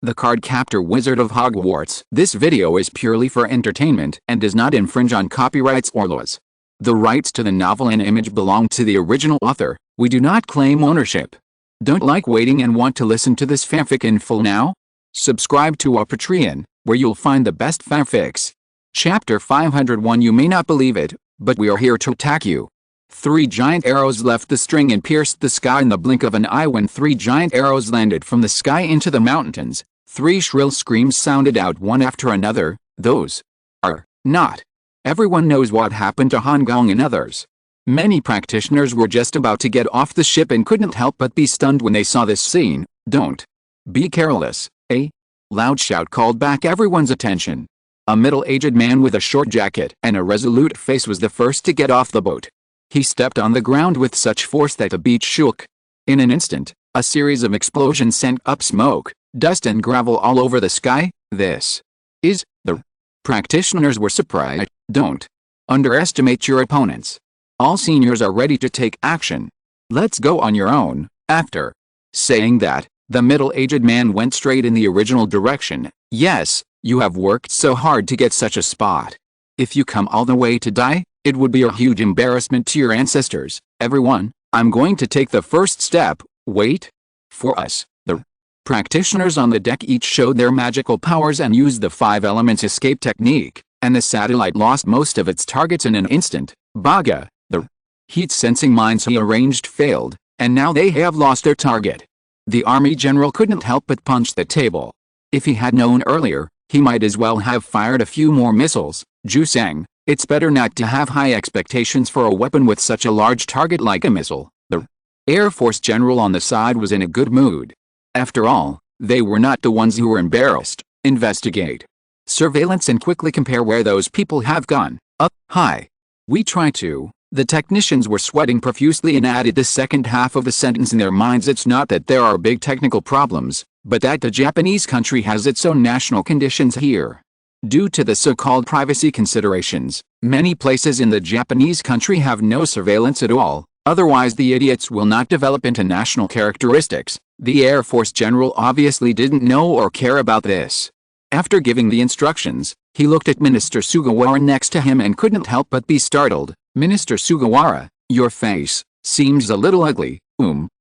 the Cardcaptor Wizard of Hogwarts. This video is purely for entertainment and does not infringe on copyrights or laws. The rights to the novel and image belong to the original author. We do not claim ownership. Don't like waiting and want to listen to this fanfic in full now? Subscribe to our Patreon, where you'll find the best fanfics. Chapter 501. You may not believe it, but we are here to attack you. 3 giant arrows left the string and pierced the sky in the blink of an eye. When 3 giant arrows landed from the sky into the mountains, 3 shrill screams sounded out one after another. Those are not. Everyone knows what happened to Han Gong and others. Many practitioners were just about to get off the ship and couldn't help but be stunned when they saw this scene. Don't be careless. A loud shout called back everyone's attention. A middle-aged man with a short jacket and a resolute face was the first to get off the boat. He stepped on the ground with such force that the beach shook. In an instant, a series of explosions sent up smoke, dust and gravel all over the sky. This is the practitioners were surprised. Don't underestimate your opponents. All seniors are ready to take action. Let's go on your own. After saying that, the middle-aged man went straight in the original direction. Yes, you have worked so hard to get such a spot. If you come all the way to die, it would be a huge embarrassment to your ancestors. Everyone, I'm going to take the first step. Wait for us. The practitioners on the deck each showed their magical powers and used the 5 elements escape technique, and the satellite lost most of its targets in an instant. Baga, the heat-sensing mines he arranged failed, and now they have lost their target. The army general couldn't help but punch the table. If he had known earlier, he might as well have fired a few more missiles. Jusang, it's better not to have high expectations for a weapon with such a large target like a missile. The Air Force general on the side was in a good mood. After all, they were not the ones who were embarrassed. Investigate surveillance and quickly compare where those people have gone. Up high. We try to. The technicians were sweating profusely and added the second half of the sentence in their minds. It's not that there are big technical problems, but that the Japanese country has its own national conditions here. Due to the so-called privacy considerations, many places in the Japanese country have no surveillance at all, otherwise the idiots will not develop into national characteristics. The Air Force general obviously didn't know or care about this. After giving the instructions, he looked at Minister Sugawara next to him and couldn't help but be startled. Minister Sugawara, your face seems a little ugly.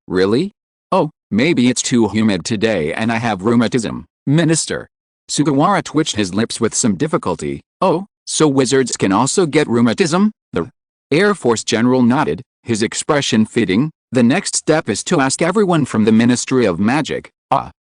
Really? Oh, maybe it's too humid today and I have rheumatism. Minister Sugawara twitched his lips with some difficulty. Oh, so wizards can also get rheumatism? The Air Force general nodded, his expression fitting. The next step is to ask everyone from the Ministry of Magic.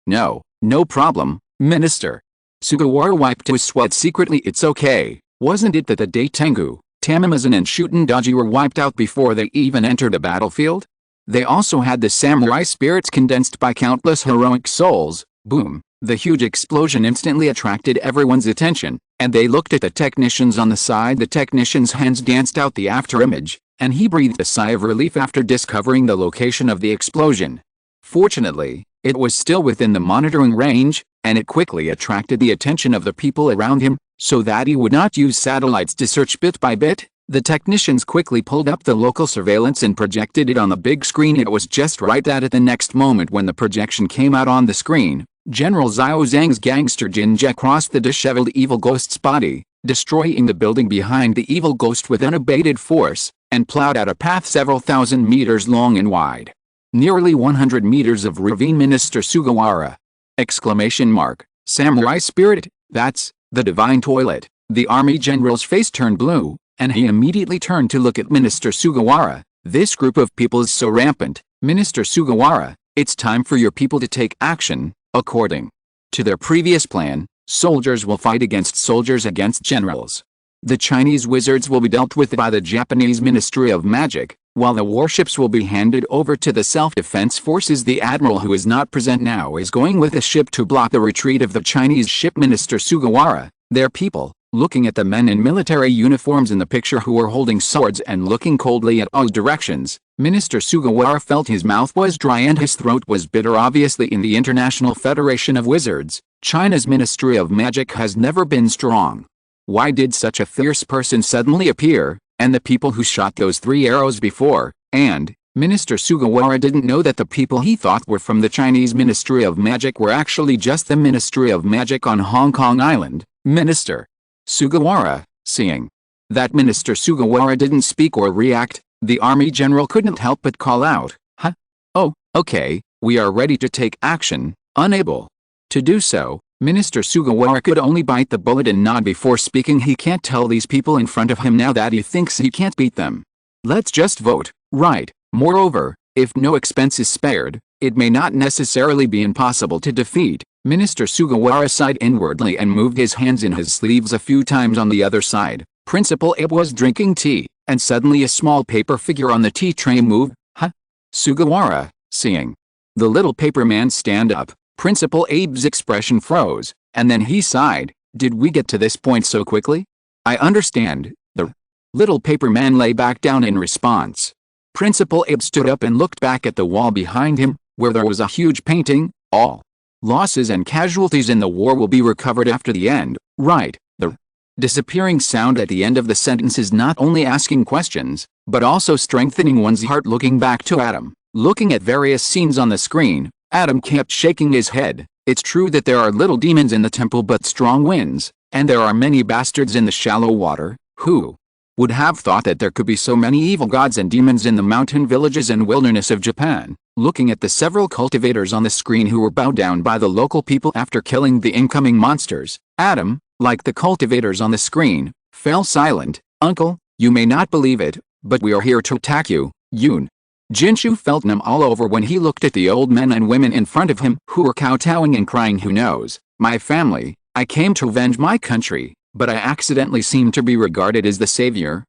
No problem, Minister. Sugawara wiped his sweat secretly. It's okay. Wasn't it that the Daitengu, Tamamazan and Shutendaji were wiped out before they even entered the battlefield? They also had the samurai spirits condensed by countless heroic souls. Boom. The huge explosion instantly attracted everyone's attention, and they looked at the technicians on the side. The technician's hands danced out the afterimage, and he breathed a sigh of relief after discovering the location of the explosion. Fortunately, it was still within the monitoring range, and it quickly attracted the attention of the people around him, so that he would not use satellites to search bit by bit. The technicians quickly pulled up the local surveillance and projected it on the big screen. It was just right that at the next moment when the projection came out on the screen, General Xiao Zhang's gangster Jinja crossed the disheveled evil ghost's body, destroying the building behind the evil ghost with unabated force, and plowed out a path several thousand meters long and wide. Nearly 100 meters of ravine. Minister Sugawara! Exclamation mark. Samurai spirit, that's the divine toilet. The army general's face turned blue, and he immediately turned to look at Minister Sugawara. This group of people is so rampant. Minister Sugawara, it's time for your people to take action. According to their previous plan, soldiers will fight against soldiers against generals. The Chinese wizards will be dealt with by the Japanese Ministry of Magic, while the warships will be handed over to the self-defense forces. The admiral who is not present now is going with a ship to block the retreat of the Chinese ship. Minister Sugawara, their people, looking at the men in military uniforms in the picture who were holding swords and looking coldly at all directions, Minister Sugawara felt his mouth was dry and his throat was bitter. Obviously, in the International Federation of Wizards, China's Ministry of Magic has never been strong. Why did such a fierce person suddenly appear, and the people who shot those 3 arrows before, and Minister Sugawara didn't know that the people he thought were from the Chinese Ministry of Magic were actually just the Ministry of Magic on Hong Kong Island. Minister Sugawara, seeing that Minister Sugawara didn't speak or react, the army general couldn't help but call out, "Huh? Oh, okay, we are ready to take action." Unable to do so, Minister Sugawara could only bite the bullet and nod before speaking. He can't tell these people in front of him now that he thinks he can't beat them. Let's just vote, right? Moreover, if no expense is spared, it may not necessarily be impossible to defeat. Minister Sugawara sighed inwardly and moved his hands in his sleeves a few times. On the other side, Principal Abe was drinking tea, and suddenly a small paper figure on the tea tray moved. Huh? Sugawara, seeing the little paper man stand up, Principal Abe's expression froze, and then he sighed. Did we get to this point so quickly? I understand. The little paper man lay back down in response. Principal Abe stood up and looked back at the wall behind him, where there was a huge painting. All losses and casualties in the war will be recovered after the end, right? The disappearing sound at the end of the sentence is not only asking questions, but also strengthening one's heart. Looking back to Adam, looking at various scenes on the screen, Adam kept shaking his head. It's true that there are little demons in the temple but strong winds, and there are many bastards in the shallow water. Who would have thought that there could be so many evil gods and demons in the mountain villages and wilderness of Japan? Looking at the several cultivators on the screen who were bowed down by the local people after killing the incoming monsters, Adam, like the cultivators on the screen, fell silent. Uncle, you may not believe it, but we are here to attack you, Yoon. Jinshu felt numb all over when he looked at the old men and women in front of him who were kowtowing and crying. Who knows? My family, I came to avenge my country, but I accidentally seem to be regarded as the savior.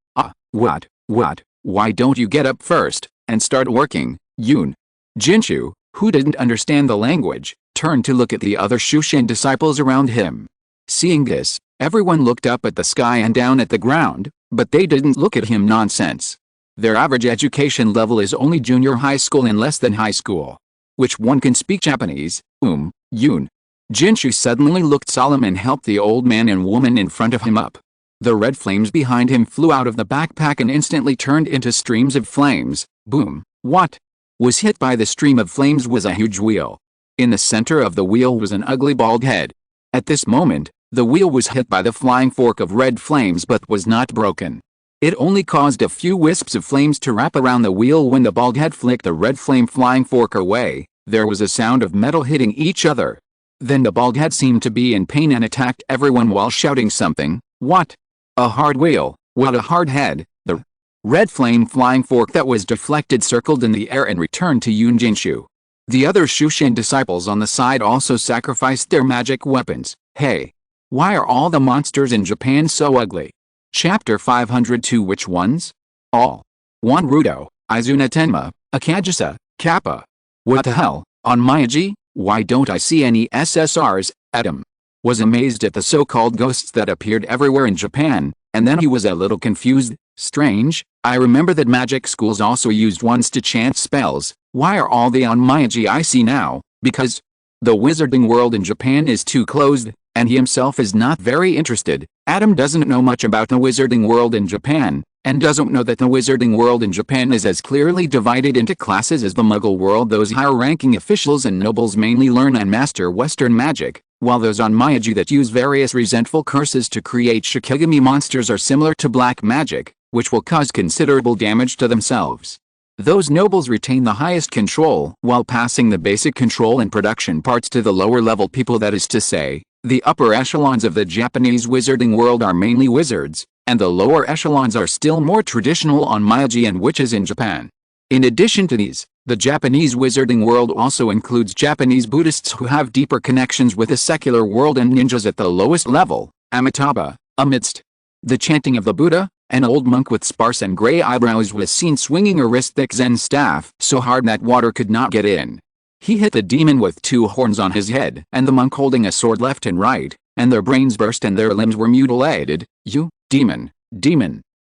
What? Why don't you get up first and start working, Yoon? Jinshu, who didn't understand the language, turned to look at the other Shushin disciples around him. Seeing this, everyone looked up at the sky and down at the ground, but they didn't look at him. Nonsense. Their average education level is only junior high school and less than high school. Which one can speak Japanese? Yoon. Jinshu suddenly looked solemn and helped the old man and woman in front of him up. The red flames behind him flew out of the backpack and instantly turned into streams of flames. Boom. What was hit by the stream of flames was a huge wheel. In the center of the wheel was an ugly bald head. At this moment, the wheel was hit by the flying fork of red flames but was not broken. It only caused a few wisps of flames to wrap around the wheel. When the bald head flicked the red flame flying fork away, there was a sound of metal hitting each other. Then the bald head seemed to be in pain and attacked everyone while shouting something. What? A hard wheel, what a hard head. The red flame flying fork that was deflected circled in the air and returned to Yoon Jinshu. The other Shushin disciples on the side also sacrificed their magic weapons. Hey! Why are all the monsters in Japan so ugly? Chapter 502. Which ones? All. 1. Rudo, Izuna Tenma, Akagisa, Kappa. What the hell, on Miyagi? Why don't I see any SSRs? Adam was amazed at the so-called ghosts that appeared everywhere in Japan, and then he was a little confused. Strange, I remember that magic schools also used ones to chant spells. Why are all the on Miyagi? I see now, because the wizarding world in Japan is too closed, and he himself is not very interested. Adam doesn't know much about the wizarding world in Japan, and doesn't know that the wizarding world in Japan is as clearly divided into classes as the Muggle world. Those higher-ranking officials and nobles mainly learn and master Western magic, while those on Miyagi that use various resentful curses to create Shikigami monsters are similar to black magic, which will cause considerable damage to themselves. Those nobles retain the highest control while passing the basic control and production parts to the lower-level people. That is to say, the upper echelons of the Japanese wizarding world are mainly wizards, and the lower echelons are still more traditional on Miyagi and witches in Japan. In addition to these, the Japanese wizarding world also includes Japanese Buddhists who have deeper connections with the secular world and ninjas at the lowest level. Amitabha, amidst the chanting of the Buddha, an old monk with sparse and gray eyebrows was seen swinging a wrist-thick Zen staff so hard that water could not get in. He hit the demon with 2 horns on his head and the monk holding a sword left and right, and their brains burst and their limbs were mutilated. You, demon,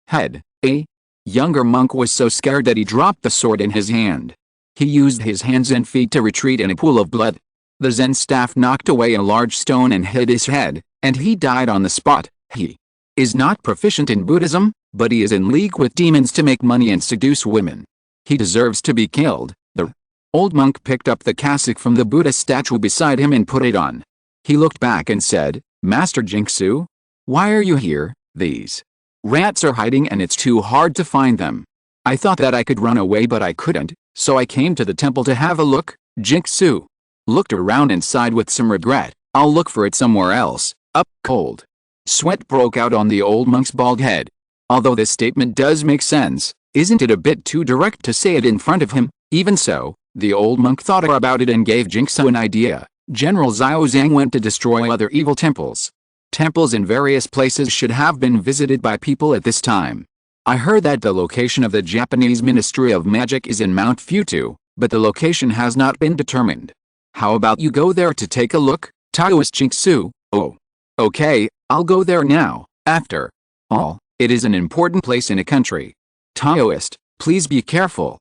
head. A younger monk was so scared that he dropped the sword in his hand. He used his hands and feet to retreat in a pool of blood. The Zen staff knocked away a large stone and hit his head, and he died on the spot. He is not proficient in Buddhism, but he is in league with demons to make money and seduce women. He deserves to be killed. The old monk picked up the cassock from the Buddha statue beside him and put it on. He looked back and said, Master Jingsu? Why are you here? These rats are hiding and it's too hard to find them. I thought that I could run away but I couldn't, so I came to the temple to have a look. Jingsu looked around and sighed with some regret. I'll look for it somewhere else. Up cold sweat broke out on the old monk's bald head. Although this statement does make sense, isn't it a bit too direct to say it in front of him? Even so, the old monk thought about it and gave Jingsu an idea. General Xiao Zhang went to destroy other evil temples. Temples in various places should have been visited by people at this time. I heard that the location of the Japanese Ministry of Magic is in Mount Futu, but the location has not been determined. How about you go there to take a look? Taoist Jingsu. Oh. Okay, I'll go there now. After all, it is an important place in a country. Taoist, please be careful.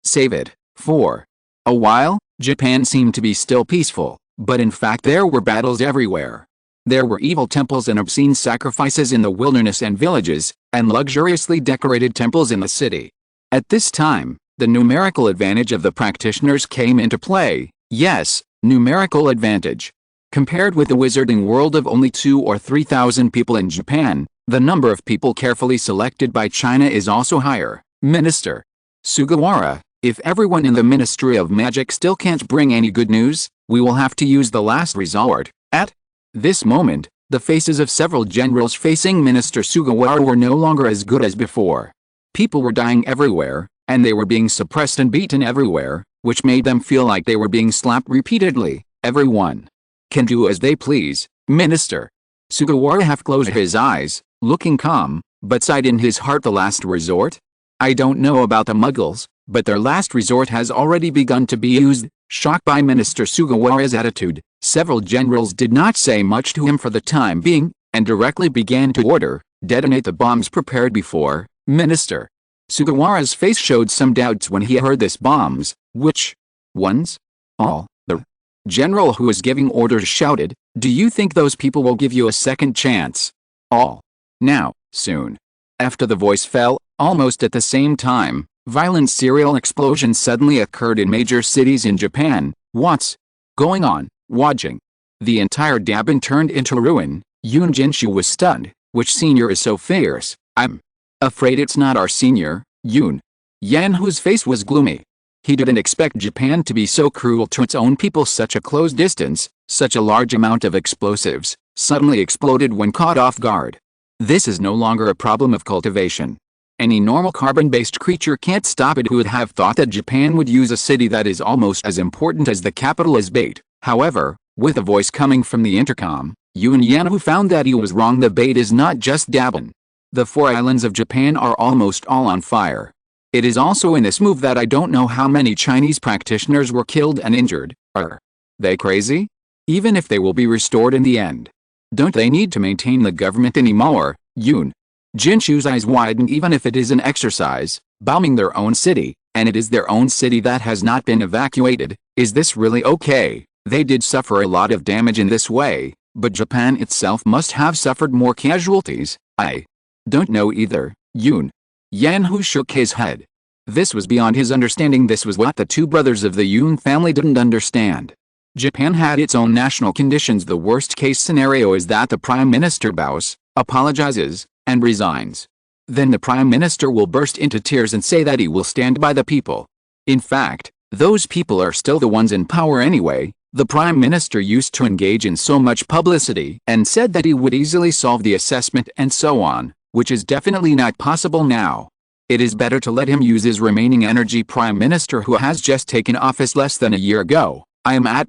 Save it. For a while, Japan seemed to be still peaceful, but in fact there were battles everywhere. There were evil temples and obscene sacrifices in the wilderness and villages, and luxuriously decorated temples in the city. At this time, the numerical advantage of the practitioners came into play. Yes, numerical advantage. Compared with the wizarding world of only 2,000 or 3,000 people in Japan, the number of people carefully selected by China is also higher. Minister Sugawara, if everyone in the Ministry of Magic still can't bring any good news, we will have to use the last resort. At this moment, the faces of several generals facing Minister Sugawara were no longer as good as before. People were dying everywhere, and they were being suppressed and beaten everywhere, which made them feel like they were being slapped repeatedly. Everyone can do as they please. Minister Sugawara half closed his eyes, looking calm, but sighed in his heart. The last resort? I don't know about the Muggles, but their last resort has already begun to be used. Shocked by Minister Sugawara's attitude, several generals did not say much to him for the time being, and directly began to order, detonate the bombs prepared before. Minister Sugawara's face showed some doubts when he heard this bombs. Which ones? All. The general who was giving orders shouted, do you think those people will give you a second chance? All. Now, soon. After the voice fell, almost at the same time, violent serial explosions suddenly occurred in major cities in Japan. What's going on? Watching. The entire Daban turned into ruin. Yun Jinshu was stunned. Which senior is so fierce? I'm afraid it's not our senior, Yun Yan, whose face was gloomy. He didn't expect Japan to be so cruel to its own people. Such a close distance, such a large amount of explosives, suddenly exploded when caught off guard. This is no longer a problem of cultivation. Any normal carbon-based creature can't stop it. Who would have thought that Japan would use a city that is almost as important as the capital as bait? However, with a voice coming from the intercom, Yun Yan who found that he was wrong. The bait is not just Daban. The 4 islands of Japan are almost all on fire. It is also in this move that I don't know how many Chinese practitioners were killed and injured. Are they crazy? Even if they will be restored in the end, don't they need to maintain the government anymore? Yun Jinshu's eyes widened. Even if it is an exercise, bombing their own city, and it is their own city that has not been evacuated, is this really okay? They did suffer a lot of damage in this way, but Japan itself must have suffered more casualties. I don't know either. Yun Yan who shook his head. This was beyond his understanding. This was what the 2 brothers of the Yun family didn't understand. Japan had its own national conditions. The worst case scenario is that the Prime Minister bows, apologizes, and resigns. Then the Prime Minister will burst into tears and say that he will stand by the people. In fact, those people are still the ones in power anyway. The Prime Minister used to engage in so much publicity and said that he would easily solve the assessment and so on, which is definitely not possible now. It is better to let him use his remaining energy. Prime Minister who has just taken office less than a year ago. I am at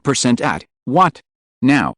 what? Now,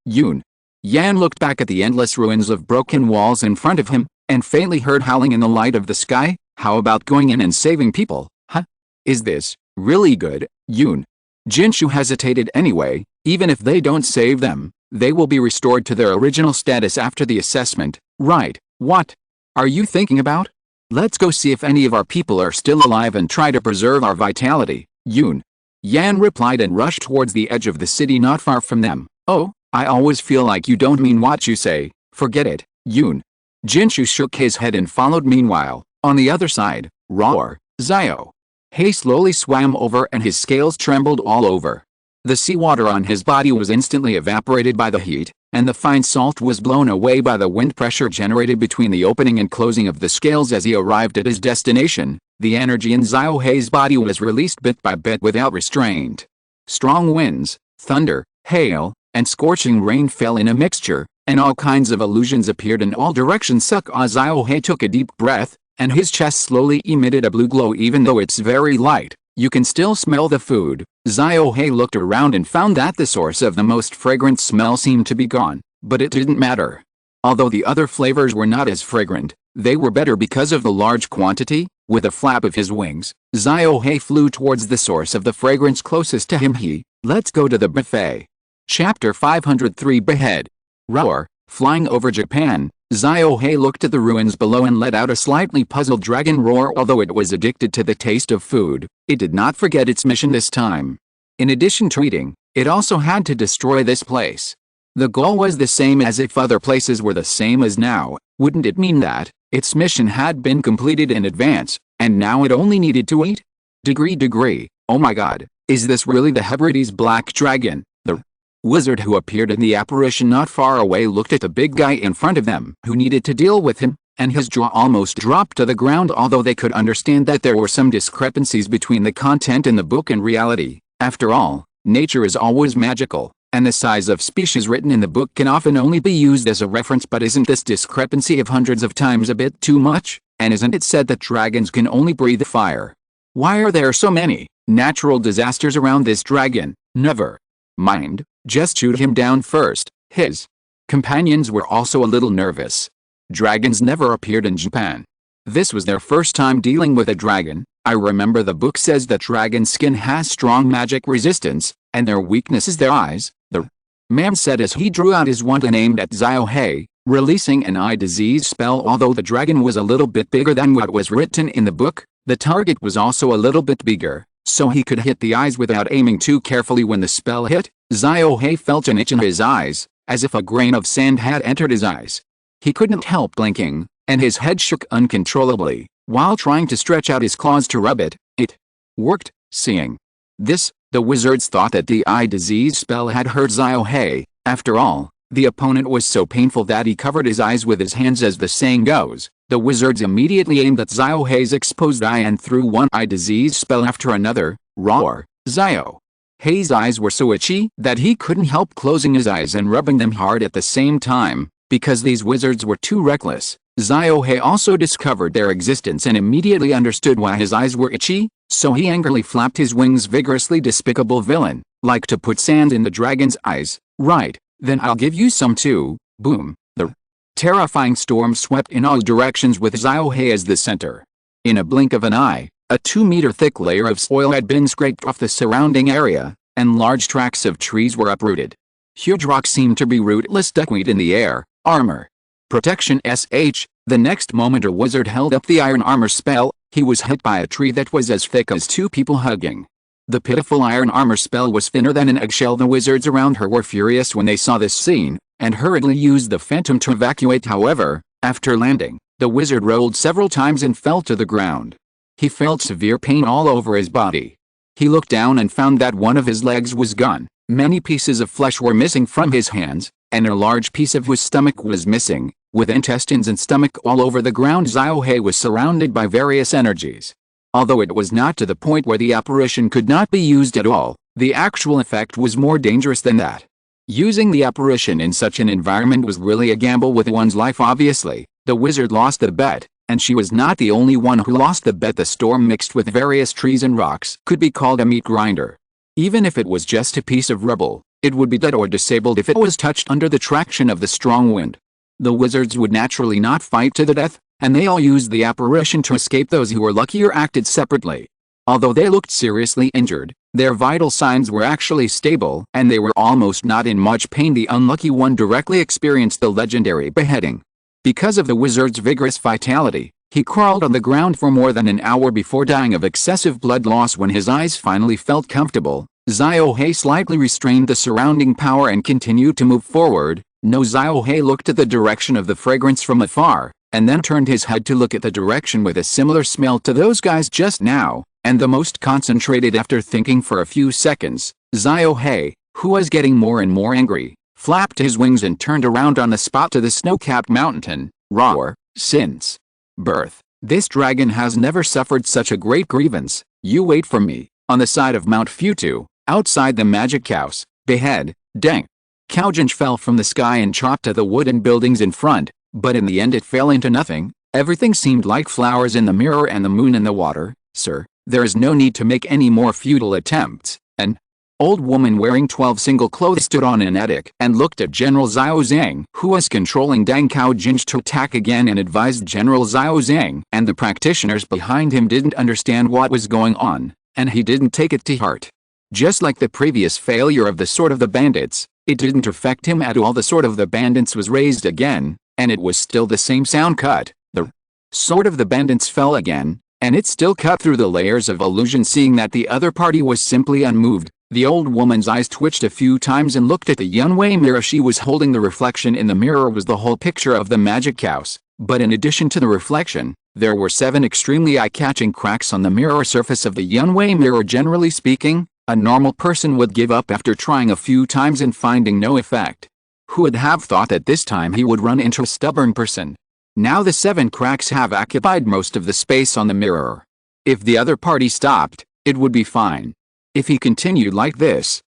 Yun Yan looked back at the endless ruins of broken walls in front of him, and faintly heard howling in the light of the sky. How about going in and saving people, huh? Is this really good? Yun Jinshu hesitated. Anyway, even if they don't save them, they will be restored to their original status after the assessment, right? What are you thinking about? Let's go see if any of our people are still alive and try to preserve our vitality. Yun Yan replied and rushed towards the edge of the city not far from them. Oh, I always feel like you don't mean what you say. Forget it. Yun Jinshu shook his head and followed. Meanwhile, on the other side, Roar Zio. He slowly swam over and his scales trembled all over. The seawater on his body was instantly evaporated by the heat, and the fine salt was blown away by the wind pressure generated between the opening and closing of the scales as he arrived at his destination. The energy in Zio Hei's body was released bit by bit without restraint. Strong winds, thunder, hail, and scorching rain fell in a mixture, and all kinds of illusions appeared in all directions. Zio Hei took a deep breath, and his chest slowly emitted a blue glow. Even though it's very light, you can still smell the food. Zio Hei looked around and found that the source of the most fragrant smell seemed to be gone, but it didn't matter. Although the other flavors were not as fragrant, they were better because of the large quantity. With a flap of his wings, Zio Hei flew towards the source of the fragrance closest to him. Let's go to the buffet. Chapter 503 Behead. Roar. Flying over Japan, Zio Hei looked at the ruins below and let out a slightly puzzled dragon roar. Although it was addicted to the taste of food, it did not forget its mission this time. In addition to eating, it also had to destroy this place. The goal was the same as if other places were the same as now. Wouldn't it mean that its mission had been completed in advance, and now it only needed to eat? Degree. Oh my god, is this really the Hebrides Black Dragon? The wizard who appeared in the apparition not far away looked at the big guy in front of them who needed to deal with him, and his jaw almost dropped to the ground. Although they could understand that there were some discrepancies between the content in the book and reality. After all, nature is always magical, and the size of species written in the book can often only be used as a reference. But isn't this discrepancy of hundreds of times a bit too much? And isn't it said that dragons can only breathe fire? Why are there so many natural disasters around this dragon? Never mind, just shoot him down first. His companions were also a little nervous. Dragons never appeared in Japan. This was their first time dealing with a dragon. I remember the book says that dragon skin has strong magic resistance, and their weakness is their eyes, the man said as he drew out his wand and aimed at Zio Hei, releasing an eye disease spell. Although the dragon was a little bit bigger than what was written in the book, the target was also a little bit bigger, so he could hit the eyes without aiming too carefully. When the spell hit, Zio Hei felt an itch in his eyes, as if a grain of sand had entered his eyes. He couldn't help blinking, and his head shook uncontrollably, while trying to stretch out his claws to rub it. It worked. Seeing this, the wizards thought that the eye disease spell had hurt Zio Hei. After all, the opponent was so painful that he covered his eyes with his hands. As the saying goes, the wizards immediately aimed at Zio Hei's exposed eye and threw one eye disease spell after another. Roar. Zio Hei's eyes were so itchy that he couldn't help closing his eyes and rubbing them hard at the same time, because these wizards were too reckless. Zio Hei also discovered their existence and immediately understood why his eyes were itchy, so he angrily flapped his wings vigorously. Despicable villain, like to put sand in the dragon's eyes, right? Then I'll give you some too. Boom. The terrifying storm swept in all directions with Zio Hei as the center. In a blink of an eye, a 2-meter thick layer of soil had been scraped off the surrounding area, and large tracts of trees were uprooted. Huge rocks seemed to be rootless duckweed in the air. Armor. Protection SH. The next moment a wizard held up the iron armor spell. He was hit by a tree that was as thick as 2 people hugging. The pitiful iron armor spell was thinner than an eggshell. The wizards around her were furious when they saw this scene, and hurriedly used the phantom to evacuate. However, after landing, the wizard rolled several times and fell to the ground. He felt severe pain all over his body. He looked down and found that one of his legs was gone. Many pieces of flesh were missing from his hands, and a large piece of his stomach was missing. With intestines and stomach all over the ground, Zio Hei was surrounded by various energies. Although it was not to the point where the apparition could not be used at all, the actual effect was more dangerous than that. Using the apparition in such an environment was really a gamble with one's life. Obviously, the wizard lost the bet, and she was not the only one who lost the bet. The storm mixed with various trees and rocks could be called a meat grinder. Even if it was just a piece of rubble, it would be dead or disabled if it was touched under the traction of the strong wind. The wizards would naturally not fight to the death, and they all used the apparition to escape. Those who were luckier acted separately. Although they looked seriously injured, their vital signs were actually stable, and they were almost not in much pain. The unlucky one directly experienced the legendary beheading. Because of the wizard's vigorous vitality, he crawled on the ground for more than an hour before dying of excessive blood loss. When his eyes finally felt comfortable, Zio Hei slightly restrained the surrounding power and continued to move forward. No, Zio Hei looked at the direction of the fragrance from afar, and then turned his head to look at the direction with a similar smell to those guys just now, and the most concentrated after thinking for a few seconds. Zio-Hei, who was getting more and more angry, flapped his wings and turned around on the spot to the snow-capped mountain. Roar, since birth, this dragon has never suffered such a great grievance. You wait for me, on the side of Mount Futu, outside the magic house. Behead, dang. Kaujinj fell from the sky and chopped at the wooden buildings in front, but in the end it fell into nothing. Everything seemed like flowers in the mirror and the moon in the water. Sir, there is no need to make any more futile attempts. An old woman wearing 12 single clothes stood on an attic and looked at General Xiao Zhang, who was controlling Dang Kaujinj to attack again, and advised General Xiao Zhang, and the practitioners behind him didn't understand what was going on, and he didn't take it to heart. Just like the previous failure of the Sword of the Bandits, it didn't affect him at all. The Sword of the Bandits was raised again, and it was still the same sound cut. The Sword of the Bandits fell again, and it still cut through the layers of illusion. Seeing that the other party was simply unmoved, the old woman's eyes twitched a few times and looked at the Yunwei mirror she was holding. The reflection in the mirror was the whole picture of the magic house, but in addition to the reflection, there were 7 extremely eye-catching cracks on the mirror surface of the Yunwei mirror. Generally speaking, a normal person would give up after trying a few times and finding no effect. Who would have thought that this time he would run into a stubborn person? Now the 7 cracks have occupied most of the space on the mirror. If the other party stopped, it would be fine. If he continued like this,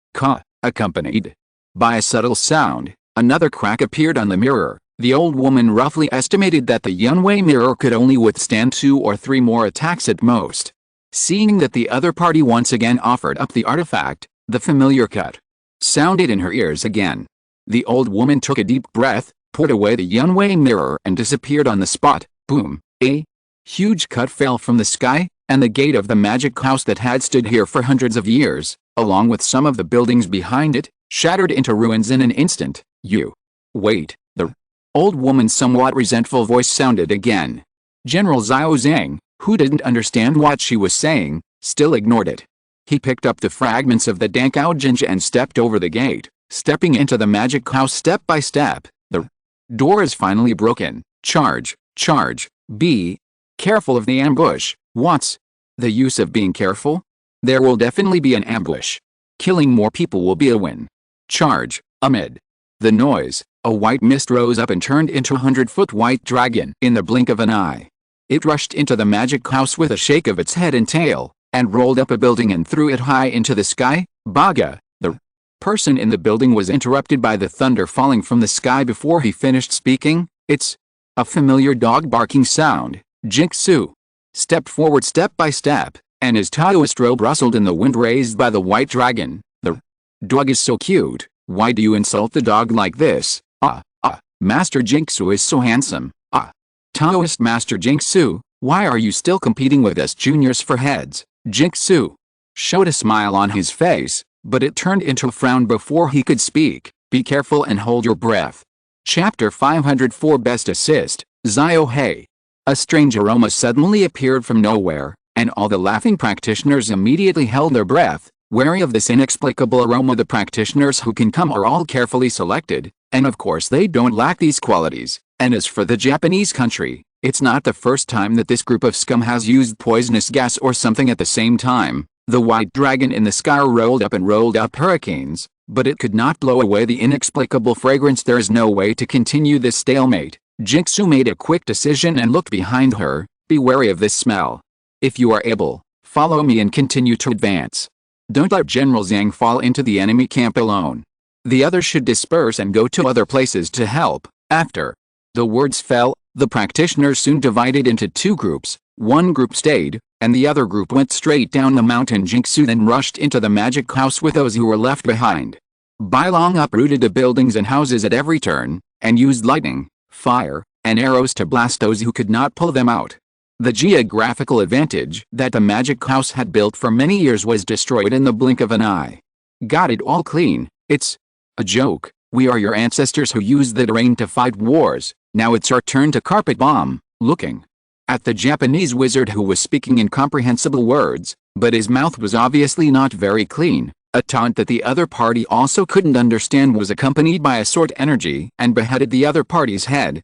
accompanied by a subtle sound, another crack appeared on the mirror. The old woman roughly estimated that the Yunwei mirror could only withstand 2 or 3 more attacks at most. Seeing that the other party once again offered up the artifact, the familiar cut sounded in her ears again. The old woman took a deep breath, put away the Yunwei mirror and disappeared on the spot. Boom! A huge cut fell from the sky, and the gate of the magic house that had stood here for hundreds of years, along with some of the buildings behind it, shattered into ruins in an instant. You wait, the old woman's somewhat resentful voice sounded again. General Xiao Zhang, who didn't understand what she was saying, still ignored it. He picked up the fragments of the Dang Kaujinj and stepped over the gate, stepping into the magic house step by step. The door is finally broken. Charge, charge, be careful of the ambush. What's the use of being careful? There will definitely be an ambush. Killing more people will be a win. Charge. Amid the noise, a white mist rose up and turned into a 100-foot white dragon in the blink of an eye. It rushed into the magic house with a shake of its head and tail, and rolled up a building and threw it high into the sky. Baga! The person in the building was interrupted by the thunder falling from the sky before he finished speaking. It's a familiar dog barking sound. Jingsu stepped forward step by step, and his Taoist robe rustled in the wind raised by the white dragon. The dog is so cute. Why do you insult the dog like this? Master Jingsu is so handsome. Taoist Master Jingsu, why are you still competing with us juniors for heads? Jingsu showed a smile on his face, but it turned into a frown before he could speak. Be careful and hold your breath. Chapter 504 Best Assist, Zio-Hei. A strange aroma suddenly appeared from nowhere, and all the laughing practitioners immediately held their breath, wary of this inexplicable aroma. The practitioners who can come are all carefully selected, and of course they don't lack these qualities. And as for the Japanese country, it's not the first time that this group of scum has used poisonous gas or something at the same time. The white dragon in the sky rolled up and rolled up hurricanes, but it could not blow away the inexplicable fragrance. There is no way to continue this stalemate. Jingsu made a quick decision and looked behind her. Be wary of this smell. If you are able, follow me and continue to advance. Don't let General Zhang fall into the enemy camp alone. The others should disperse and go to other places to help. After the words fell, the practitioners soon divided into 2 groups. One group stayed, and the other group went straight down the mountain. Jingsu then rushed into the magic house with those who were left behind. Bailong uprooted the buildings and houses at every turn, and used lightning, fire, and arrows to blast those who could not pull them out. The geographical advantage that the magic house had built for many years was destroyed in the blink of an eye. Got it all clean. It's a joke. We are your ancestors who used the terrain to fight wars. Now it's our turn to carpet bomb. Looking at the Japanese wizard who was speaking incomprehensible words, but his mouth was obviously not very clean, a taunt that the other party also couldn't understand was accompanied by a sword energy and beheaded the other party's head.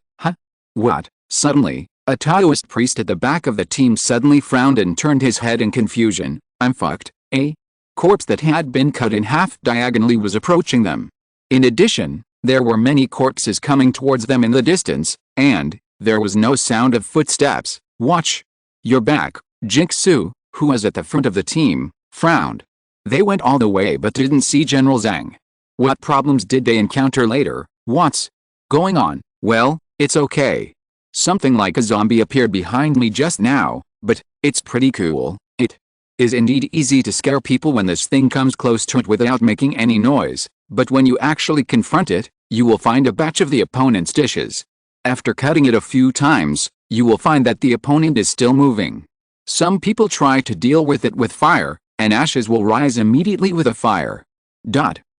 What? Suddenly, a Taoist priest at the back of the team suddenly frowned and turned his head in confusion. I'm fucked. A corpse that had been cut in half diagonally was approaching them. In addition, there were many corpses coming towards them in the distance, and there was no sound of footsteps. Watch your back. Jingsu, who was at the front of the team, frowned. They went all the way but didn't see General Zhang. What problems did they encounter later? What's going on? Well, it's okay. Something like a zombie appeared behind me just now, but it's pretty cool. It is indeed easy to scare people when this thing comes close to it without making any noise, but when you actually confront it, you will find a batch of the opponent's dishes. After cutting it a few times, you will find that the opponent is still moving. Some people try to deal with it with fire, and ashes will rise immediately with a fire.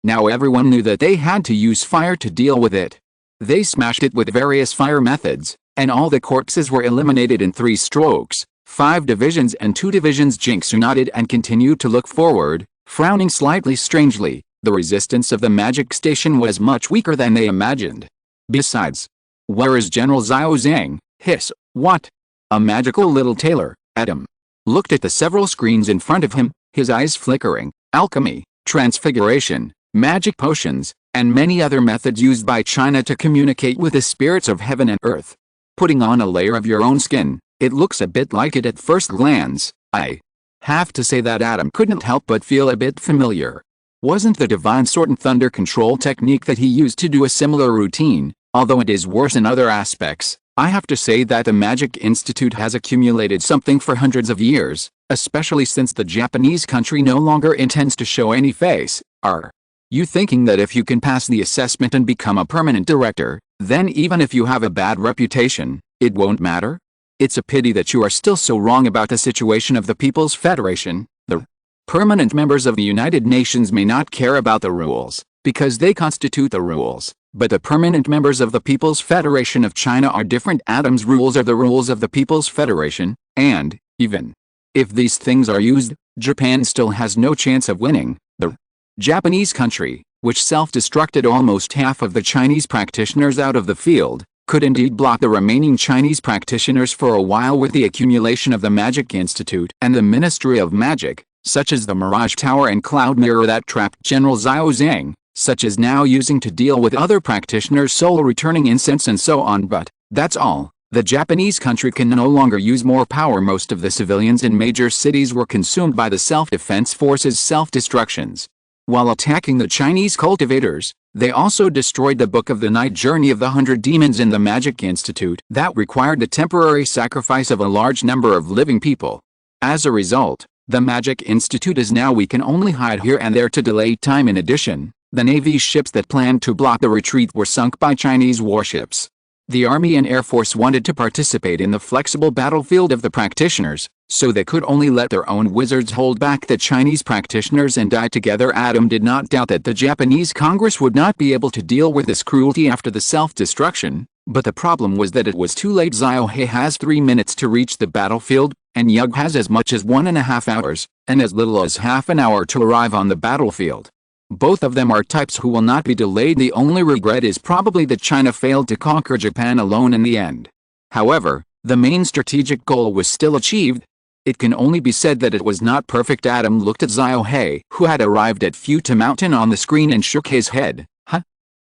Now everyone knew that they had to use fire to deal with it. They smashed it with various fire methods, and all the corpses were eliminated in 3 strokes. 5 divisions and 2 divisions. Jingsu nodded and continued to look forward, frowning slightly strangely. The resistance of the magic station was much weaker than they imagined. Besides, where is General Xiao Zhang? Hiss. What? A magical little tailor, Adam looked at the several screens in front of him, his eyes flickering. Alchemy, transfiguration, magic potions, and many other methods used by China to communicate with the spirits of heaven and earth. Putting on a layer of your own skin, it looks a bit like it at first glance. I have to say that Adam couldn't help but feel a bit familiar. Wasn't the divine sword and thunder control technique that he used to do a similar routine, although it is worse in other aspects? I have to say that the Magic Institute has accumulated something for hundreds of years, especially since the Japanese country no longer intends to show any face. Are you thinking that if you can pass the assessment and become a permanent director, then even if you have a bad reputation, it won't matter? It's a pity that you are still so wrong about the situation of the People's Federation. The permanent members of the United Nations may not care about the rules, because they constitute the rules. But the permanent members of the People's Federation of China are different. Adam's rules are the rules of the People's Federation, and, even if these things are used, Japan still has no chance of winning. The Japanese country, which self-destructed almost half of the Chinese practitioners out of the field, could indeed block the remaining Chinese practitioners for a while with the accumulation of the Magic Institute and the Ministry of Magic, such as the Mirage Tower and Cloud Mirror that trapped General Xiao Zhang, such as now using to deal with other practitioners' soul returning incense and so on. But that's all. The Japanese country can no longer use more power. Most of the civilians in major cities were consumed by the self-defense forces' self-destructions. While attacking the Chinese cultivators, they also destroyed the Book of the Night Journey of the 100 Demons in the Magic Institute that required the temporary sacrifice of a large number of living people. As a result, the Magic Institute is now weak and only hide here and there to delay time. In addition, the Navy's ships that planned to block the retreat were sunk by Chinese warships. The Army and Air Force wanted to participate in the flexible battlefield of the practitioners, so they could only let their own wizards hold back the Chinese practitioners and die together. Adam did not doubt that the Japanese Congress would not be able to deal with this cruelty after the self-destruction, but the problem was that it was too late. Xiao He has 3 minutes to reach the battlefield, and Yug has as much as 1.5 hours, and as little as half an hour to arrive on the battlefield. Both of them are types who will not be delayed. The only regret is probably that China failed to conquer Japan alone in the end. However, the main strategic goal was still achieved. It can only be said that it was not perfect. Adam looked at Xiao He, who had arrived at Futa Mountain on the screen, and shook his head.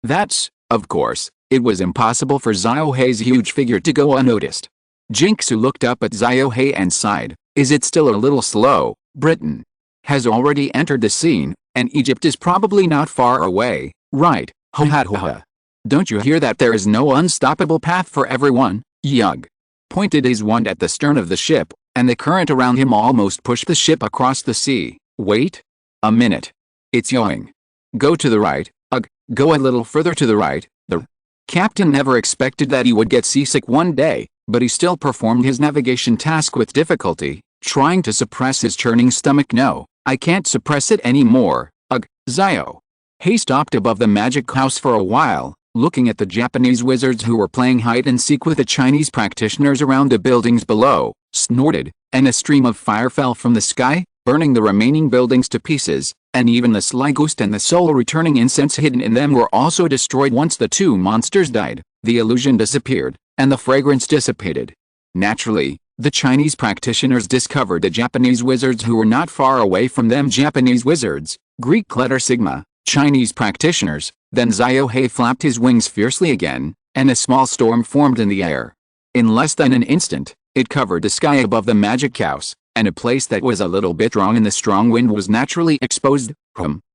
That's, of course, it was impossible for Xiao He's huge figure to go unnoticed. Jingsu looked up at Xiao He and sighed. Is it still a little slow? Britain has already entered the scene, and Egypt is probably not far away, right? Ha. Don't you hear that there is no unstoppable path for everyone? Yug pointed his wand at the stern of the ship, and the current around him almost pushed the ship across the sea. Wait a minute. It's yawing. Go to the right. Go a little further to the right. The captain never expected that he would get seasick one day, but he still performed his navigation task with difficulty, trying to suppress his churning stomach. No, I can't suppress it anymore. Xiao He stopped above the magic house for a while, looking at the Japanese wizards who were playing hide and seek with the Chinese practitioners around the buildings below, snorted, and a stream of fire fell from the sky, burning the remaining buildings to pieces. And even the sly ghost and the soul-returning incense hidden in them were also destroyed once the two monsters died. The illusion disappeared, and the fragrance dissipated. Naturally, the Chinese practitioners discovered the Japanese wizards who were not far away from them. Japanese wizards, Greek letter sigma, Chinese practitioners. Then Zhao flapped his wings fiercely again, and a small storm formed in the air. In less than an instant, it covered the sky above the magic house, and a place that was a little bit wrong in the strong wind was naturally exposed.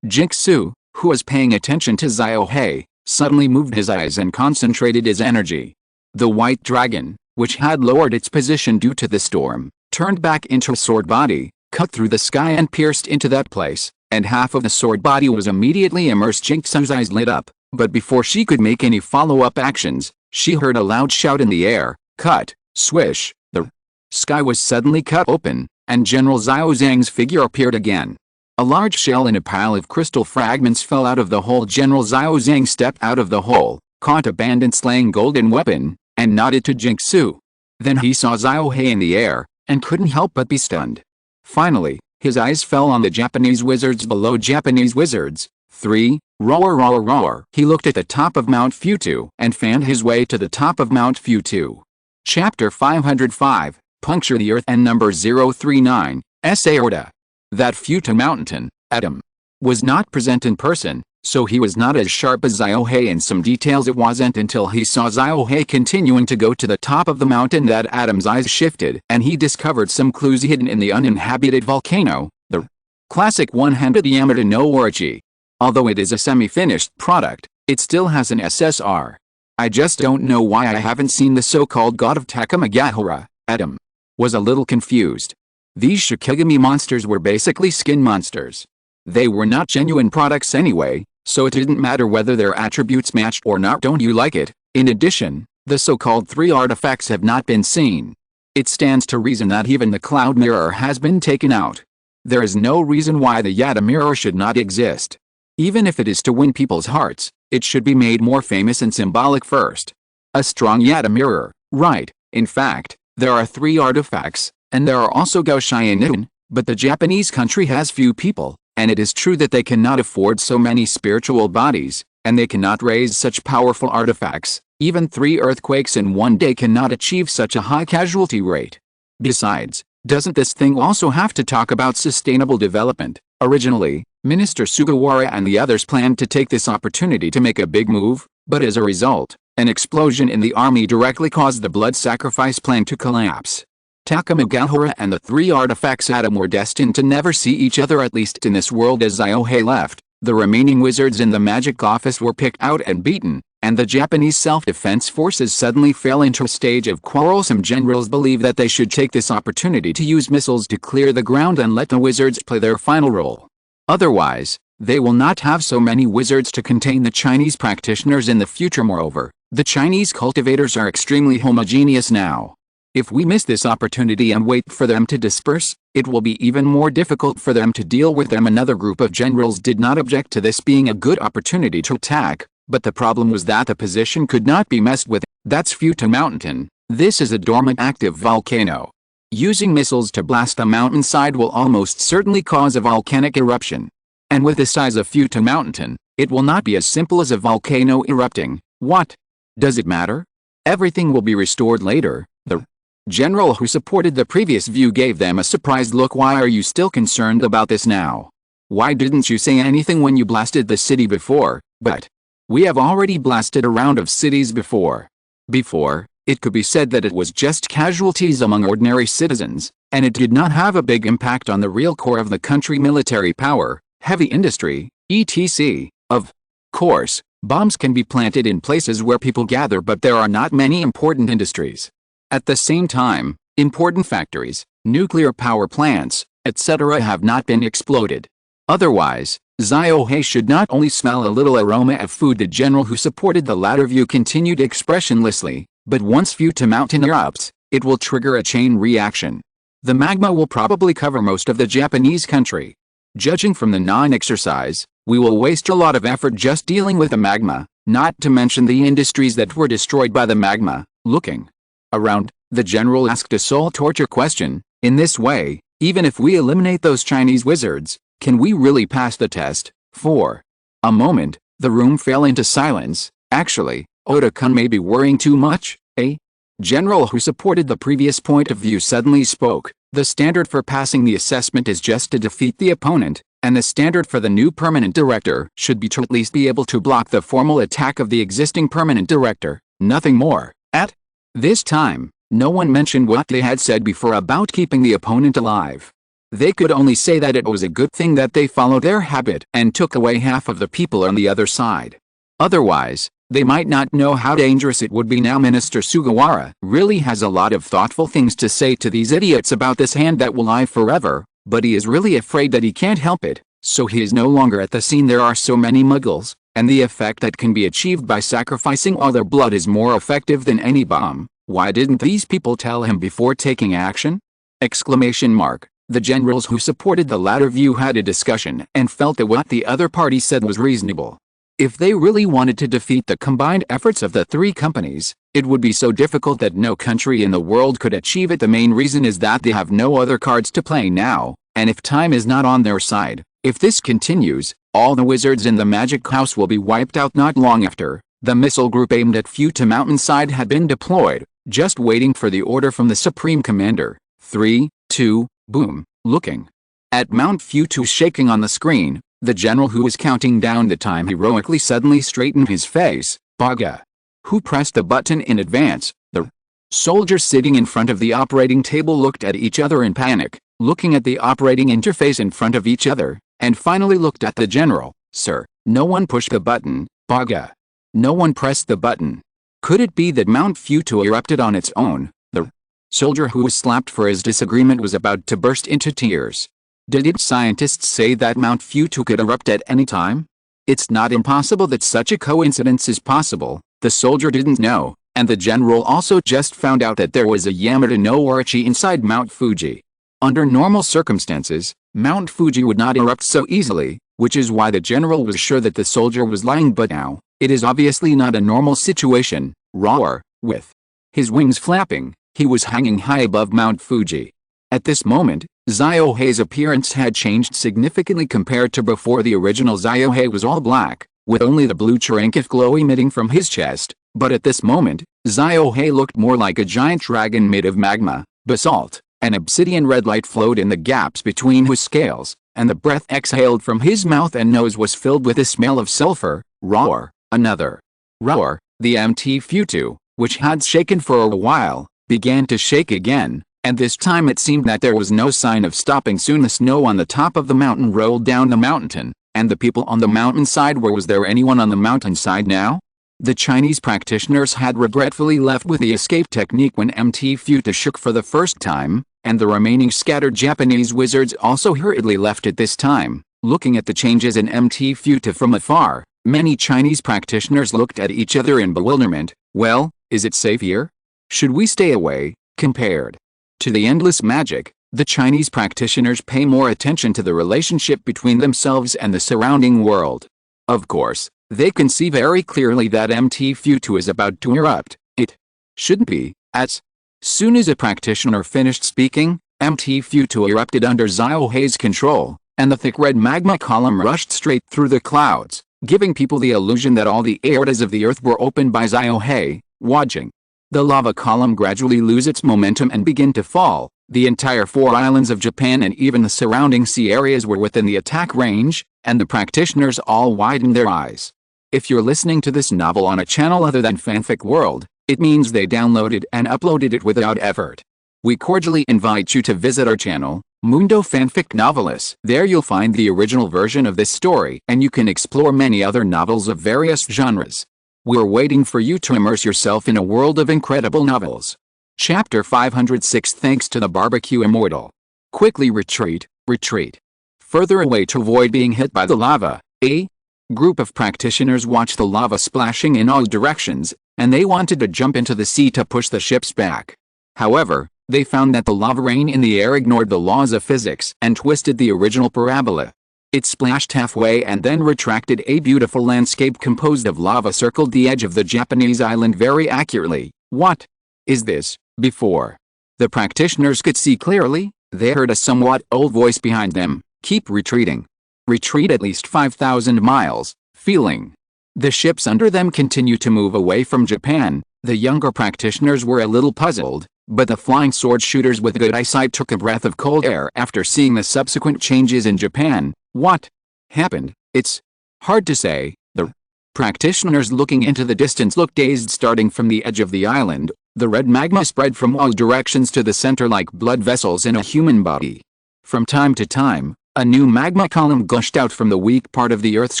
Jingsu, who was paying attention to Zhao, suddenly moved his eyes and concentrated his energy. The white dragon, which had lowered its position due to the storm, turned back into a sword body, cut through the sky and pierced into that place, and half of the sword body was immediately immersed. Jingsu's eyes lit up, but before she could make any follow-up actions, she heard a loud shout in the air, cut, swish, the sky was suddenly cut open, and General Xiao Zhang's figure appeared again. A large shell and a pile of crystal fragments fell out of the hole. General Xiao Zhang stepped out of the hole, caught a bandit-slaying golden weapon, and nodded to Jingsu. Then he saw Xiao in the air, and couldn't help but be stunned. Finally, his eyes fell on the Japanese wizards below. Japanese wizards, 3, roar roar roar. He looked at the top of Mount Futu and fanned his way to the top of Mount Futu. Chapter 505, Puncture the Earth. And number 039, Aorta. That Futu mountain, Adam, was not present in person, so he was not as sharp as Xiao in some details. It wasn't until he saw Xiao continuing to go to the top of the mountain that Adam's eyes shifted, and he discovered some clues hidden in the uninhabited volcano, the classic one-handed Yamada no Orochi. Although it is a semi-finished product, it still has an SSR. I just don't know why I haven't seen the so-called god of Takamagahara. Adam was a little confused. These Shikigami monsters were basically skin monsters. They were not genuine products anyway, so it didn't matter whether their attributes matched or not. Don't you like it? In addition, the so-called 3 artifacts have not been seen. It stands to reason that even the cloud mirror has been taken out. There is no reason why the Yada mirror should not exist. Even if it is to win people's hearts, it should be made more famous and symbolic first. A strong Yada mirror, right? In fact, there are 3 artifacts, and there are also Gaoshianin, but the Japanese country has few people, and it is true that they cannot afford so many spiritual bodies, and they cannot raise such powerful artifacts. Even 3 earthquakes in one day cannot achieve such a high casualty rate. Besides, doesn't this thing also have to talk about sustainable development? Originally, Minister Sugawara and the others planned to take this opportunity to make a big move, but as a result, an explosion in the army directly caused the blood sacrifice plan to collapse. Takamagahara and the 3 artifacts Adam were destined to never see each other, at least in this world. As Xiao left, the remaining wizards in the magic office were picked out and beaten, and the Japanese self-defense forces suddenly fell into a stage of quarrelsome generals believe that they should take this opportunity to use missiles to clear the ground and let the wizards play their final role. Otherwise, they will not have so many wizards to contain the Chinese practitioners in the future. Moreover, the Chinese cultivators are extremely homogeneous now. If we miss this opportunity and wait for them to disperse, it will be even more difficult for them to deal with them. Another group of generals did not object to this being a good opportunity to attack, but the problem was that the position could not be messed with. That's Futu Mountain. This is a dormant active volcano. Using missiles to blast a mountainside will almost certainly cause a volcanic eruption. And with the size of Futu Mountain, it will not be as simple as a volcano erupting. What? Does it matter? Everything will be restored later. The general who supported the previous view gave them a surprised look. Why are you still concerned about this now? Why didn't you say anything when you blasted the city before? But we have already blasted a round of cities before. Before, it could be said that it was just casualties among ordinary citizens, and it did not have a big impact on the real core of the country: military power, heavy industry, etc. Of course, bombs can be planted in places where people gather, but there are not many important industries. At the same time, important factories, nuclear power plants, etc. have not been exploded. Otherwise, Xiao should not only smell a little aroma of food. The general who supported the latter view continued expressionlessly, but once Futu Mountain erupts, it will trigger a chain reaction. The magma will probably cover most of the Japanese country. Judging from the non-exercise, we will waste a lot of effort just dealing with the magma, not to mention the industries that were destroyed by the magma. Looking around, the general asked a soul torture question. In this way, even if we eliminate those Chinese wizards, Can we really pass the test? For a moment, the room fell into silence. Actually, Oda-kun may be worrying too much. A general who supported the previous point of view suddenly spoke. The standard for passing the assessment is just to defeat the opponent, and the standard for the new permanent director should be to at least be able to block the formal attack of the existing permanent director, nothing more. At this time, no one mentioned what they had said before about keeping the opponent alive. They could only say that it was a good thing that they followed their habit and took away half of the people on the other side. Otherwise, they might not know how dangerous it would be now. Minister Sugawara really has a lot of thoughtful things to say to these idiots about this hand that will live forever, but he is really afraid that he can't help it, so he is no longer at the scene. There are so many muggles, and the effect that can be achieved by sacrificing all their blood is more effective than any bomb. Why didn't these people tell him before taking action? Exclamation mark. The generals who supported the latter view had a discussion and felt that what the other party said was reasonable. If they really wanted to defeat the combined efforts of the three companies, it would be so difficult that no country in the world could achieve it. The main reason is that they have no other cards to play now, and if time is not on their side, if this continues, all the wizards in the magic house will be wiped out. Not long after, the missile group aimed at Futa Mountainside had been deployed, just waiting for the order from the Supreme Commander. 3, 2, boom. Looking at Mount Futu shaking on the screen, the general who was counting down the time heroically suddenly straightened his face. Baga. Who pressed the button in advance? The soldiers sitting in front of the operating table looked at each other in panic, looking at the operating interface in front of each other, and finally looked at the general. Sir, no one pushed the button. Baga. No one pressed the button. Could it be that Mount Futu erupted on its own? The soldier who was slapped for his disagreement was about to burst into tears. Did scientists say that Mount Futu could erupt at any time? It's not impossible that such a coincidence is possible. The soldier didn't know, and the general also just found out that there was a Yamata no Orochi inside Mount Fuji. Under normal circumstances, Mount Fuji would not erupt so easily, which is why the general was sure that the soldier was lying. But now, it is obviously not a normal situation. Roar, with his wings flapping, he was hanging high above Mount Fuji. At this moment, Ziohei's appearance had changed significantly compared to before. The original Ziohei was all black, with only the blue Cherenkif glow emitting from his chest, but at this moment, Ziohei looked more like a giant dragon made of magma, basalt, and obsidian. Red light flowed in the gaps between his scales, and the breath exhaled from his mouth and nose was filled with the smell of sulfur. Roar, another roar. The MT Futu, which had shaken for a while, began to shake again, and this time it seemed that there was no sign of stopping. Soon the snow on the top of the mountain rolled down the mountain, and the people on the mountainside were. Was there anyone on the mountainside now? The Chinese practitioners had regretfully left with the escape technique when MT Futa shook for the first time, and the remaining scattered Japanese wizards also hurriedly left at this time. Looking at the changes in MT Futa from afar, many Chinese practitioners looked at each other in bewilderment. Well, is it safe here? Should we stay away? Compared to the endless magic, the Chinese practitioners pay more attention to the relationship between themselves and the surrounding world. Of course, they can see very clearly that MT Futu is about to erupt. It shouldn't be. As soon as a practitioner finished speaking, MT Futu erupted under Ziohei's control, and the thick red magma column rushed straight through the clouds, giving people the illusion that all the aortas of the earth were opened by Ziohei, watching the lava column gradually lose its momentum and begin to fall. The entire 4 islands of Japan and even the surrounding sea areas were within the attack range, and the practitioners all widened their eyes. If you're listening to this novel on a channel other than Fanfic World, it means they downloaded and uploaded it without effort. We cordially invite you to visit our channel, Mundo Fanfic Novelis. There you'll find the original version of this story, and you can explore many other novels of various genres. We're waiting for you to immerse yourself in a world of incredible novels. Chapter 506. Thanks to the barbecue immortal. Quickly retreat, retreat. Further away to avoid being hit by the lava. A group of practitioners watched the lava splashing in all directions, and they wanted to jump into the sea to push the ships back. However, they found that the lava rain in the air ignored the laws of physics and twisted the original parabola. It splashed halfway and then retracted. A beautiful landscape composed of lava circled the edge of the Japanese island very accurately. What is this? Before the practitioners could see clearly, they heard a somewhat old voice behind them. Keep retreating. Retreat at least 5,000 miles, feeling. The ships under them continue to move away from Japan. The younger practitioners were a little puzzled, but the flying sword shooters with good eyesight took a breath of cold air after seeing the subsequent changes in Japan. What happened? It's hard to say. The practitioners looking into the distance looked dazed. Starting from the edge of the island, the red magma spread from all directions to the center like blood vessels in a human body. From time to time, a new magma column gushed out from the weak part of the Earth's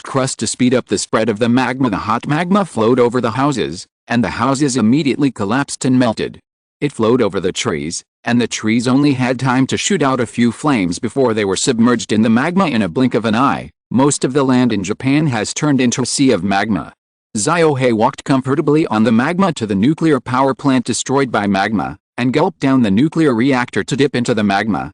crust to speed up the spread of the magma. The hot magma flowed over the houses, and the houses immediately collapsed and melted. It flowed over the trees, and the trees only had time to shoot out a few flames before they were submerged in the magma in a blink of an eye. Most of the land in Japan has turned into a sea of magma. Ziohei walked comfortably on the magma to the nuclear power plant destroyed by magma, and gulped down the nuclear reactor to dip into the magma.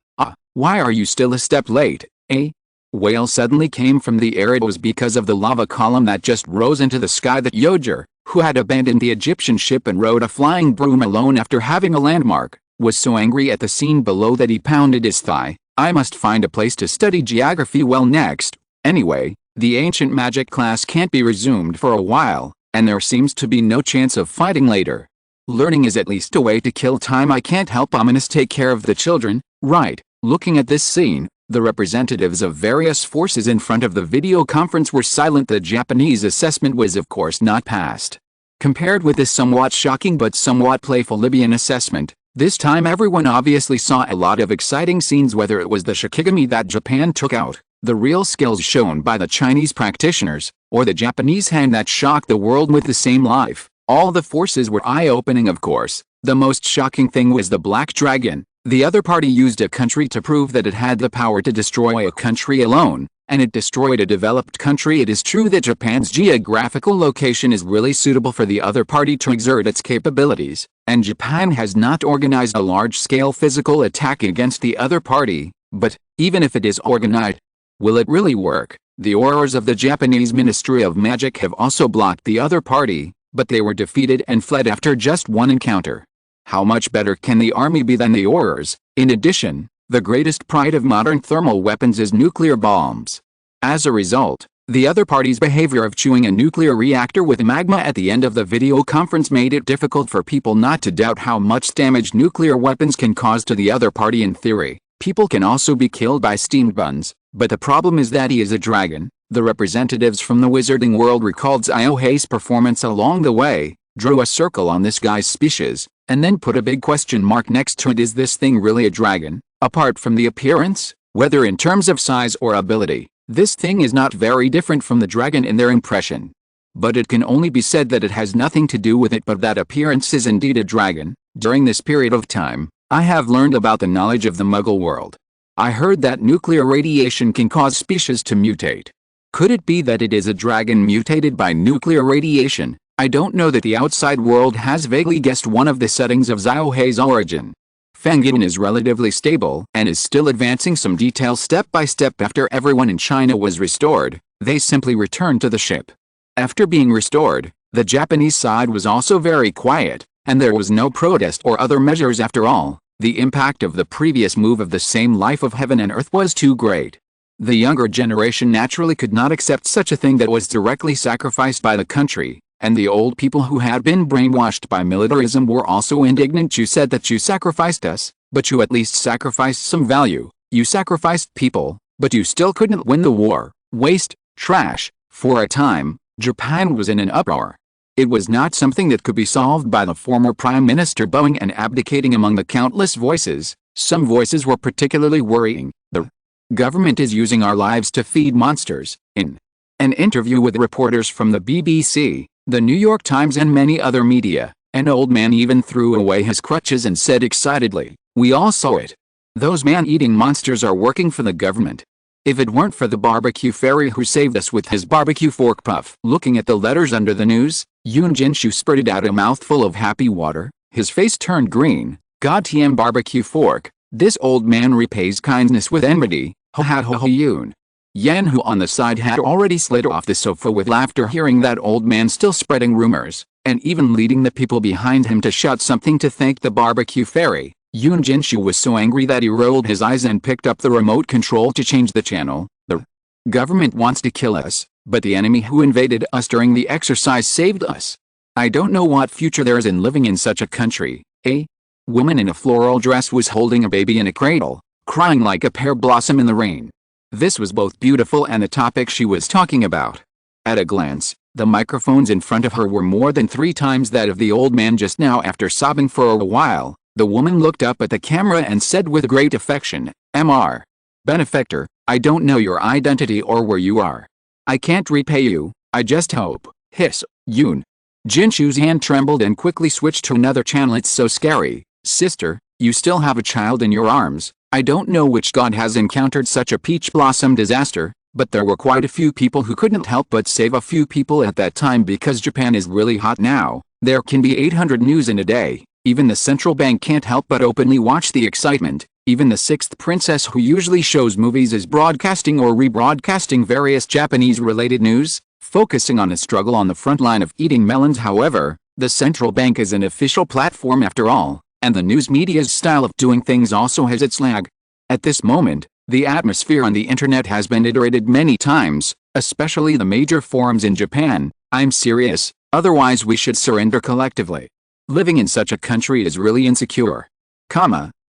Why are you still a step late, eh? Wail suddenly came from the air. It was because of the lava column that just rose into the sky that Yoger, who had abandoned the Egyptian ship and rode a flying broom alone after having a landmark, was so angry at the scene below that he pounded his thigh. I must find a place to study geography well next. Anyway, the ancient magic class can't be resumed for a while, and there seems to be no chance of fighting later. Learning is at least a way to kill time. I can't help ominous take care of the children, right? Looking at this scene, the representatives of various forces in front of the video conference were silent. The Japanese assessment was of course not passed. Compared with this somewhat shocking but somewhat playful Libyan assessment, this time everyone obviously saw a lot of exciting scenes. Whether it was the shikigami that Japan took out, the real skills shown by the Chinese practitioners, or the Japanese hand that shocked the world with the same life, all the forces were eye-opening. Of course, the most shocking thing was the Black Dragon. The other party used a country to prove that it had the power to destroy a country alone, and it destroyed a developed country. It is true that Japan's geographical location is really suitable for the other party to exert its capabilities, and Japan has not organized a large-scale physical attack against the other party, but, even if it is organized, will it really work? The horrors of the Japanese Ministry of Magic have also blocked the other party, but they were defeated and fled after just one encounter. How much better can the army be than the horrors? In addition, the greatest pride of modern thermal weapons is nuclear bombs. As a result, the other party's behavior of chewing a nuclear reactor with magma at the end of the video conference made it difficult for people not to doubt how much damage nuclear weapons can cause to the other party. In theory, people can also be killed by steamed buns, but the problem is that he is a dragon. The representatives from the wizarding world recalled Ziohei's performance along the way, drew a circle on this guy's species, and then put a big question mark next to it. Is this thing really a dragon? Apart from the appearance, whether in terms of size or ability, this thing is not very different from the dragon in their impression. But it can only be said that it has nothing to do with it but that appearance is indeed a dragon. During this period of time, I have learned about the knowledge of the Muggle world. I heard that nuclear radiation can cause species to mutate. Could it be that it is a dragon mutated by nuclear radiation? I don't know that the outside world has vaguely guessed one of the settings of Ziohei's origin. Fangin is relatively stable and is still advancing some details step by step. After everyone in China was restored, they simply returned to the ship. After being restored, the Japanese side was also very quiet, and there was no protest or other measures. After all, the impact of the previous move of the same life of heaven and earth was too great. The younger generation naturally could not accept such a thing that was directly sacrificed by the country. And the old people who had been brainwashed by militarism were also indignant. You said that you sacrificed us, but you at least sacrificed some value. You sacrificed people, but you still couldn't win the war. Waste, trash. For a time, Japan was in an uproar. It was not something that could be solved by the former Prime Minister bowing and abdicating among the countless voices. Some voices were particularly worrying. The government is using our lives to feed monsters. In an interview with reporters from the BBC, the New York Times and many other media, an old man even threw away his crutches and said excitedly, "We all saw it. Those man-eating monsters are working for the government. If it weren't for the barbecue fairy who saved us with his barbecue fork puff." Looking at the letters under the news, Yoon Jin-shu spurted out a mouthful of happy water. His face turned green. "Goddamn barbecue fork. This old man repays kindness with enmity. Ha ha ha ha." Yoon Yan, who on the side had already slid off the sofa with laughter hearing that old man still spreading rumors, and even leading the people behind him to shout something to thank the barbecue fairy, Yoon Jinshu was so angry that he rolled his eyes and picked up the remote control to change the channel. The government wants to kill us, but the enemy who invaded us during the exercise saved us. I don't know what future there is in living in such a country. A woman in a floral dress was holding a baby in a cradle, crying like a pear blossom in the rain. This was both beautiful and the topic she was talking about. At a glance, the microphones in front of her were more than 3 times that of the old man just now. After sobbing for a while, the woman looked up at the camera and said with great affection, "Mr. Benefactor, I don't know your identity or where you are. I can't repay you, I just hope." Hiss. Yoon Jinshu's hand trembled and quickly switched to another channel. "It's so scary, sister, you still have a child in your arms. I don't know which god has encountered such a peach blossom disaster, but there were quite a few people who couldn't help but save a few people at that time because Japan is really hot now. There can be 800 news in a day. Even the central bank can't help but openly watch the excitement. Even the 6th princess who usually shows movies is broadcasting or rebroadcasting various Japanese-related news, focusing on the struggle on the front line of eating melons. However, the central bank is an official platform after all, and the news media's style of doing things also has its lag. At this moment, the atmosphere on the internet has been iterated many times, especially the major forums in Japan. I'm serious, otherwise we should surrender collectively. Living in such a country is really insecure.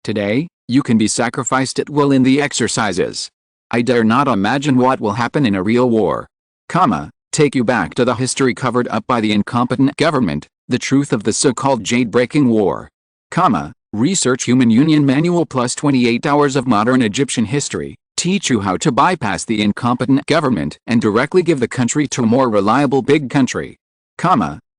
Today, you can be sacrificed at will in the exercises. I dare not imagine what will happen in a real war. Take you back to the history covered up by the incompetent government, the truth of the so-called jade-breaking war. Research Human Union Manual plus 28 hours of modern Egyptian history, teach you how to bypass the incompetent government and directly give the country to a more reliable big country.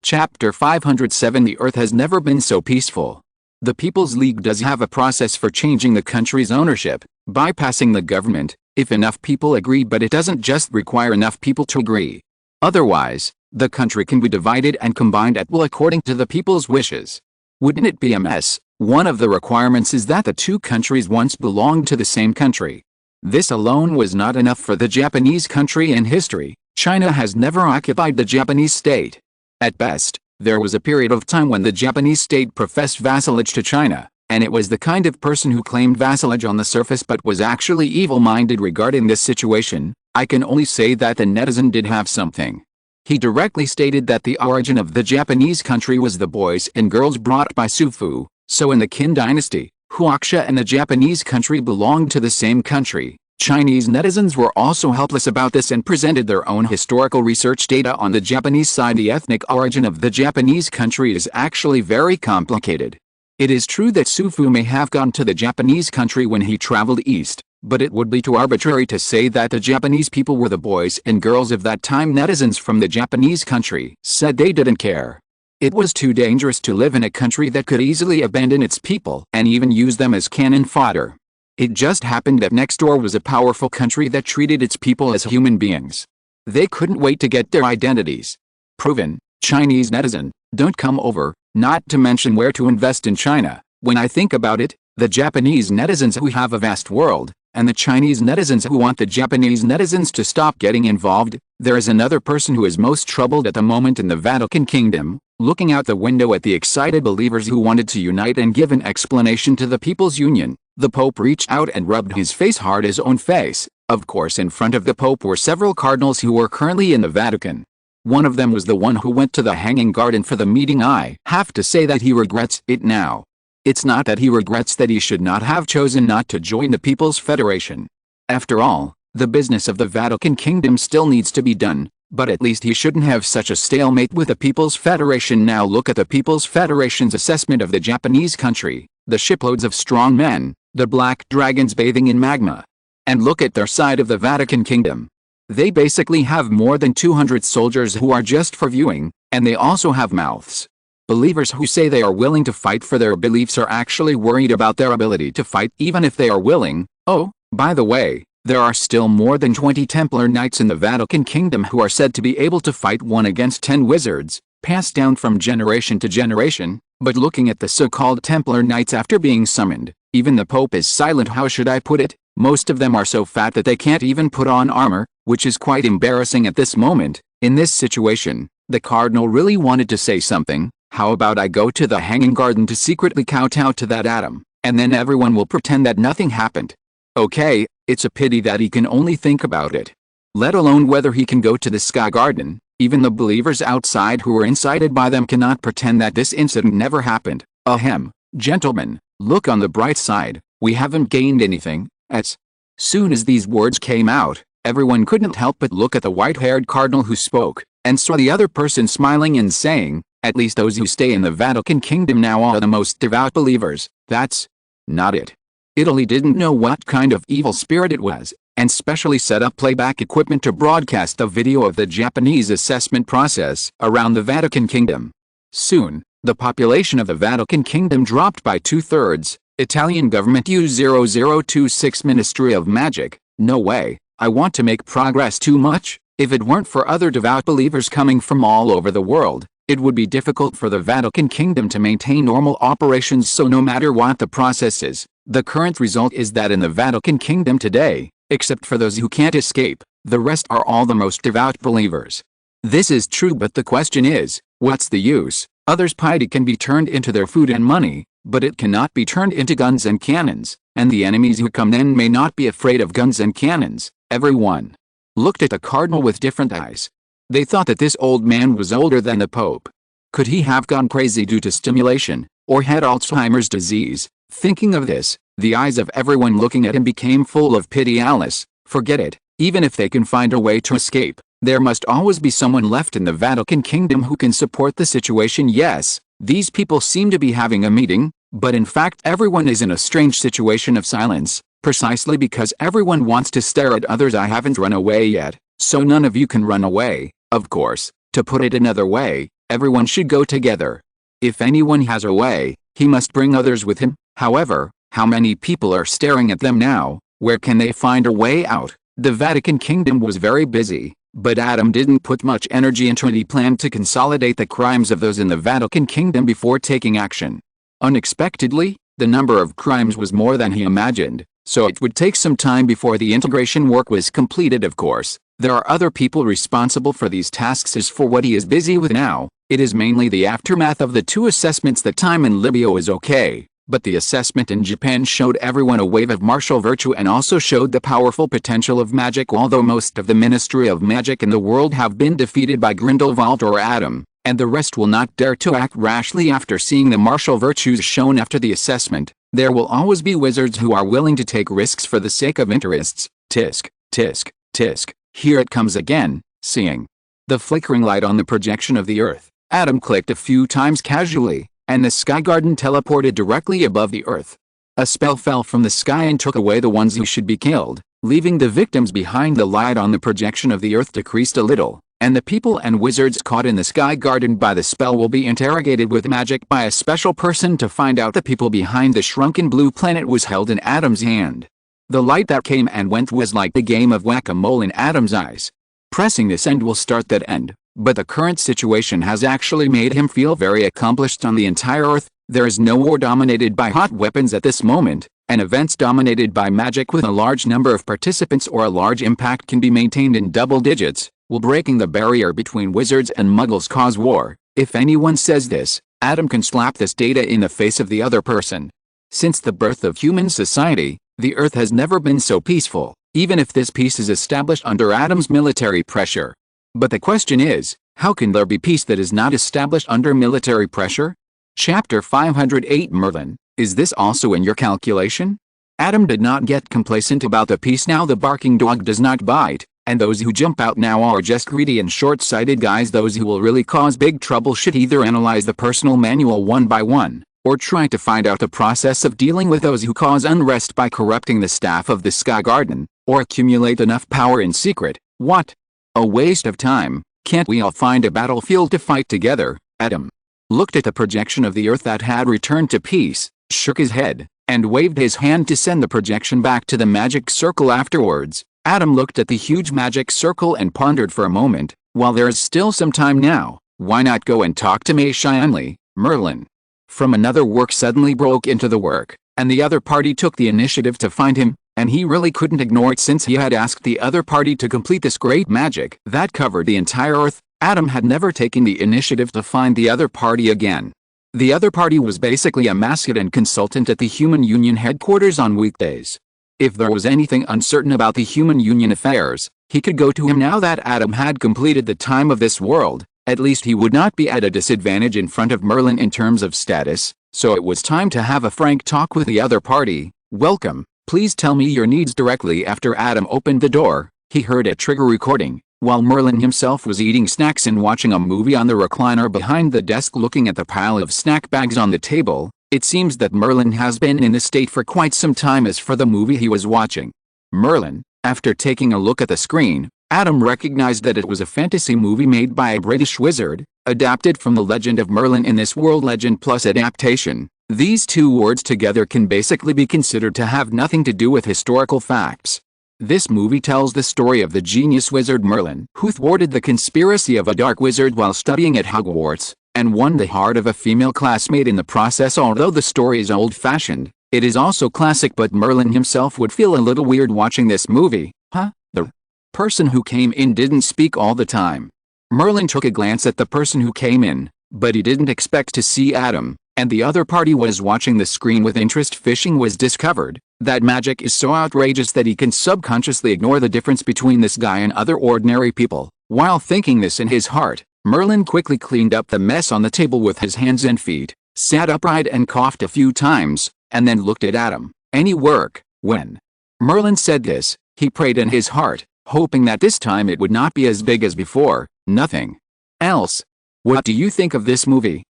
Chapter 507. The earth has never been so peaceful. The People's League does have a process for changing the country's ownership, bypassing the government, if enough people agree, but it doesn't just require enough people to agree. Otherwise, the country can be divided and combined at will according to the people's wishes. Wouldn't it be a mess? One of the requirements is that the 2 countries once belonged to the same country. This alone was not enough for the Japanese country in history. China has never occupied the Japanese state. At best, there was a period of time when the Japanese state professed vassalage to China, and it was the kind of person who claimed vassalage on the surface but was actually evil-minded regarding this situation. I can only say that the netizen did have something. He directly stated that the origin of the Japanese country was the boys and girls brought by Sufu, so in the Qin dynasty, Huaxia and the Japanese country belonged to the same country. Chinese netizens were also helpless about this and presented their own historical research data on the Japanese side. The ethnic origin of the Japanese country is actually very complicated. It is true that Sufu may have gone to the Japanese country when he traveled east, but it would be too arbitrary to say that the Japanese people were the boys and girls of that time. Netizens from the Japanese country said they didn't care. It was too dangerous to live in a country that could easily abandon its people and even use them as cannon fodder. It just happened that next door was a powerful country that treated its people as human beings. They couldn't wait to get their identities proven. Chinese netizen, don't come over, not to mention where to invest in China. When I think about it, the Japanese netizens who have a vast world, and the Chinese netizens who want the Japanese netizens to stop getting involved. There is another person who is most troubled at the moment in the Vatican Kingdom, looking out the window at the excited believers who wanted to unite and give an explanation to the People's Union. The Pope reached out and rubbed his face hard, his own face. Of course, in front of the Pope were several cardinals who were currently in the Vatican. One of them was the one who went to the hanging garden for the meeting. I have to say that he regrets it now. It's not that he regrets that he should not have chosen not to join the People's Federation. After all, the business of the Vatican Kingdom still needs to be done, but at least he shouldn't have such a stalemate with the People's Federation. Now look at the People's Federation's assessment of the Japanese country, the shiploads of strong men, the black dragons bathing in magma. And look at their side of the Vatican Kingdom. They basically have more than 200 soldiers who are just for viewing, and they also have mouths. Believers who say they are willing to fight for their beliefs are actually worried about their ability to fight even if they are willing. Oh, by the way, there are still more than 20 Templar Knights in the Vatican Kingdom who are said to be able to fight 1 against 10 wizards, passed down from generation to generation. But looking at the so-called Templar Knights after being summoned, even the Pope is silent. How should I put it? Most of them are so fat that they can't even put on armor, which is quite embarrassing at this moment. In this situation, the Cardinal really wanted to say something. How about I go to the hanging garden to secretly kowtow to that atom? and then everyone will pretend that nothing happened. Okay, it's a pity that he can only think about it. Let alone whether he can go to the Sky Garden. Even the believers outside who were incited by them cannot pretend that this incident never happened. Ahem, gentlemen, look on the bright side, we haven't gained anything. As soon as these words came out, everyone couldn't help but look at the white-haired cardinal who spoke, and saw the other person smiling and saying, at least those who stay in the Vatican Kingdom now are the most devout believers. That's not it. Italy didn't know what kind of evil spirit it was, and specially set up playback equipment to broadcast a video of the Japanese assessment process around the Vatican Kingdom. Soon, the population of the Vatican Kingdom dropped by 2/3. Italian government U0026 Ministry of Magic. No way, I want to make progress too much. If it weren't for other devout believers coming from all over the world, it would be difficult for the Vatican Kingdom to maintain normal operations. So no matter what the process is, the current result is that in the Vatican Kingdom today, except for those who can't escape, the rest are all the most devout believers. This is true, but the question is, what's the use? Others' piety can be turned into their food and money, but it cannot be turned into guns and cannons, and the enemies who come then may not be afraid of guns and cannons. Everyone looked at the cardinal with different eyes. They thought that this old man was older than the Pope. Could he have gone crazy due to stimulation, or had Alzheimer's disease? Thinking of this, the eyes of everyone looking at him became full of pity. Alice, forget it. Even if they can find a way to escape, there must always be someone left in the Vatican Kingdom who can support the situation. Yes, these people seem to be having a meeting, but in fact everyone is in a strange situation of silence, precisely because everyone wants to stare at others. I haven't run away yet, so none of you can run away. Of course, to put it another way, everyone should go together. If anyone has a way, he must bring others with him. However, how many people are staring at them now? Where can they find a way out? The Vatican Kingdom was very busy, but Adam didn't put much energy into it. He planned to consolidate the crimes of those in the Vatican Kingdom before taking action. Unexpectedly, the number of crimes was more than he imagined, so it would take some time before the integration work was completed. Of course, there are other people responsible for these tasks. As for what he is busy with now, it is mainly the aftermath of the 2 assessments. The time in Libya was okay, but the assessment in Japan showed everyone a wave of martial virtue and also showed the powerful potential of magic. Although most of the Ministry of Magic in the world have been defeated by Grindelwald or Adam, and the rest will not dare to act rashly after seeing the martial virtues shown after the assessment, there will always be wizards who are willing to take risks for the sake of interests. Tisk, tisk, tisk, here it comes again. Seeing the flickering light on the projection of the earth, Adam clicked a few times casually, and the Sky Garden teleported directly above the earth. A spell fell from the sky and took away the ones who should be killed, leaving the victims behind. The light on the projection of the earth decreased a little, and the people and wizards caught in the Sky Garden by the spell will be interrogated with magic by a special person to find out. The people behind the shrunken blue planet was held in Adam's hand. The light that came and went was like the game of whack-a-mole in Adam's eyes. Pressing this end will start that end, but the current situation has actually made him feel very accomplished. On the entire earth, there is no war dominated by hot weapons at this moment, and events dominated by magic with a large number of participants or a large impact can be maintained in double digits. Will breaking the barrier between wizards and muggles cause war? If anyone says this, Adam can slap this data in the face of the other person. Since the birth of human society, the earth has never been so peaceful, even if this peace is established under Adam's military pressure. But the question is, how can there be peace that is not established under military pressure? Chapter 508 Merlin, is this also in your calculation? Adam did not get complacent about the peace. Now the barking dog does not bite, and those who jump out now are just greedy and short-sighted guys. Those who will really cause big trouble should either analyze the personal manual one by one, or try to find out the process of dealing with those who cause unrest by corrupting the staff of the Sky Garden, or accumulate enough power in secret. What a waste of time. Can't we all find a battlefield to fight together? Adam looked at the projection of the earth that had returned to peace, shook his head, and waved his hand to send the projection back to the magic circle. Afterwards, Adam looked at the huge magic circle and pondered for a moment. While there is still some time now, why not go and talk to May Shyamly, Merlin? From another work suddenly broke into the work, and the other party took the initiative to find him, and he really couldn't ignore it since he had asked the other party to complete this great magic that covered the entire earth. Adam had never taken the initiative to find the other party again. The other party was basically a mascot and consultant at the Human Union headquarters on weekdays. If there was anything uncertain about the Human Union affairs, he could go to him now that Adam had completed the time of this world. At least he would not be at a disadvantage in front of Merlin in terms of status, so it was time to have a frank talk with the other party. Welcome, please tell me your needs directly. After Adam opened the door, he heard a trigger recording, while Merlin himself was eating snacks and watching a movie on the recliner behind the desk looking at the pile of snack bags on the table. It seems that Merlin has been in this state for quite some time as for the movie he was watching. Merlin, after taking a look at the screen, Adam recognized that it was a fantasy movie made by a British wizard, adapted from the Legend of Merlin in this world. Legend plus adaptation. These two words together can basically be considered to have nothing to do with historical facts. This movie tells the story of the genius wizard Merlin, who thwarted the conspiracy of a dark wizard while studying at Hogwarts, and won the heart of a female classmate in the process. Although the story is old-fashioned, it is also classic, but Merlin himself would feel a little weird watching this movie. The person who came in didn't speak all the time. Merlin took a glance at the person who came in, but he didn't expect to see Adam, and the other party was watching the screen with interest. Fishing was discovered. That magic is so outrageous that he can subconsciously ignore the difference between this guy and other ordinary people. While thinking this in his heart, Merlin quickly cleaned up the mess on the table with his hands and feet, sat upright and coughed a few times, and then looked at Adam. Any work? When Merlin said this, he prayed in his heart, hoping that this time it would not be as big as before. Nothing else. What do you think of this movie?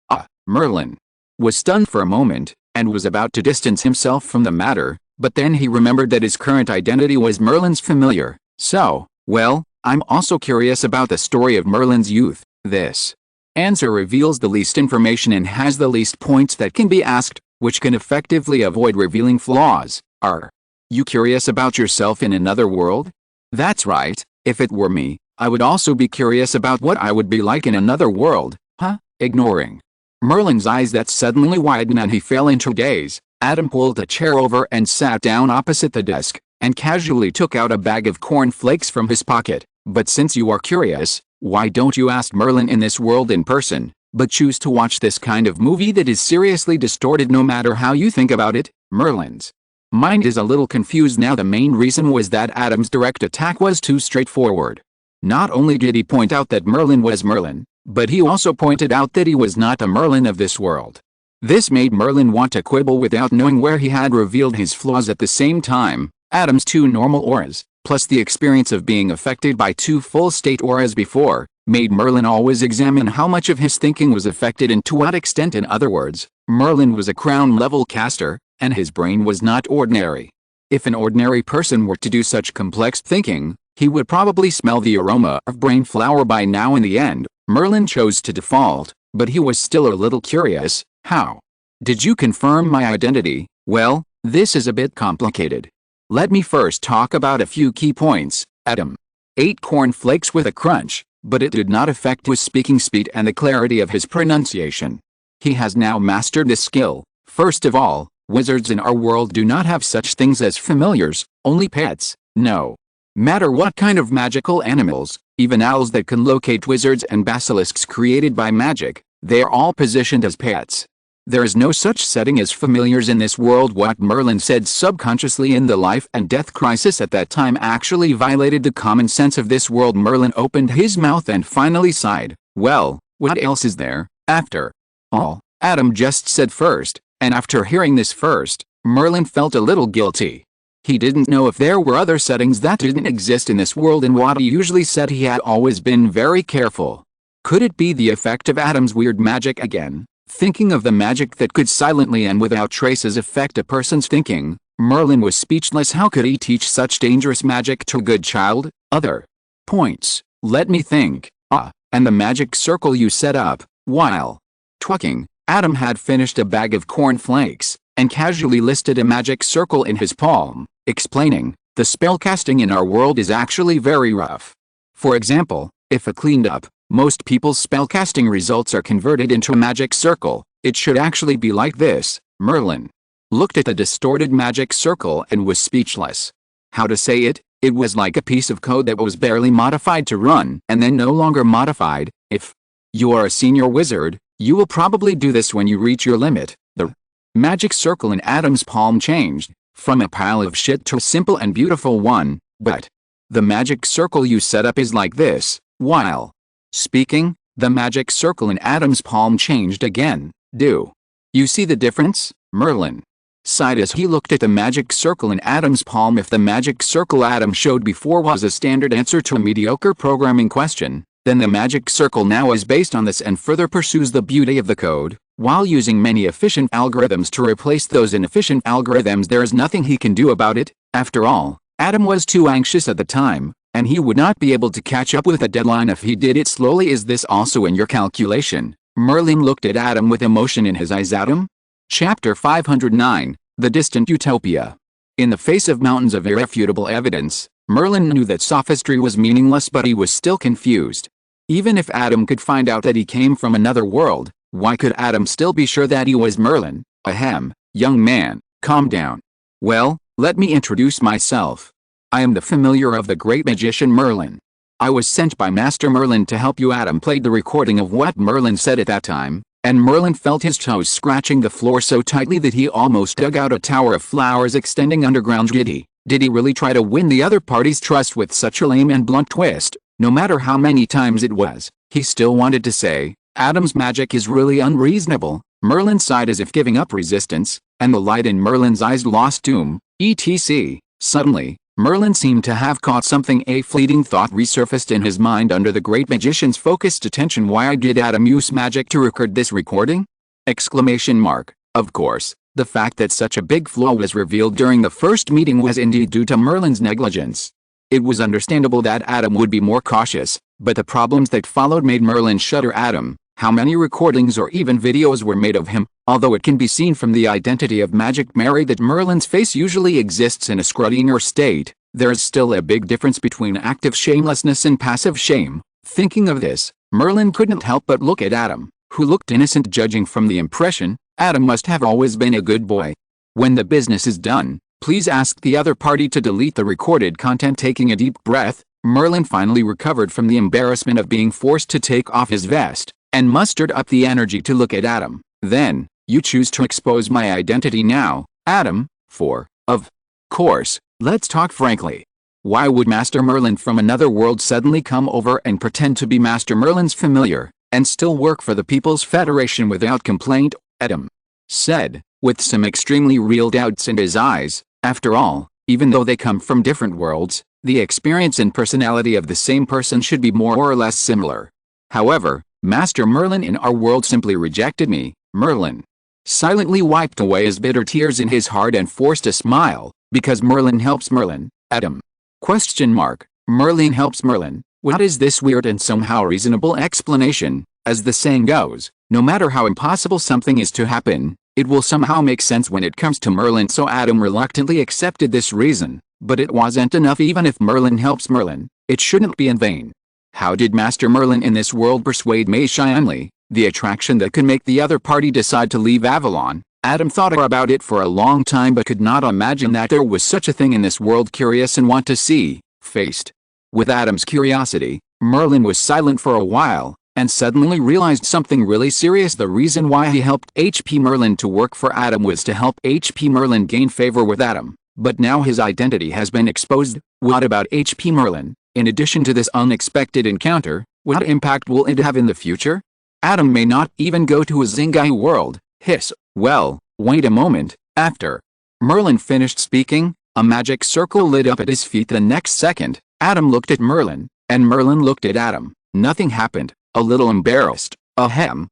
Merlin was stunned for a moment, and was about to distance himself from the matter, but then he remembered that his current identity was Merlin's familiar. So, well, I'm also curious about the story of Merlin's youth. This answer reveals the least information and has the least points that can be asked, which can effectively avoid revealing flaws. Are you curious about yourself in another world? That's right. If it were me, I would also be curious about what I would be like in another world. Ignoring Merlin's eyes that suddenly widened and he fell into daze, Adam pulled a chair over and sat down opposite the desk, and casually took out a bag of cornflakes from his pocket. But since you are curious, why don't you ask Merlin in this world in person, but choose to watch this kind of movie that is seriously distorted no matter how you think about it? Merlin's mind is a little confused now. The main reason was that Adam's direct attack was too straightforward. Not only did he point out that Merlin was Merlin, but he also pointed out that he was not the Merlin of this world. This made Merlin want to quibble without knowing where he had revealed his flaws. At the same time, Adam's two normal auras, plus the experience of being affected by two full-state auras before, made Merlin always examine how much of his thinking was affected and to what extent. In other words, Merlin was a crown-level caster, and his brain was not ordinary. If an ordinary person were to do such complex thinking, he would probably smell the aroma of brain flower by now. In the end, Merlin chose to default, but he was still a little curious. How did you confirm my identity? Well, this is a bit complicated. Let me first talk about a few key points. Adam ate cornflakes with a crunch, but it did not affect his speaking speed and the clarity of his pronunciation. He has now mastered this skill. First of all, wizards in our world do not have such things as familiars, only pets. No matter what kind of magical animals, even owls that can locate wizards and basilisks created by magic, they are all positioned as pets. There is no such setting as familiars in this world. What Merlin said subconsciously in the life and death crisis at that time actually violated the common sense of this world. Merlin opened his mouth and finally sighed. Well, what else is there, after all? Adam just said first, and after hearing this first, Merlin felt a little guilty. He didn't know if there were other settings that didn't exist in this world, and what he usually said he had always been very careful. Could it be the effect of Adam's weird magic again? Thinking of the magic that could silently and without traces affect a person's thinking, Merlin was speechless. How could he teach such dangerous magic to a good child? Other points. Let me think. And the magic circle you set up, while talking, Adam had finished a bag of cornflakes, and casually listed a magic circle in his palm, explaining, the spellcasting in our world is actually very rough. For example, if a cleaned up, most people's spellcasting results are converted into a magic circle, it should actually be like this. Merlin looked at the distorted magic circle and was speechless. How to say it? It was like a piece of code that was barely modified to run and then no longer modified. If you are a senior wizard, You will probably do this when you reach your limit. The magic circle in Adam's palm changed from a pile of shit to a simple and beautiful one, but the magic circle you set up is like this. While speaking, the magic circle in Adam's palm changed again. Do you see the difference? Merlin sighed as he looked at the magic circle in Adam's palm. If the magic circle Adam showed before was a standard answer to a mediocre programming question, then the magic circle now is based on this and further pursues the beauty of the code, while using many efficient algorithms to replace those inefficient algorithms. There is nothing he can do about it. After all, Adam was too anxious at the time, and he would not be able to catch up with a deadline if he did it slowly. Is this also in your calculation? Merlin looked at Adam with emotion in his eyes. Adam? Chapter 509, The Distant Utopia. In the face of mountains of irrefutable evidence, Merlin knew that sophistry was meaningless, but he was still confused. Even if Adam could find out that he came from another world, why could Adam still be sure that he was Merlin? Ahem, young man, calm down. Well, let me introduce myself. I am the familiar of the great magician Merlin. I was sent by Master Merlin to help you. Adam played the recording of what Merlin said at that time, and Merlin felt his toes scratching the floor so tightly that he almost dug out a tower of flowers extending underground. Did he really try to win the other party's trust with such a lame and blunt twist? No matter how many times it was, he still wanted to say, Adam's magic is really unreasonable. Merlin sighed as if giving up resistance, and the light in Merlin's eyes lost doom, etc. Suddenly, Merlin seemed to have caught something. A fleeting thought resurfaced in his mind under the great magician's focused attention. Why did Adam use magic to record this recording? Exclamation mark. Of course, the fact that such a big flaw was revealed during the first meeting was indeed due to Merlin's negligence. It was understandable that Adam would be more cautious, but the problems that followed made Merlin shudder. Adam, how many recordings or even videos were made of him? Although it can be seen from the identity of Magic Mary that Merlin's face usually exists in a scrutineer state, there is still a big difference between active shamelessness and passive shame. Thinking of this, Merlin couldn't help but look at Adam, who looked innocent. Judging from the impression, Adam must have always been a good boy. When the business is done, please ask the other party to delete the recorded content. Taking a deep breath, Merlin finally recovered from the embarrassment of being forced to take off his vest, and mustered up the energy to look at Adam. Then, you choose to expose my identity now, Adam, of course, let's talk frankly. Why would Master Merlin from another world suddenly come over and pretend to be Master Merlin's familiar, and still work for the People's Federation without complaint? Adam said, with some extremely real doubts in his eyes. After all, even though they come from different worlds, the experience and personality of the same person should be more or less similar. However, Master Merlin in our world simply rejected me. Merlin silently wiped away his bitter tears in his heart and forced a smile, because Merlin helps Merlin. Adam? Question mark. Merlin helps Merlin. What is this weird and somehow reasonable explanation? As the saying goes, no matter how impossible something is to happen, it will somehow make sense when it comes to Merlin. So Adam reluctantly accepted this reason, but it wasn't enough. Even if Merlin helps Merlin, it shouldn't be in vain. How did Master Merlin in this world persuade May the attraction that could make the other party decide to leave Avalon? Adam thought about it for a long time but could not imagine that there was such a thing in this world. Curious and want to see. Faced with Adam's curiosity, Merlin was silent for a while, and suddenly realized something really serious. The reason why he helped HP Merlin to work for Adam was to help HP Merlin gain favor with Adam. But now his identity has been exposed. What about HP Merlin? In addition to this unexpected encounter, what impact will it have in the future? Adam may not even go to a Zingai world. Hiss. Well, wait a moment. After Merlin finished speaking, a magic circle lit up at his feet. The next second, Adam looked at Merlin, and Merlin looked at Adam. Nothing happened. A little embarrassed. Ahem.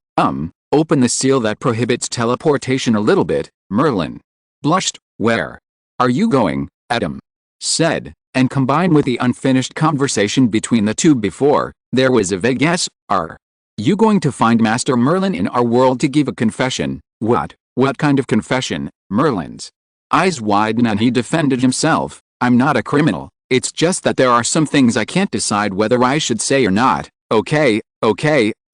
Open the seal that prohibits teleportation a little bit. Merlin blushed. Where are you going? Adam said, and combined with the unfinished conversation between the two before, there was a vague yes. Are you going to find Master Merlin in our world to give a confession? What kind of confession? Merlin's eyes widened and he defended himself. I'm not a criminal. It's just that there are some things I can't decide whether I should say or not. Okay.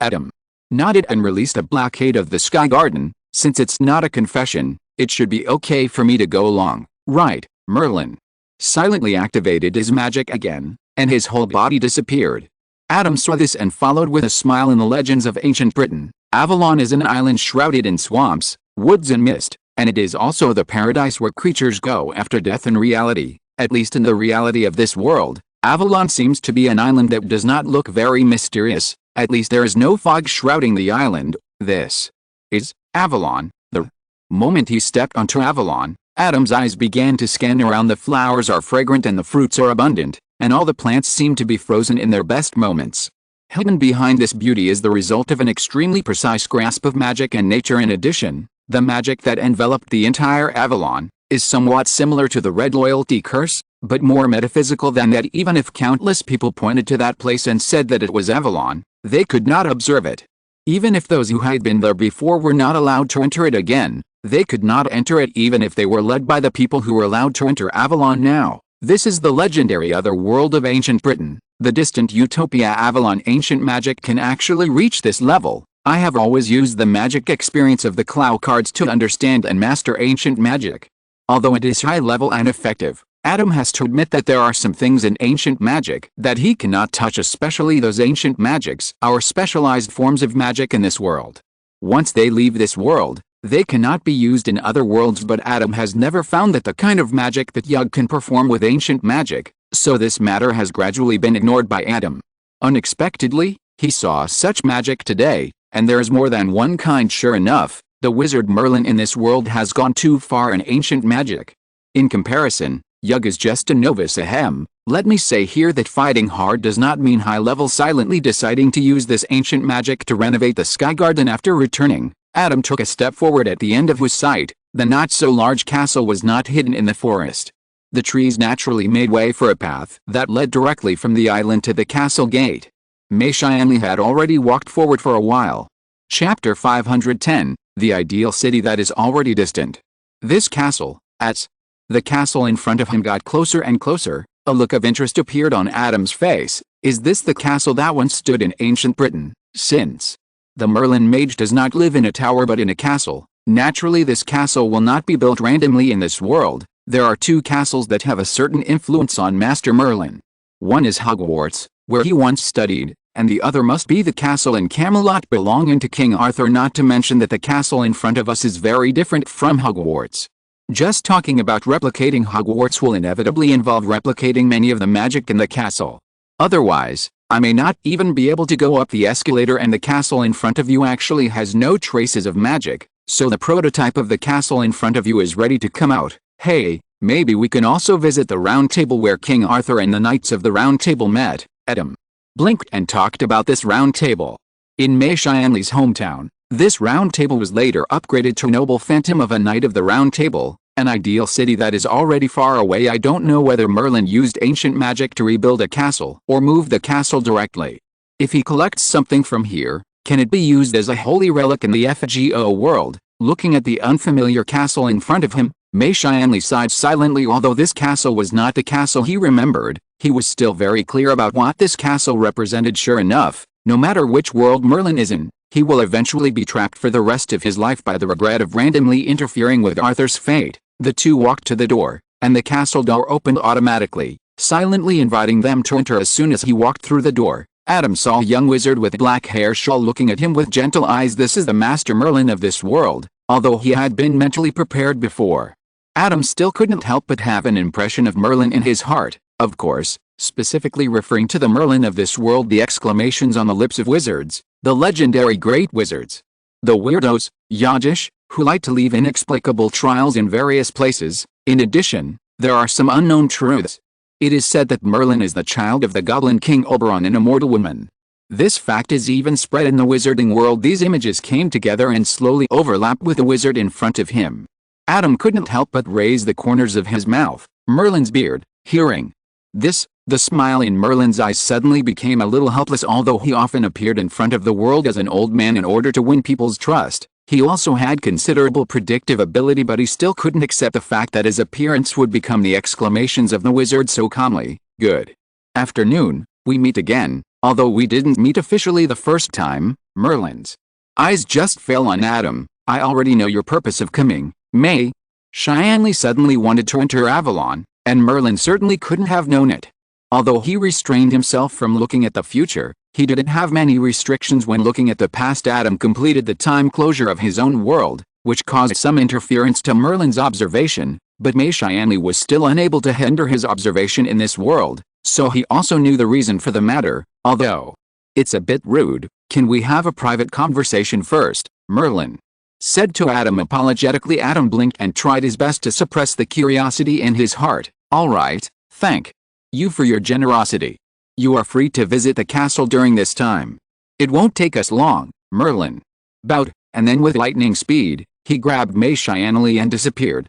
Adam nodded and released a blockade of the Sky Garden. Since it's not a confession, it should be okay for me to go along, right? Merlin silently activated his magic again, and his whole body disappeared. Adam saw this and followed with a smile. In the legends of ancient Britain, Avalon is an island shrouded in swamps, woods and mist, and it is also the paradise where creatures go after death in reality. At least in the reality of this world, Avalon seems to be an island that does not look very mysterious. At least there is no fog shrouding the island. This is Avalon. The moment he stepped onto Avalon, Adam's eyes began to scan around. The flowers are fragrant and the fruits are abundant, and all the plants seem to be frozen in their best moments. Hidden behind this beauty is the result of an extremely precise grasp of magic and nature. In addition, the magic that enveloped the entire Avalon is somewhat similar to the red loyalty curse, but more metaphysical than that. Even if countless people pointed to that place and said that it was Avalon, they could not observe it. Even if those who had been there before were not allowed to enter it again, they could not enter it even if they were led by the people who were allowed to enter Avalon now. This is the legendary other world of ancient Britain, the distant utopia Avalon. Ancient magic can actually reach this level. I have always used the magic experience of the Clow Cards to understand and master ancient magic. Although it is high level and effective, Adam has to admit that there are some things in ancient magic that he cannot touch, especially those ancient magics, our specialized forms of magic in this world. Once they leave this world, they cannot be used in other worlds, but Adam has never found that the kind of magic that Yug can perform with ancient magic, so this matter has gradually been ignored by Adam. Unexpectedly, he saw such magic today, and there is more than one kind. Sure enough, the wizard Merlin in this world has gone too far in ancient magic. In comparison, Yug is just a novice. Ahem. Let me say here that fighting hard does not mean high level. Silently deciding to use this ancient magic to renovate the Sky Garden after returning, Adam took a step forward. At the end of his sight, the not-so-large castle was not hidden in the forest. The trees naturally made way for a path that led directly from the island to the castle gate. Mei Xianli had already walked forward for a while. Chapter 510, The Ideal City That Is Already Distant. This castle, as the castle in front of him got closer and closer, a look of interest appeared on Adam's face. Is this the castle that once stood in ancient Britain? Since the Merlin mage does not live in a tower but in a castle, naturally this castle will not be built randomly in this world. There are two castles that have a certain influence on Master Merlin. One is Hogwarts, where he once studied, and the other must be the castle in Camelot belonging to King Arthur, not to mention that the castle in front of us is very different from Hogwarts. Just talking about replicating Hogwarts will inevitably involve replicating many of the magic in the castle. Otherwise, I may not even be able to go up the escalator, and the castle in front of you actually has no traces of magic, so the prototype of the castle in front of you is ready to come out. Hey, maybe we can also visit the round table where King Arthur and the Knights of the Round Table met. Adam blinked and talked about this round table. In Mei Xianli's hometown, this round table was later upgraded to noble phantom of a Knight of the Round Table, an ideal city that is already far away. I don't know whether Merlin used ancient magic to rebuild a castle or move the castle directly. If he collects something from here, can it be used as a holy relic in the FGO world? Looking at the unfamiliar castle in front of him, Mei Xianli sighed silently. Although this castle was not the castle he remembered, he was still very clear about what this castle represented. Sure enough, no matter which world Merlin is in, he will eventually be trapped for the rest of his life by the regret of randomly interfering with Arthur's fate. The two walked to the door, and the castle door opened automatically, silently inviting them to enter. As soon as he walked through the door, Adam saw a young wizard with black hair shawl looking at him with gentle eyes. This is the Master Merlin of this world. Although he had been mentally prepared before, Adam still couldn't help but have an impression of Merlin in his heart, of course, specifically referring to the Merlin of this world. The exclamations on the lips of wizards, the legendary great wizards, the weirdos, Yajish, who like to leave inexplicable trials in various places. In addition, there are some unknown truths. It is said that Merlin is the child of the Goblin King Oberon, an immortal woman. This fact is even spread in the wizarding world. These images came together and slowly overlapped with the wizard in front of him. Adam couldn't help but raise the corners of his mouth. Merlin's beard. Hearing this, the smile in Merlin's eyes suddenly became a little helpless. Although he often appeared in front of the world as an old man in order to win people's trust, he also had considerable predictive ability, but he still couldn't accept the fact that his appearance would become the exclamations of the wizard so calmly. Good afternoon, we meet again. Although we didn't meet officially the first time, Merlin's eyes just fell on Adam. I already know your purpose of coming, Mei Xianli suddenly wanted to enter Avalon, and Merlin certainly couldn't have known it. Although he restrained himself from looking at the future, He didn't have many restrictions when looking at the past. Adam completed the time closure of his own world, which caused some interference to Merlin's observation, but Mei Xianli was still unable to hinder his observation in this world, so he also knew the reason for the matter, although it's a bit rude. Can we have a private conversation first, Merlin said to Adam apologetically. Adam blinked and tried his best to suppress the curiosity in his heart. All right, thank you for your generosity. You are free to visit the castle during this time. It won't take us long, Merlin bowed, and then with lightning speed, he grabbed Mei Xianli and disappeared.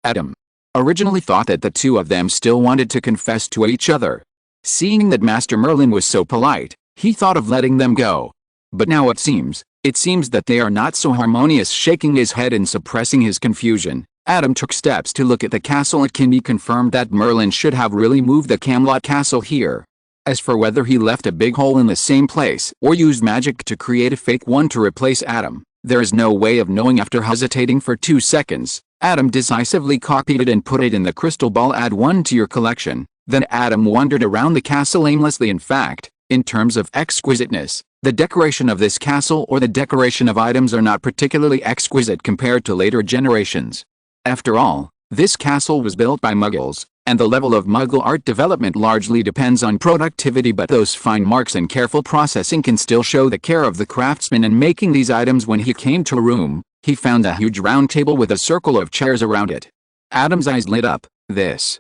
Adam originally thought that the two of them still wanted to confess to each other. Seeing that Master Merlin was so polite, he thought of letting them go. But now it seems that they are not so harmonious. Shaking his head and suppressing his confusion, Adam took steps to look at the castle. It can be confirmed that Merlin should have really moved the Camelot castle here. As for whether he left a big hole in the same place or used magic to create a fake one to replace Adam, there is no way of knowing. After hesitating for 2 seconds, Adam decisively copied it and put it in the crystal ball. Add one to your collection. Then Adam wandered around the castle aimlessly. In fact, in terms of exquisiteness, the decoration of this castle or the decoration of items are not particularly exquisite compared to later generations. After all, this castle was built by Muggles, and the level of Muggle art development largely depends on productivity, but those fine marks and careful processing can still show the care of the craftsman in making these items. When he came to a room, he found a huge round table with a circle of chairs around it. Adam's eyes lit up. That's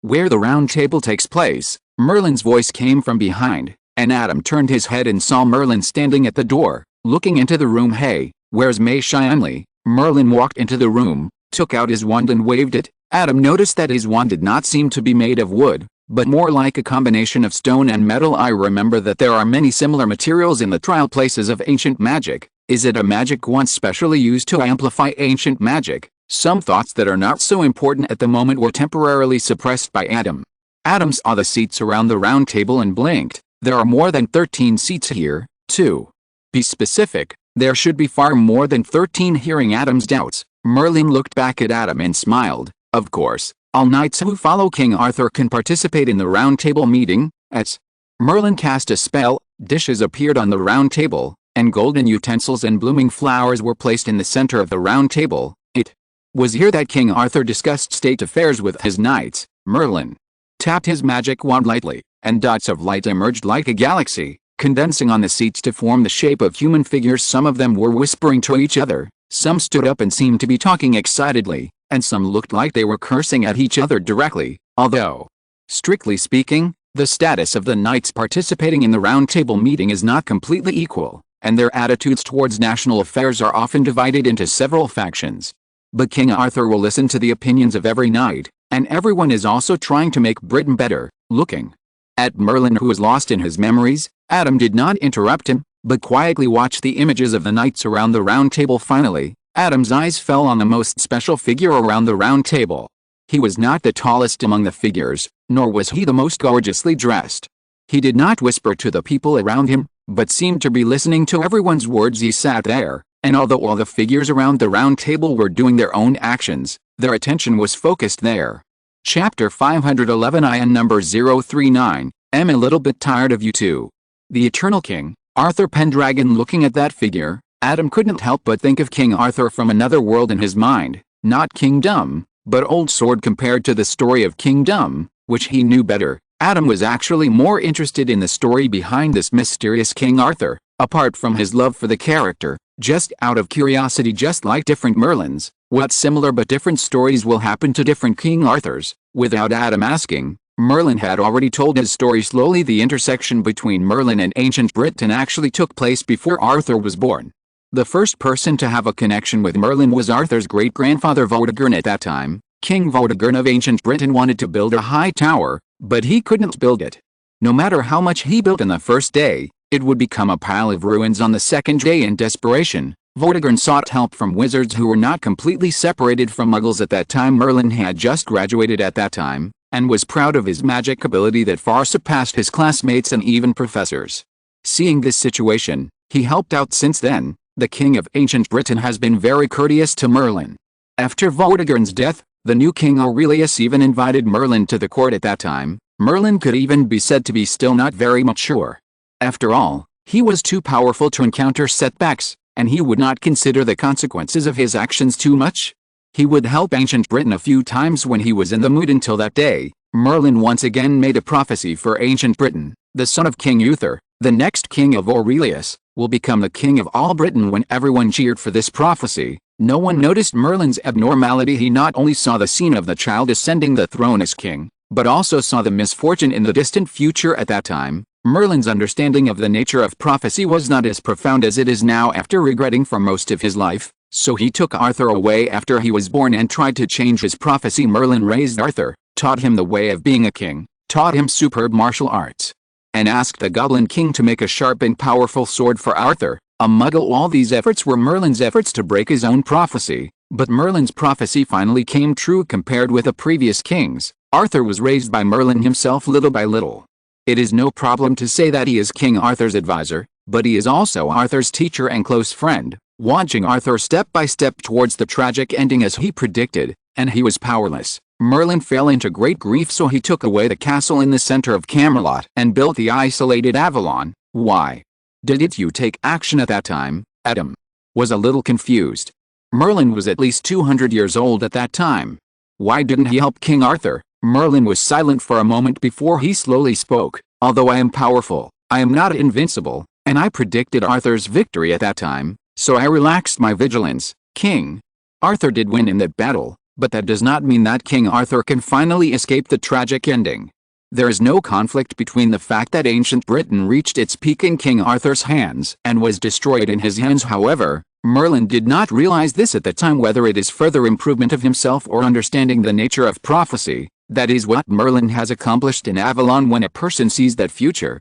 where the round table takes place. Merlin's voice came from behind, and Adam turned his head and saw Merlin standing at the door, looking into the room. Hey, where's Mei Xianli? Merlin walked into the room, took out his wand and waved it. Adam noticed that his wand did not seem to be made of wood, but more like a combination of stone and metal. I remember that there are many similar materials in the trial places of ancient magic. Is it a magic wand specially used to amplify ancient magic? Some thoughts that are not so important at the moment were temporarily suppressed by Adam. Adam saw the seats around the round table and blinked. There are more than 13 seats here, to be specific, there should be far more than 13. Hearing Adam's doubts, Merlin looked back at Adam and smiled. Of course, all knights who follow King Arthur can participate in the round table meeting. As Merlin cast a spell, dishes appeared on the round table, and golden utensils and blooming flowers were placed in the center of the round table. It was here that King Arthur discussed state affairs with his knights. Merlin tapped his magic wand lightly, and dots of light emerged like a galaxy, condensing on the seats to form the shape of human figures. Some of them were whispering to each other, some stood up and seemed to be talking excitedly, and some looked like they were cursing at each other directly, although, strictly speaking, the status of the knights participating in the round table meeting is not completely equal, and their attitudes towards national affairs are often divided into several factions. But King Arthur will listen to the opinions of every knight, and everyone is also trying to make Britain better. Looking at Merlin, who was lost in his memories, Adam did not interrupt him, but quietly watched the images of the knights around the round table. Finally, Adam's eyes fell on the most special figure around the round table. He was not the tallest among the figures, nor was he the most gorgeously dressed. He did not whisper to the people around him, but seemed to be listening to everyone's words. He sat there, and although all the figures around the round table were doing their own actions, their attention was focused there. Chapter 511. IN number 039, I'm a little bit tired of you two. The Eternal King, Arthur Pendragon. Looking at that figure, Adam couldn't help but think of King Arthur from another world in his mind, not Kingdom, but Old Sword. Compared to the story of Kingdom, which he knew better, Adam was actually more interested in the story behind this mysterious King Arthur, apart from his love for the character, just out of curiosity. Just like different Merlins, what similar but different stories will happen to different King Arthurs? Without Adam asking, Merlin had already told his story slowly. The intersection between Merlin and ancient Britain actually took place before Arthur was born. The first person to have a connection with Merlin was Arthur's great-grandfather Vortigern. At that time, King Vortigern of ancient Britain wanted to build a high tower, but he couldn't build it. No matter how much he built on the first day, it would become a pile of ruins on the second day. In desperation, Vortigern sought help from wizards who were not completely separated from Muggles at that time. Merlin had just graduated at that time, and was proud of his magic ability that far surpassed his classmates and even professors. Seeing this situation, he helped out. Since then, the king of ancient Britain has been very courteous to Merlin. After Vortigern's death, the new king Aurelius even invited Merlin to the court. At that time, Merlin could even be said to be still not very mature. After all, he was too powerful to encounter setbacks, and he would not consider the consequences of his actions too much. He would help ancient Britain a few times when he was in the mood until that day. Merlin once again made a prophecy for ancient Britain. The son of King Uther, the next king of Aurelius, will become the king of all Britain. When everyone cheered for this prophecy, no one noticed Merlin's abnormality. He not only saw the scene of the child ascending the throne as king, but also saw the misfortune in the distant future at that time. Merlin's understanding of the nature of prophecy was not as profound as it is now after regretting for most of his life, so he took Arthur away after he was born and tried to change his prophecy. Merlin raised Arthur, taught him the way of being a king, taught him superb martial arts, and asked the Goblin King to make a sharp and powerful sword for Arthur, a muggle. All these efforts were Merlin's efforts to break his own prophecy, but Merlin's prophecy finally came true compared with the previous kings. Arthur was raised by Merlin himself little by little. It is no problem to say that he is King Arthur's advisor, but he is also Arthur's teacher and close friend, watching Arthur step by step towards the tragic ending as he predicted, and he was powerless. Merlin fell into great grief, so he took away the castle in the center of Camelot and built the isolated Avalon. Why didn't you take action at that time? Adam was a little confused. Merlin was at least 200 years old at that time. Why didn't he help King Arthur? Merlin was silent for a moment before he slowly spoke. Although I am powerful, I am not invincible, and I predicted Arthur's victory at that time, so I relaxed my vigilance. King Arthur did win in that battle, but that does not mean that King Arthur can finally escape the tragic ending. There is no conflict between the fact that ancient Britain reached its peak in King Arthur's hands and was destroyed in his hands. However, Merlin did not realize this at the time. Whether it is further improvement of himself or understanding the nature of prophecy, that is what Merlin has accomplished in Avalon. When a person sees that future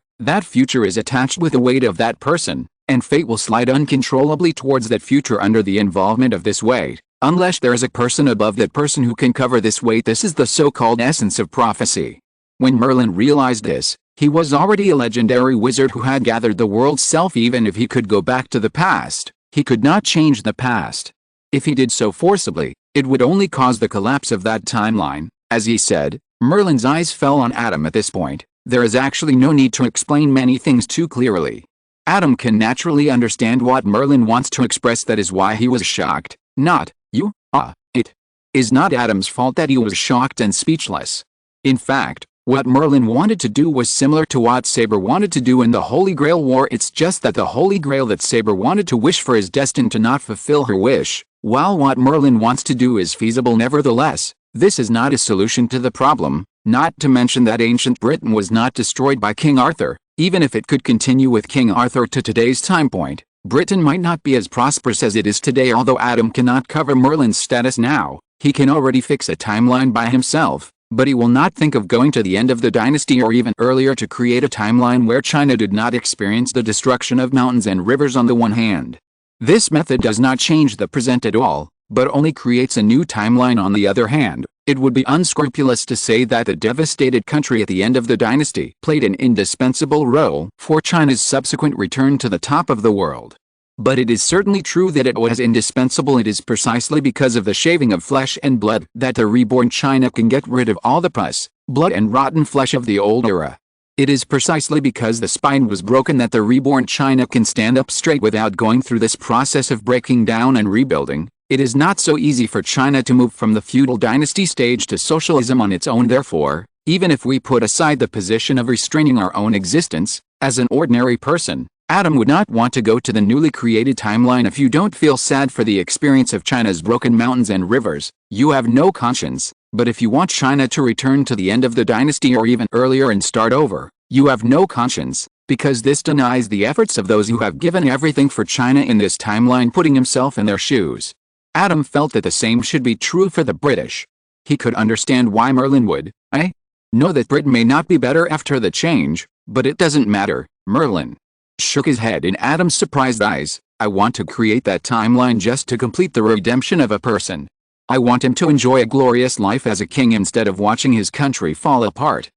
is attached with the weight of that person, and fate will slide uncontrollably towards that future under the involvement of this weight, unless there is a person above that person who can cover this weight. This is the so-called essence of prophecy. When Merlin realized this, he was already a legendary wizard who had gathered the world's self. Even if he could go back to the past, he could not change the past. If he did so forcibly, it would only cause the collapse of that timeline. As he said, Merlin's eyes fell on Adam at this point. There is actually no need to explain many things too clearly. Adam can naturally understand what Merlin wants to express. That is why he was shocked. Not you. It is not Adam's fault that he was shocked and speechless. In fact, what Merlin wanted to do was similar to what Saber wanted to do in the Holy Grail War. It's just that the Holy Grail that Saber wanted to wish for is destined to not fulfill her wish, while what Merlin wants to do is feasible. Nevertheless, this is not a solution to the problem, not to mention that ancient Britain was not destroyed by King Arthur. Even if it could continue with King Arthur to today's time point, Britain might not be as prosperous as it is today. Although Adam cannot cover Merlin's status now, he can already fix a timeline by himself, but he will not think of going to the end of the dynasty or even earlier to create a timeline where China did not experience the destruction of mountains and rivers on the one hand. This method does not change the present at all, but only creates a new timeline on the other hand. It would be unscrupulous to say that the devastated country at the end of the dynasty played an indispensable role for China's subsequent return to the top of the world. But it is certainly true that it was indispensable. It is precisely because of the shaving of flesh and blood that the reborn China can get rid of all the pus, blood and rotten flesh of the old era. It is precisely because the spine was broken that the reborn China can stand up straight without going through this process of breaking down and rebuilding. It is not so easy for China to move from the feudal dynasty stage to socialism on its own. Therefore, even if we put aside the position of restraining our own existence, as an ordinary person, Adam would not want to go to the newly created timeline. If you don't feel sad for the experience of China's broken mountains and rivers, you have no conscience. But if you want China to return to the end of the dynasty or even earlier and start over, you have no conscience, because this denies the efforts of those who have given everything for China in this timeline. Putting himself in their shoes, Adam felt that the same should be true for the British. He could understand why Merlin would know that Britain may not be better after the change, but it doesn't matter. Merlin shook his head in Adam's surprised eyes. I want to create that timeline just to complete the redemption of a person. I want him to enjoy a glorious life as a king instead of watching his country fall apart.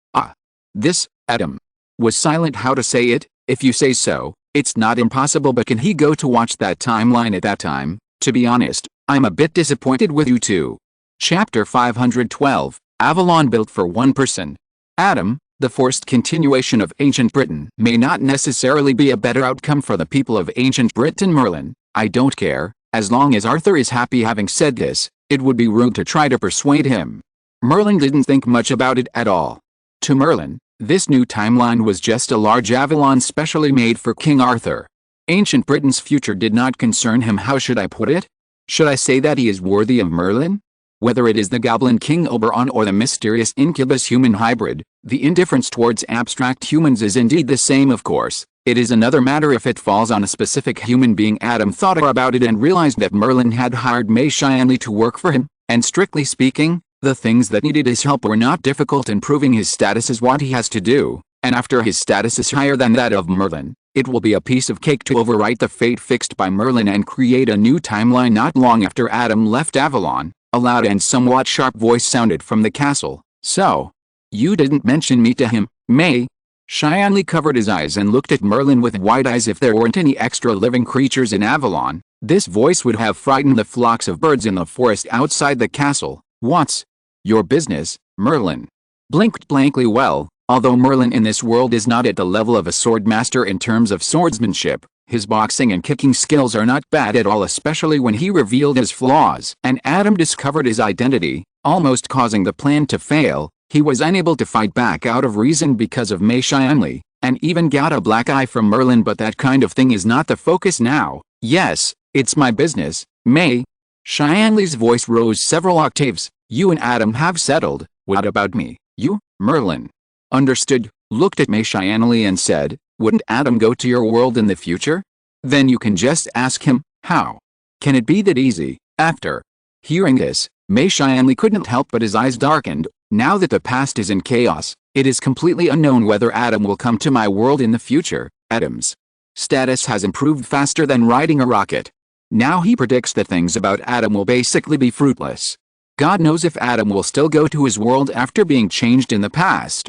This, Adam was silent. How to say it? If you say so, it's not impossible, but can he go to watch that timeline at that time? To be honest, I'm a bit disappointed with you too. Chapter 512, Avalon built for one person. Adam, The forced continuation of ancient Britain may not necessarily be a better outcome for the people of ancient Britain. Merlin, I don't care, as long as Arthur is happy. Having said this, it would be rude to try to persuade him. Merlin didn't think much about it at all. To Merlin, this new timeline was just a large Avalon specially made for King Arthur. Ancient Britain's future did not concern him. How should I put it? Should I say that he is worthy of Merlin? Whether it is the Goblin King Oberon or the mysterious incubus-human hybrid, the indifference towards abstract humans is indeed the same. Of course, it is another matter if it falls on a specific human being. Adam thought about it and realized that Merlin had hired Mei Xianli to work for him, and strictly speaking, the things that needed his help were not difficult. Improving his status is what he has to do, and after his status is higher than that of Merlin, it will be a piece of cake to overwrite the fate fixed by Merlin and create a new timeline. Not long after Adam left Avalon, a loud and somewhat sharp voice sounded from the castle. So, you didn't mention me to him, Mei? Xianli covered his eyes and looked at Merlin with wide eyes. If there weren't any extra living creatures in Avalon, this voice would have frightened the flocks of birds in the forest outside the castle. What's your business, Merlin? Blinked blankly. Well, although Merlin in this world is not at the level of a sword master in terms of swordsmanship, his boxing and kicking skills are not bad at all, especially when he revealed his flaws and Adam discovered his identity, almost causing the plan to fail. He was unable to fight back out of reason because of Mei Xianli, and even got a black eye from Merlin, but that kind of thing is not the focus now. Yes, it's my business, Mei. Xianli's voice rose several octaves. You and Adam have settled. What about me? You, Merlin? Understood, looked at Mei Xianli and said, wouldn't Adam go to your world in the future? Then you can just ask him. How can it be that easy? After hearing this, Mei Xianli couldn't help but his eyes darkened. Now that the past is in chaos, it is completely unknown whether Adam will come to my world in the future. Adam's status has improved faster than riding a rocket. Now he predicts that things about Adam will basically be fruitless. God knows if Adam will still go to his world after being changed in the past.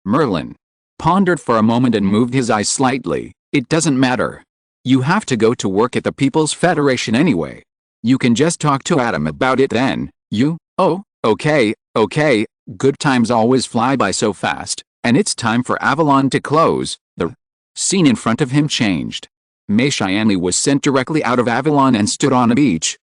Merlin pondered for a moment and moved his eyes slightly. It doesn't matter. You have to go to work at the People's Federation anyway. You can just talk to Adam about it then. Oh, okay, good times always fly by so fast, and it's time for Avalon to close. The scene in front of him changed. Mei Xianli was sent directly out of Avalon and stood on a beach.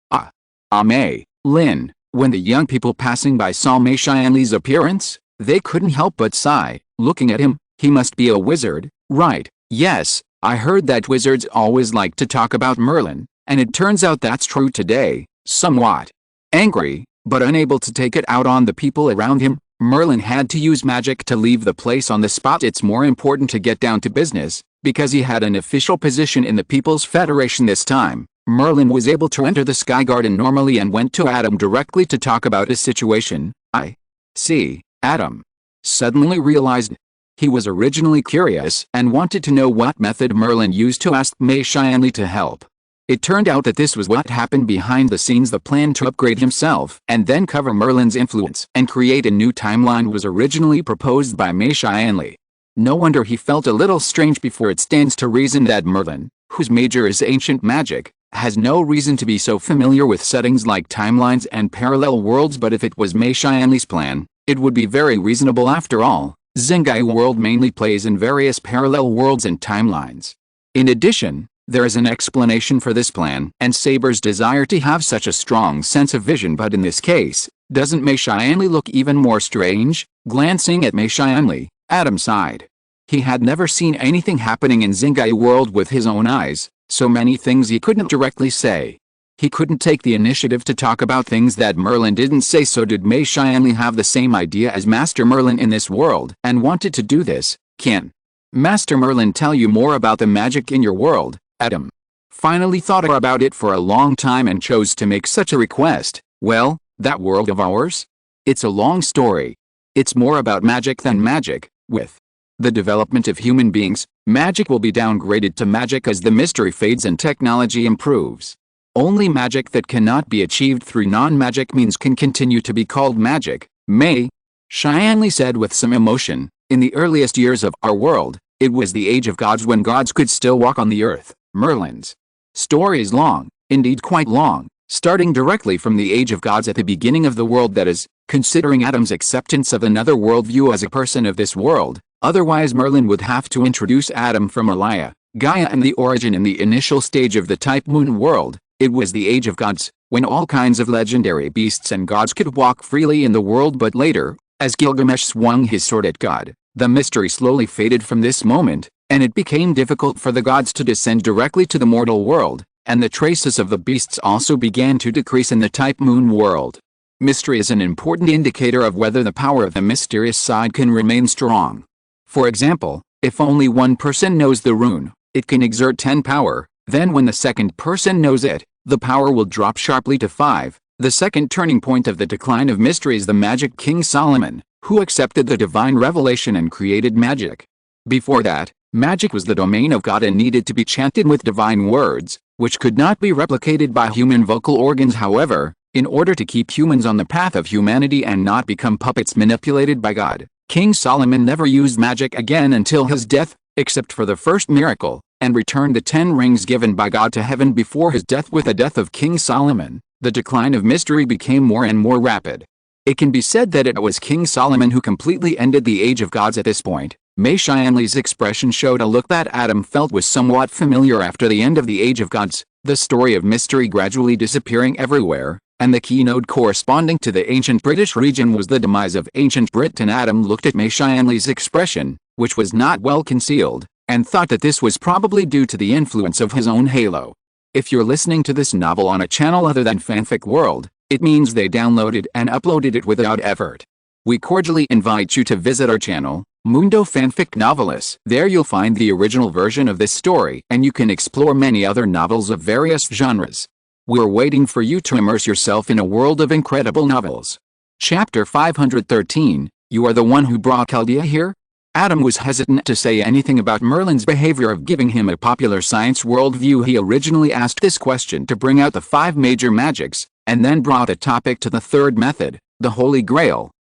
Mei Lin. When the young people passing by saw Mei Xianli's appearance, they couldn't help but sigh. Looking at him, he must be a wizard, right? Yes, I heard that wizards always like to talk about Merlin, and it turns out that's true today. Somewhat angry, but unable to take it out on the people around him, Merlin had to use magic to leave the place on the spot. It's more important to get down to business, because he had an official position in the People's Federation this time. Merlin was able to enter the Sky Garden normally and went to Adam directly to talk about his situation. I see, Adam suddenly realized. He was originally curious and wanted to know what method Merlin used to ask Mei Xianli to help. It turned out that this was what happened behind the scenes. The plan to upgrade himself and then cover Merlin's influence and create a new timeline was originally proposed by Mei Xianli. No wonder he felt a little strange. Before it stands to reason that Merlin, whose major is ancient magic, has no reason to be so familiar with settings like timelines and parallel worlds. But if it was Mei Xianli's plan, it would be very reasonable. After all, Zingai world mainly plays in various parallel worlds and timelines. In addition, there is an explanation for this plan and Saber's desire to have such a strong sense of vision. But in this case, doesn't Mei Xianli look even more strange? Glancing at Mei Xianli, Adam sighed. He had never seen anything happening in Zingai world with his own eyes, so many things he couldn't directly say. He couldn't take the initiative to talk about things that Merlin didn't say. So did Mei Xianli have the same idea as Master Merlin in this world and wanted to do this? Can Master Merlin tell you more about the magic in your world? Adam finally thought about it for a long time and chose to make such a request. Well, that world of ours? It's a long story. It's more about magic than magic. With the development of human beings, magic will be downgraded to magic as the mystery fades and technology improves. Only magic that cannot be achieved through non-magic means can continue to be called magic. Mei Xianli said with some emotion, in the earliest years of our world, it was the age of gods when gods could still walk on the earth. Merlin's story is long, indeed quite long, Starting directly from the age of gods at the beginning of the world, that is, considering Adam's acceptance of another worldview as a person of this world. Otherwise Merlin would have to introduce Adam from Elia, Gaia and the origin in the initial stage of the type moon world. It was the age of gods, when all kinds of legendary beasts and gods could walk freely in the world, but later, as Gilgamesh swung his sword at God, the mystery slowly faded from this moment, and it became difficult for the gods to descend directly to the mortal world, and the traces of the beasts also began to decrease in the type moon world. Mystery is an important indicator of whether the power of the mysterious side can remain strong. For example, if only one person knows the rune, it can exert 10 power, then when the second person knows it, the power will drop sharply to 5. The second turning point of the decline of mystery is the magic king Solomon, who accepted the divine revelation and created magic. Before that, magic was the domain of God and needed to be chanted with divine words, which could not be replicated by human vocal organs. However, in order to keep humans on the path of humanity and not become puppets manipulated by God, King Solomon never used magic again until his death, except for the first miracle, and returned the 10 rings given by God to heaven before his death. With the death of King Solomon, the decline of mystery became more and more rapid. It can be said that it was King Solomon who completely ended the age of gods at this point. Mei Xianli's expression showed a look that Adam felt was somewhat familiar. After the end of the age of gods, the story of mystery gradually disappearing everywhere, and the keynote corresponding to the ancient British region was the demise of ancient Britain. Adam looked at Mei Xianli's expression, which was not well concealed, and thought that this was probably due to the influence of his own halo. If you're listening to this novel on a channel other than Fanfic World, it means they downloaded and uploaded it without effort. We cordially invite you to visit our channel, Mundo Fanfic Novelis. There you'll find the original version of this story, and you can explore many other novels of various genres. We're waiting for you to immerse yourself in a world of incredible novels. Chapter 513, You Are the One Who Brought Chaldea Here? Adam was hesitant to say anything about Merlin's behavior of giving him a popular science worldview. He originally asked this question to bring out the 5 major magics, and then brought the topic to the third method, the Holy Grail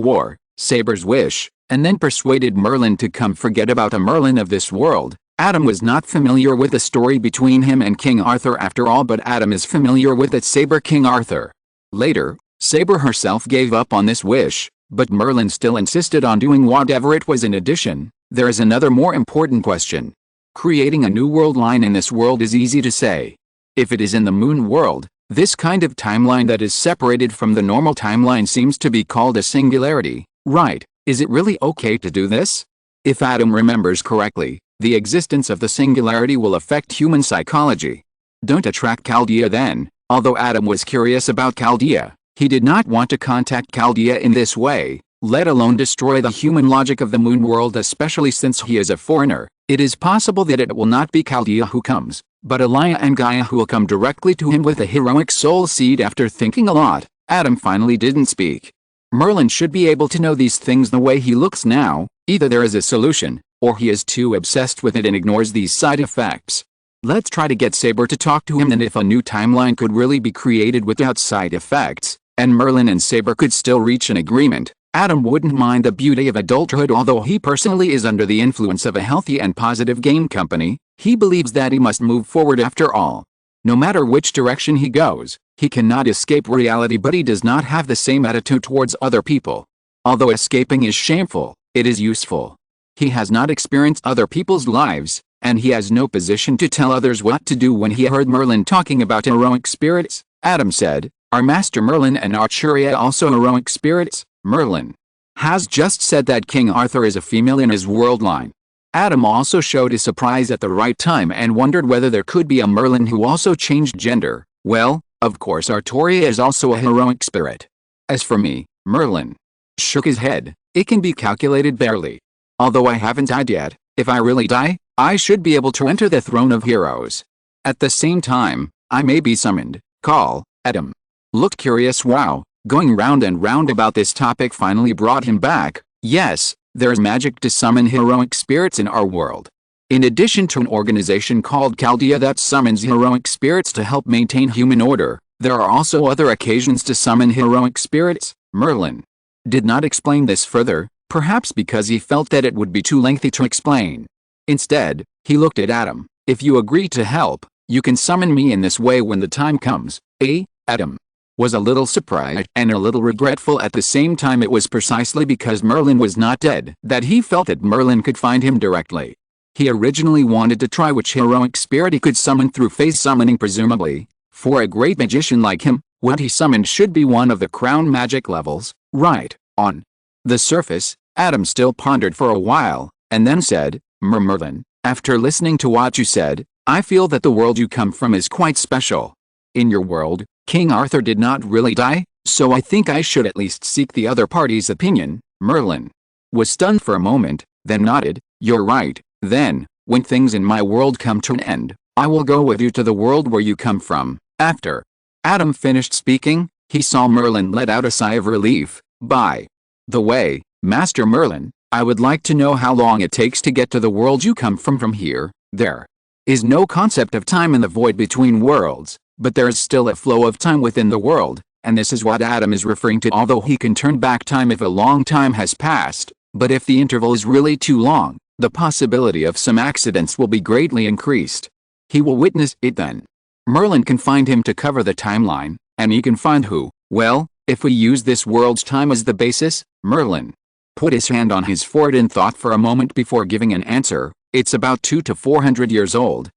War, Saber's Wish, and then persuaded Merlin to come. Forget about a Merlin of this world. Adam was not familiar with the story between him and King Arthur after all, but Adam is familiar with its Saber King Arthur. Later, Saber herself gave up on this wish, but Merlin still insisted on doing whatever it was. In addition, there is another more important question. Creating a new world line in this world is easy to say. If it is in the moon world, this kind of timeline that is separated from the normal timeline seems to be called a singularity, right? Is it really okay to do this? If Adam remembers correctly, the existence of the singularity will affect human psychology. Don't attract Chaldea then. Although Adam was curious about Chaldea, he did not want to contact Chaldea in this way, let alone destroy the human logic of the moon world, especially since he is a foreigner. It is possible that it will not be Chaldea who comes, but Elia and Gaia who will come directly to him with a heroic soul seed. After thinking a lot, Adam finally didn't speak. Merlin should be able to know these things the way he looks now. Either there is a solution, or he is too obsessed with it and ignores these side effects. Let's try to get Saber to talk to him. And if a new timeline could really be created without side effects, and Merlin and Saber could still reach an agreement, Adam wouldn't mind the beauty of adulthood. Although he personally is under the influence of a healthy and positive game company, he believes that he must move forward after all. No matter which direction he goes, he cannot escape reality, but he does not have the same attitude towards other people. Although escaping is shameful, it is useful. He has not experienced other people's lives, and he has no position to tell others what to do. When he heard Merlin talking about heroic spirits, Adam said, "Are Master Merlin and Archeria also heroic spirits?" Merlin has just said that King Arthur is a female in his world line. Adam also showed his surprise at the right time and wondered whether there could be a Merlin who also changed gender. Well, of course Archeria is also a heroic spirit. As for me, Merlin shook his head. It can be calculated barely. Although I haven't died yet, if I really die, I should be able to enter the throne of heroes. At the same time, I may be summoned. Call. Adam looked curious. Wow, going round and round about this topic finally brought him back. Yes, there's magic to summon heroic spirits in our world. In addition to an organization called Chaldea that summons heroic spirits to help maintain human order, there are also other occasions to summon heroic spirits. Merlin did not explain this further, perhaps because he felt that it would be too lengthy to explain. Instead, he looked at Adam. If you agree to help, You can summon me in this way when the time comes, eh? Adam was a little surprised and a little regretful at the same time. It was precisely because Merlin was not dead that he felt that Merlin could find him directly. He originally wanted to try which heroic spirit he could summon through face summoning. Presumably, for a great magician like him, what he summoned should be one of the crown magic levels, right? On the surface, Adam still pondered for a while, and then said, Merlin, after listening to what you said, I feel that the world you come from is quite special. In your world, King Arthur did not really die, so I think I should at least seek the other party's opinion. Merlin was stunned for a moment, then nodded. You're right. Then, when things in my world come to an end, I will go with you to the world where you come from. After Adam finished speaking, he saw Merlin let out a sigh of relief. By the way, Master Merlin, I would like to know how long it takes to get to the world you come from here. There is no concept of time in the void between worlds, but there is still a flow of time within the world, and this is what Adam is referring to. Although he can turn back time if a long time has passed, but if the interval is really too long, the possibility of some accidents will be greatly increased. He will witness it then. Merlin can find him to cover the timeline, and he can find who. Well, if we use this world's time as the basis, Merlin put his hand on his forehead and thought for a moment before giving an answer. It's about 200 to 400 years old, ?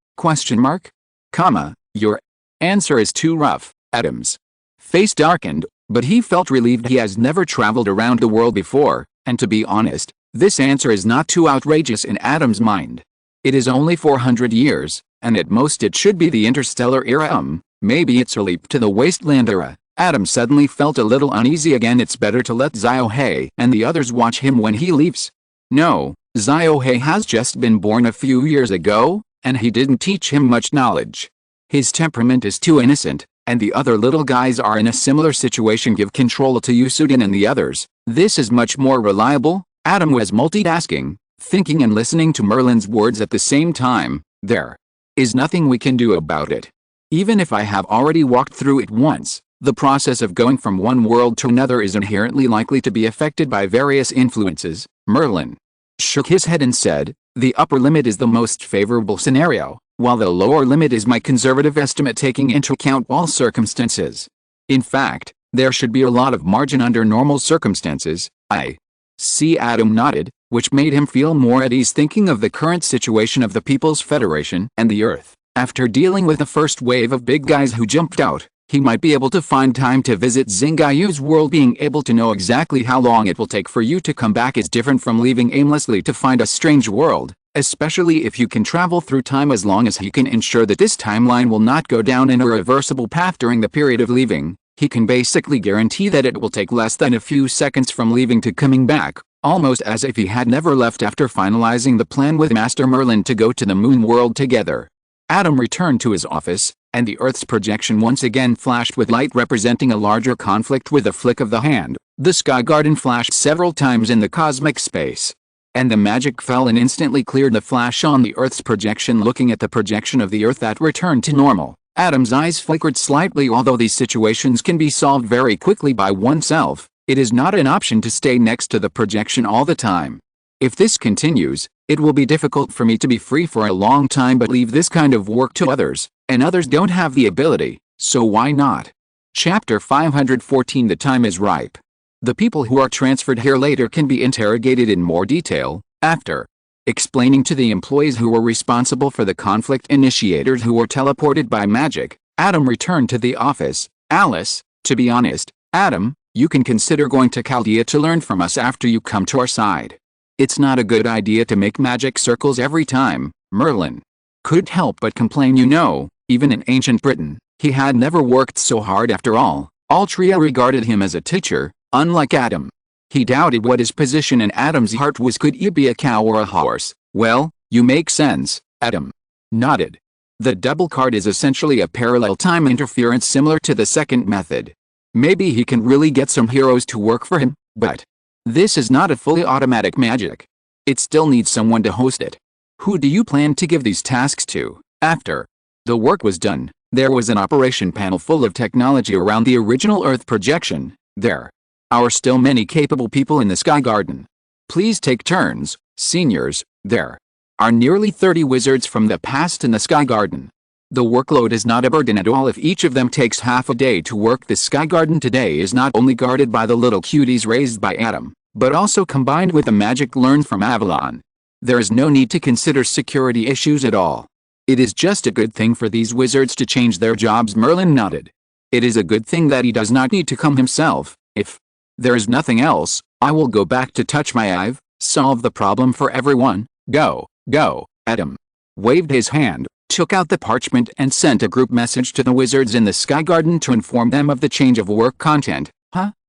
Your answer is too rough. Adam's face darkened, but he felt relieved. He has never traveled around the world before, and to be honest, this answer is not too outrageous in Adam's mind. It is only 400 years, and at most it should be the interstellar era. Maybe it's a leap to the wasteland era. Adam suddenly felt a little uneasy again. It's better to let Ziohei and the others watch him when he leaves. No, Ziohei has just been born a few years ago, and he didn't teach him much knowledge. His temperament is too innocent, and the other little guys are in a similar situation. Give control to Yusudin and the others. This is much more reliable. Adam was multitasking, thinking and listening to Merlin's words at the same time. There is nothing we can do about it. Even if I have already walked through it once, the process of going from one world to another is inherently likely to be affected by various influences. Merlin shook his head and said, the upper limit is the most favorable scenario, while the lower limit is my conservative estimate taking into account all circumstances. In fact, there should be a lot of margin under normal circumstances. I see. Adam nodded, which made him feel more at ease thinking of the current situation of the People's Federation and the Earth. After dealing with the first wave of big guys who jumped out, he might be able to find time to visit Zingayu's world. Being able to know exactly how long it will take for you to come back is different from leaving aimlessly to find a strange world, especially if you can travel through time. As long as he can ensure that this timeline will not go down an irreversible path during the period of leaving, he can basically guarantee that it will take less than a few seconds from leaving to coming back, almost as if he had never left after finalizing the plan with Master Merlin to go to the moon world together. Adam returned to his office, and the Earth's projection once again flashed with light representing a larger conflict. With a flick of the hand, the Sky Garden flashed several times in the cosmic space, and the magic fell and instantly cleared the flash on the Earth's projection. Looking at the projection of the Earth that returned to normal, Adam's eyes flickered slightly. Although these situations can be solved very quickly by oneself, it is not an option to stay next to the projection all the time. If this continues, it will be difficult for me to be free for a long time, but leave this kind of work to others, and others don't have the ability, so why not? Chapter 514. The time is ripe. The people who are transferred here later can be interrogated in more detail. After explaining to the employees who were responsible for the conflict initiators who were teleported by magic, Adam returned to the office. Alice, to be honest, Adam, you can consider going to Chaldea to learn from us after you come to our side. It's not a good idea to make magic circles every time. Merlin couldn't help but complain. Even in ancient Britain, he had never worked so hard. After all Altria regarded him as a teacher. Unlike Adam, he doubted what his position in Adam's heart was. Could you be a cow or a horse? Well, you make sense. Adam nodded. The double card is essentially a parallel time interference similar to the second method. Maybe he can really get some heroes to work for him, but this is not a fully automatic magic. It still needs someone to host it. Who do you plan to give these tasks to? After the work was done, there was an operation panel full of technology around the original Earth projection. There are still many capable people in the Sky Garden. Please take turns, seniors. There are nearly 30 wizards from the past in the Sky Garden. The workload is not a burden at all if each of them takes half a day to work. The Sky Garden today is not only guarded by the little cuties raised by Adam, but also combined with the magic learned from Avalon. There is no need to consider security issues at all. It is just a good thing for these wizards to change their jobs. Merlin nodded. It is a good thing that he does not need to come himself. If there is nothing else, I will go back to touch my I've solved the problem for everyone. Go, go. Adam waved his hand, took out the parchment and sent a group message to the wizards in the Sky Garden to inform them of the change of work content.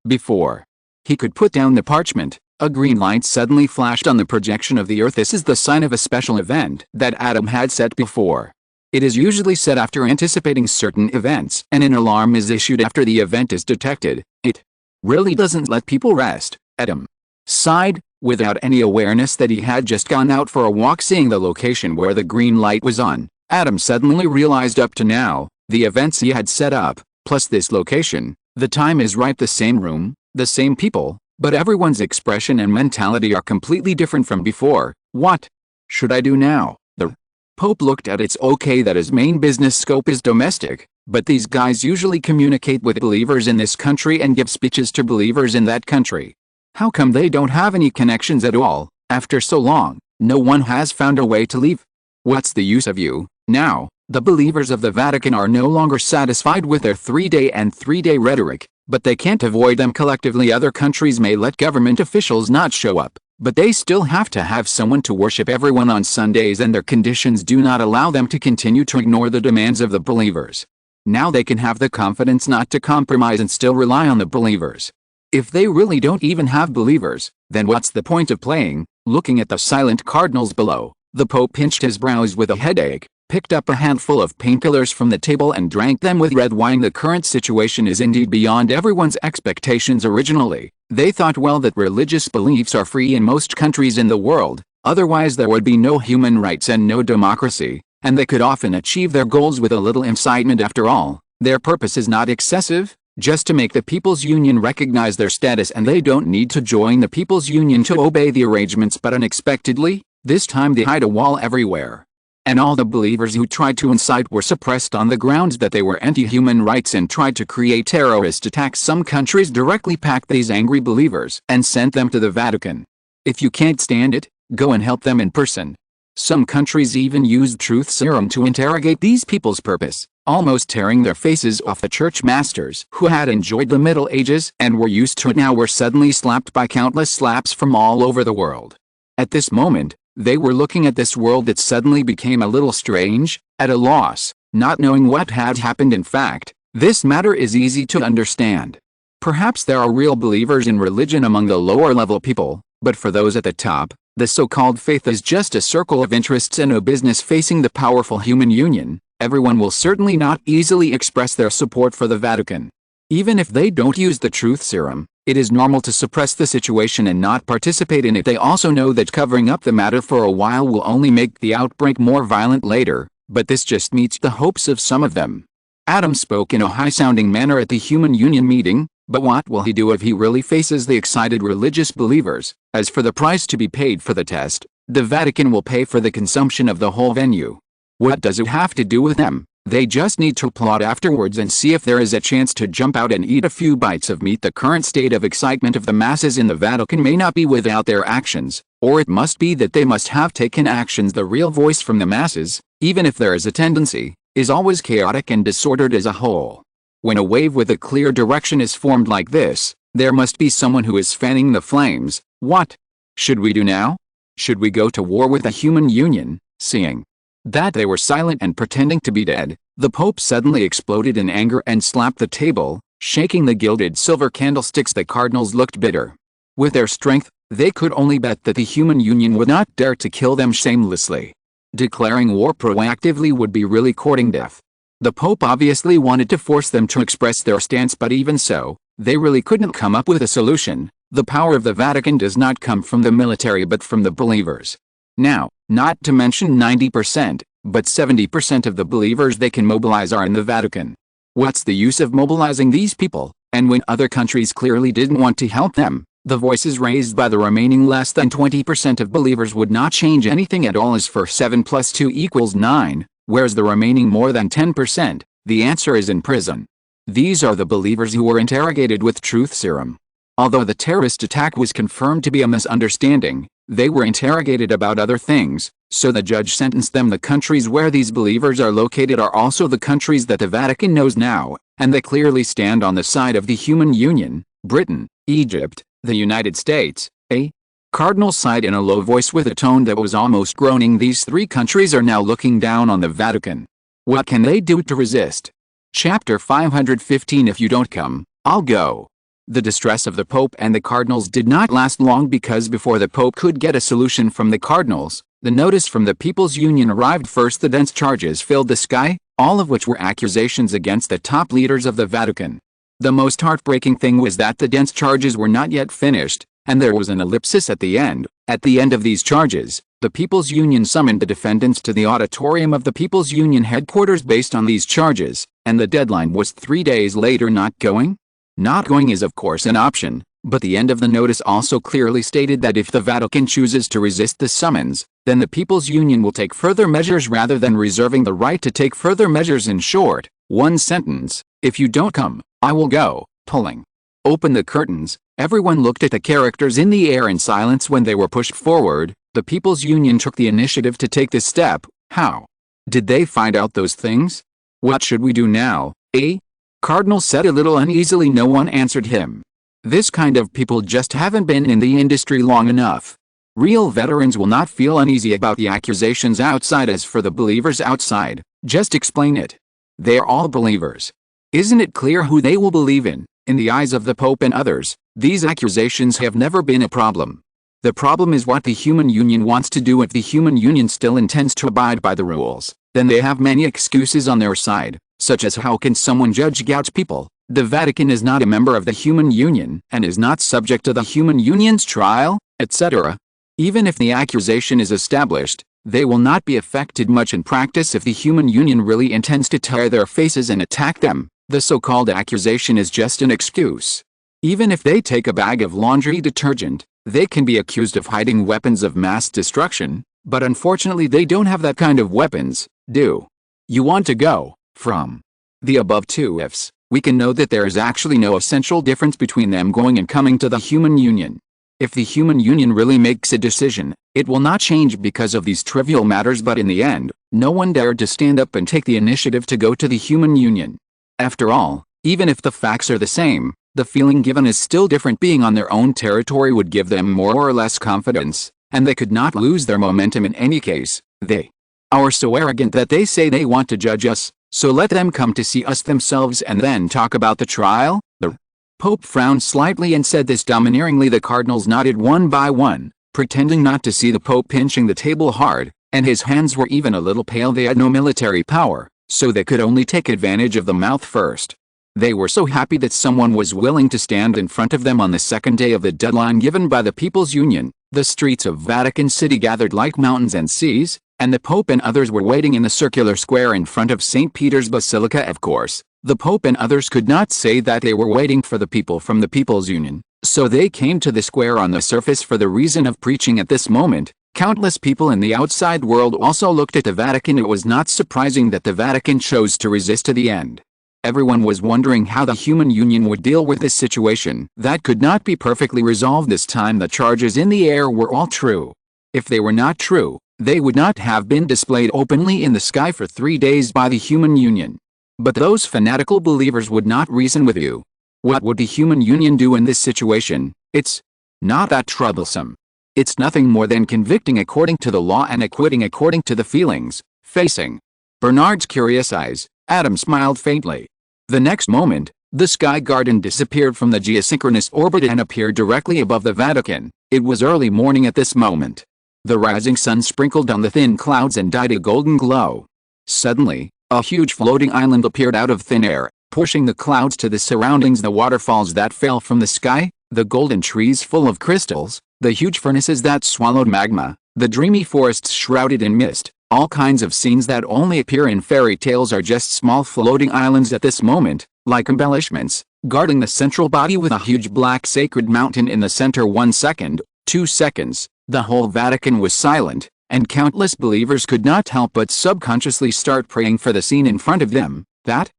Before he could put down the parchment, a green light suddenly flashed on the projection of the earth. This is the sign of a special event that Adam had set before. It is usually set after anticipating certain events, and an alarm is issued after the event is detected. It really doesn't let people rest. Adam sighed, without any awareness that he had just gone out for a walk. Seeing the location where the green light was on, Adam suddenly realized up to now, the events he had set up, plus this location, the time is right, the same room, the same people, but everyone's expression and mentality are completely different from before. What should I do now? The Pope looked at it. It's okay that his main business scope is domestic, but these guys usually communicate with believers in this country and give speeches to believers in that country. How come they don't have any connections at all? After so long, no one has found a way to leave. What's the use of you? Now, the believers of the Vatican are no longer satisfied with their 3-day and 3-day rhetoric, but they can't avoid them collectively. Other countries may let government officials not show up, but they still have to have someone to worship everyone on Sundays, and their conditions do not allow them to continue to ignore the demands of the believers. Now they can have the confidence not to compromise and still rely on the believers. If they really don't even have believers, then what's the point of playing? Looking at the silent cardinals below, the Pope pinched his brows with a headache, picked up a handful of painkillers from the table and drank them with red wine. The current situation is indeed beyond everyone's expectations. Originally, they thought well that religious beliefs are free in most countries in the world, otherwise there would be no human rights and no democracy, and they could often achieve their goals with a little incitement. After all, their purpose is not excessive, just to make the People's Union recognize their status, and they don't need to join the People's Union to obey the arrangements. But unexpectedly, this time they hid a wall everywhere. And all the believers who tried to incite were suppressed on the grounds that they were anti-human rights and tried to create terrorist attacks. Some countries directly packed these angry believers and sent them to the Vatican. If you can't stand it, go and help them in person. Some countries even used truth serum to interrogate these people's purpose, almost tearing their faces off. The church masters who had enjoyed the Middle Ages and were used to it now were suddenly slapped by countless slaps from all over the world. At this moment, they were looking at this world that suddenly became a little strange, at a loss, not knowing what had happened. In fact, this matter is easy to understand. Perhaps there are real believers in religion among the lower level people, but for those at the top, the so-called faith is just a circle of interests and no business facing the powerful human union. Everyone will certainly not easily express their support for the Vatican. Even if they don't use the truth serum, it is normal to suppress the situation and not participate in it. They also know that covering up the matter for a while will only make the outbreak more violent later, but this just meets the hopes of some of them. Adam spoke in a high-sounding manner at the Human Union meeting, but what will he do if he really faces the excited religious believers? As for the price to be paid for the test, the Vatican will pay for the consumption of the whole venue. What does it have to do with them? They just need to plot afterwards and see if there is a chance to jump out and eat a few bites of meat. The current state of excitement of the masses in the Vatican may not be without their actions, or it must be that they must have taken actions. The real voice from the masses, even if there is a tendency, is always chaotic and disordered as a whole. When a wave with a clear direction is formed like this, there must be someone who is fanning the flames. What should we do now? Should we go to war with the Human Union? Seeing that they were silent and pretending to be dead, the Pope suddenly exploded in anger and slapped the table, shaking the gilded silver candlesticks. The cardinals looked bitter. With their strength, they could only bet that the Human Union would not dare to kill them shamelessly. Declaring war proactively would be really courting death. The Pope obviously wanted to force them to express their stance, but even so, they really couldn't come up with a solution. The power of the Vatican does not come from the military but from the believers. Now, not to mention 90%, but 70% of the believers they can mobilize are in the Vatican. What's the use of mobilizing these people? And when other countries clearly didn't want to help them, the voices raised by the remaining less than 20% of believers would not change anything at all. As for 7 + 2 = 9, Where's the remaining more than 10%? The answer is in prison. These are the believers who were interrogated with truth serum. Although the terrorist attack was confirmed to be a misunderstanding, they were interrogated about other things, so the judge sentenced them. The countries where these believers are located are also the countries that the Vatican knows now, and they clearly stand on the side of the human union: Britain, Egypt, the United States. A cardinal sighed in a low voice with a tone that was almost groaning. These three countries are now looking down on the Vatican. What can they do to resist? Chapter 515. If you don't come, I'll go. The distress of the Pope and the cardinals did not last long, because before the Pope could get a solution from the cardinals, the notice from the People's Union arrived first. The dense charges filled the sky, all of which were accusations against the top leaders of the Vatican. The most heartbreaking thing was that the dense charges were not yet finished, and there was an ellipsis at the end. At the end of these charges, the People's Union summoned the defendants to the auditorium of the People's Union headquarters based on these charges, and the deadline was 3 days later. Not going? Not going is of course an option, but the end of the notice also clearly stated that if the Vatican chooses to resist the summons, then the People's Union will take further measures rather than reserving the right to take further measures. In short, one sentence: if you don't come, I will go. Pulling open the curtains, everyone looked at the characters in the air in silence. When they were pushed forward, the People's Union took the initiative to take this step. How did they find out those things? What should we do now, eh? Cardinal said a little uneasily. No one answered him. This kind of people just haven't been in the industry long enough. Real veterans will not feel uneasy about the accusations outside. As for the believers outside, just explain it. They're all believers. Isn't it clear who they will believe in? In the eyes of the Pope and others, these accusations have never been a problem. The problem is what the human union wants to do. If the human union still intends to abide by the rules, then they have many excuses on their side, such as how can someone judge God's people? The Vatican is not a member of the human union and is not subject to the human union's trial, etc. Even if the accusation is established, they will not be affected much in practice. If the human union really intends to tear their faces and attack them, the so-called accusation is just an excuse. Even if they take a bag of laundry detergent, they can be accused of hiding weapons of mass destruction, but unfortunately they don't have that kind of weapons, do you want to go? From the above two ifs, we can know that there is actually no essential difference between them going and coming to the human union. If the human union really makes a decision, it will not change because of these trivial matters. But in the end, no one dared to stand up and take the initiative to go to the human union. After all, even if the facts are the same, the feeling given is still different. Being on their own territory would give them more or less confidence, and they could not lose their momentum in any case. They are so arrogant that they say they want to judge us, so let them come to see us themselves and then talk about the trial. The Pope frowned slightly and said this domineeringly. The cardinals nodded one by one, pretending not to see the Pope pinching the table hard, and his hands were even a little pale. They had no military power, so they could only take advantage of the mouth first. They were so happy that someone was willing to stand in front of them on the second day of the deadline given by the People's Union. The streets of Vatican City gathered like mountains and seas, and the Pope and others were waiting in the circular square in front of St. Peter's Basilica. Of course, the Pope and others could not say that they were waiting for the people from the People's Union, so they came to the square on the surface for the reason of preaching. At this moment, countless people in the outside world also looked at the Vatican. It was not surprising that the Vatican chose to resist to the end. Everyone was wondering how the human union would deal with this situation that could not be perfectly resolved this time. The charges in the air were all true. If they were not true, they would not have been displayed openly in the sky for 3 days by the human union. But those fanatical believers would not reason with you. What would the human union do in this situation? It's not that troublesome. It's nothing more than convicting according to the law and acquitting according to the feelings. Facing Bernard's curious eyes, Adam smiled faintly. The next moment, the sky garden disappeared from the geosynchronous orbit and appeared directly above the Vatican. It was early morning at this moment. The rising sun sprinkled on the thin clouds and dyed a golden glow. Suddenly, a huge floating island appeared out of thin air, pushing the clouds to the surroundings. The waterfalls that fell from the sky, the golden trees full of crystals, the huge furnaces that swallowed magma, the dreamy forests shrouded in mist, all kinds of scenes that only appear in fairy tales are just small floating islands at this moment, like embellishments, guarding the central body with a huge black sacred mountain in the center. 1 second, 2 seconds, the whole Vatican was silent, and countless believers could not help but subconsciously start praying for the scene in front of them. That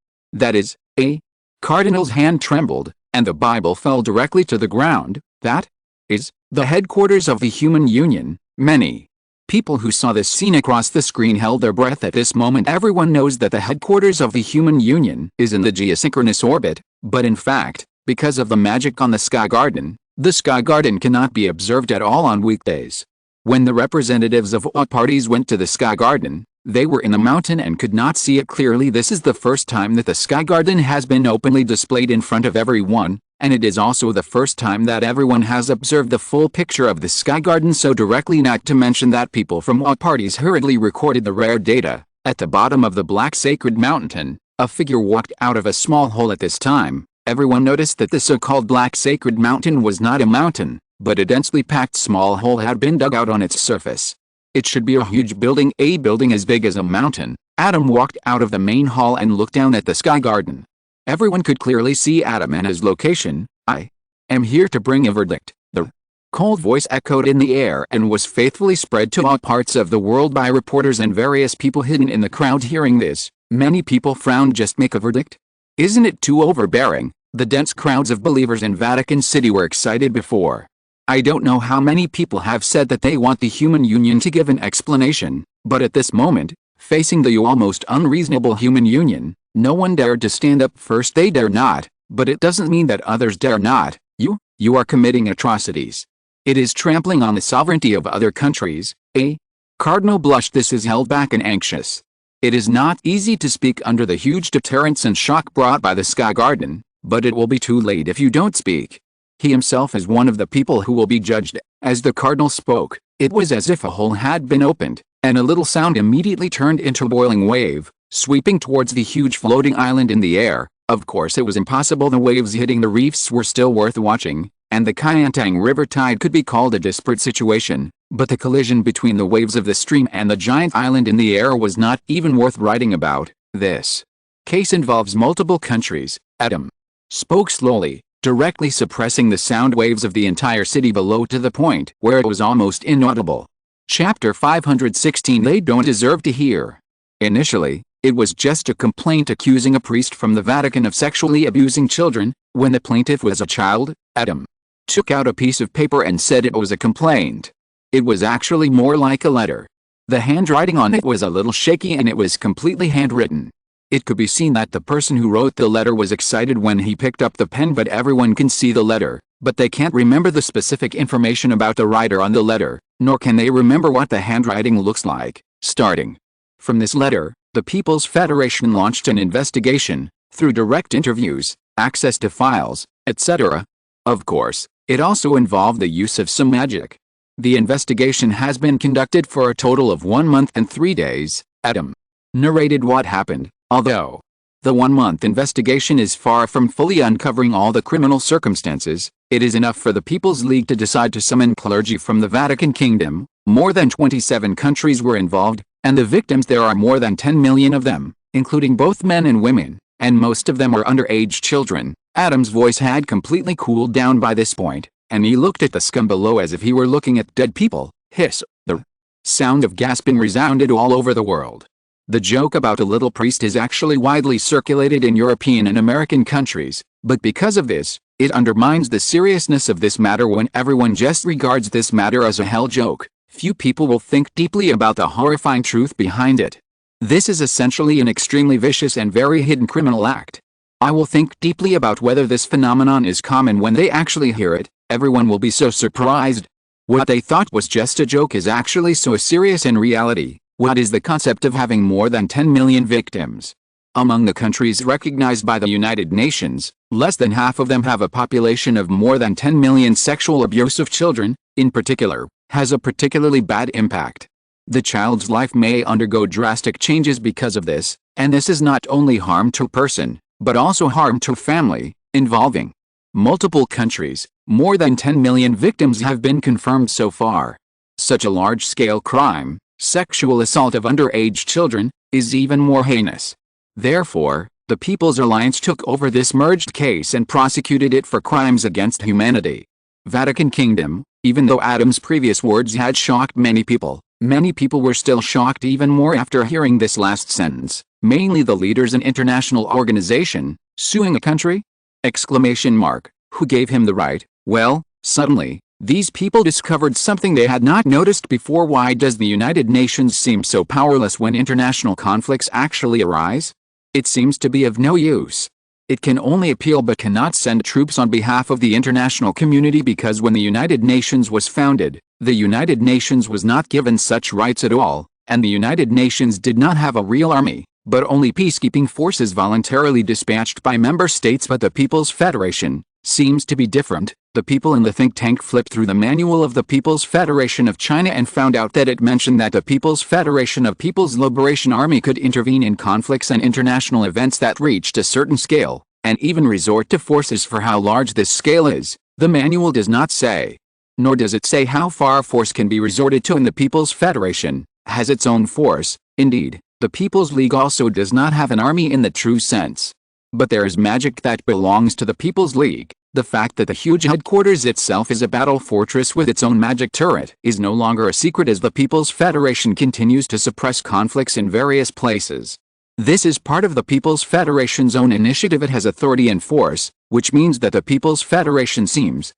is, a cardinal's hand trembled, and the Bible fell directly to the ground. That is, the headquarters of the human union. Many people who saw this scene across the screen held their breath at this moment. Everyone knows that the headquarters of the human union is in the geosynchronous orbit, but in fact, because of the magic on the Sky Garden, the Sky Garden cannot be observed at all on weekdays. When the representatives of all parties went to the Sky Garden, they were in the mountain and could not see it clearly. This is the first time that the Sky Garden has been openly displayed in front of everyone, and it is also the first time that everyone has observed the full picture of the Sky Garden so directly, not to mention that people from all parties hurriedly recorded the rare data. At the bottom of the black sacred mountain, a figure walked out of a small hole. At this time, everyone noticed that the so-called black sacred mountain was not a mountain, but a densely packed small hole had been dug out on its surface. It should be a huge building, a building as big as a mountain. Adam walked out of the main hall and looked down at the Sky Garden. Everyone could clearly see Adam and his location. "I am here to bring a verdict." The cold voice echoed in the air and was faithfully spread to all parts of the world by reporters and various people hidden in the crowd. Hearing this, many people frowned. Just make a verdict? Isn't it too overbearing? The dense crowds of believers in Vatican City were excited before. I don't know how many people have said that they want the human union to give an explanation, but at this moment, facing the almost unreasonable human union, no one dared to stand up first. They dare not, but it doesn't mean that others dare not. You are committing atrocities. It is trampling on the sovereignty of other countries. A cardinal blushed. This is held back and anxious. It is not easy to speak under the huge deterrence and shock brought by the Sky Garden, but it will be too late if you don't speak. He himself is one of the people who will be judged. As the cardinal spoke, it was as if a hole had been opened, and a little sound immediately turned into a boiling wave, sweeping towards the huge floating island in the air. Of course it was impossible. The waves hitting the reefs were still worth watching, and the Kyantang River tide could be called a desperate situation, but the collision between the waves of the stream and the giant island in the air was not even worth writing about. This case involves multiple countries. Adam spoke slowly, directly suppressing the sound waves of the entire city below to the point where it was almost inaudible. Chapter 516. They don't deserve to hear. Initially, it was just a complaint accusing a priest from the Vatican of sexually abusing children. When the plaintiff was a child, Adam took out a piece of paper and said it was a complaint. It was actually more like a letter. The handwriting on it was a little shaky and it was completely handwritten. It could be seen that the person who wrote the letter was excited when he picked up the pen, but everyone can see the letter, but they can't remember the specific information about the writer on the letter, nor can they remember what the handwriting looks like. Starting from this letter, the People's Federation launched an investigation, through direct interviews, access to files, etc. Of course, it also involved the use of some magic. The investigation has been conducted for a total of 1 month and 3 days. Adam narrated what happened. Although the 1-month investigation is far from fully uncovering all the criminal circumstances, it is enough for the People's League to decide to summon clergy from the Vatican Kingdom. More than 27 countries were involved, and the victims, there are more than 10 million of them, including both men and women, and most of them are underage children. Adam's voice had completely cooled down by this point, and he looked at the scum below as if he were looking at dead people. Hiss! The sound of gasping resounded all over the world. The joke about a little priest is actually widely circulated in European and American countries, but because of this, it undermines the seriousness of this matter. When everyone just regards this matter as a hell joke, few people will think deeply about the horrifying truth behind it. This is essentially an extremely vicious and very hidden criminal act. I will think deeply about whether this phenomenon is common. When they actually hear it, everyone will be so surprised. What they thought was just a joke is actually so serious in reality. What is the concept of having more than 10 million victims? Among the countries recognized by the United Nations, less than half of them have a population of more than 10 million. Sexual abuse of children, in particular, has a particularly bad impact. The child's life may undergo drastic changes because of this, and this is not only harm to a person, but also harm to a family, involving multiple countries. More than 10 million victims have been confirmed so far. Such a large-scale crime, sexual assault of underage children, is even more heinous. Therefore, the People's Alliance took over this merged case and prosecuted it for crimes against humanity. Vatican Kingdom. Even though Adam's previous words had shocked many people, Many people were still shocked even more after hearing this last sentence, mainly the leaders in international organization, suing a country? Exclamation mark. Who gave him the right? Well, suddenly, these people discovered something they had not noticed before. Why does the United Nations seem so powerless when international conflicts actually arise? It seems to be of no use. It can only appeal but cannot send troops on behalf of the international community, because when the United Nations was founded, the United Nations was not given such rights at all, and the United Nations did not have a real army, but only peacekeeping forces voluntarily dispatched by member states. But the People's Federation seems to be different. The people in the think tank flipped through the manual of the People's Federation of China and found out that it mentioned that the People's Federation of People's Liberation Army could intervene in conflicts and international events that reached a certain scale, and even resort to forces. For how large this scale is, the manual does not say. Nor does it say how far force can be resorted to, and the People's Federation has its own force. Indeed, the People's League also does not have an army in the true sense. But there is magic that belongs to the People's League. The fact that the huge headquarters itself is a battle fortress with its own magic turret is no longer a secret, as the People's Federation continues to suppress conflicts in various places. This is part of the People's Federation's own initiative. It has authority and force, which means that the People's Federation seems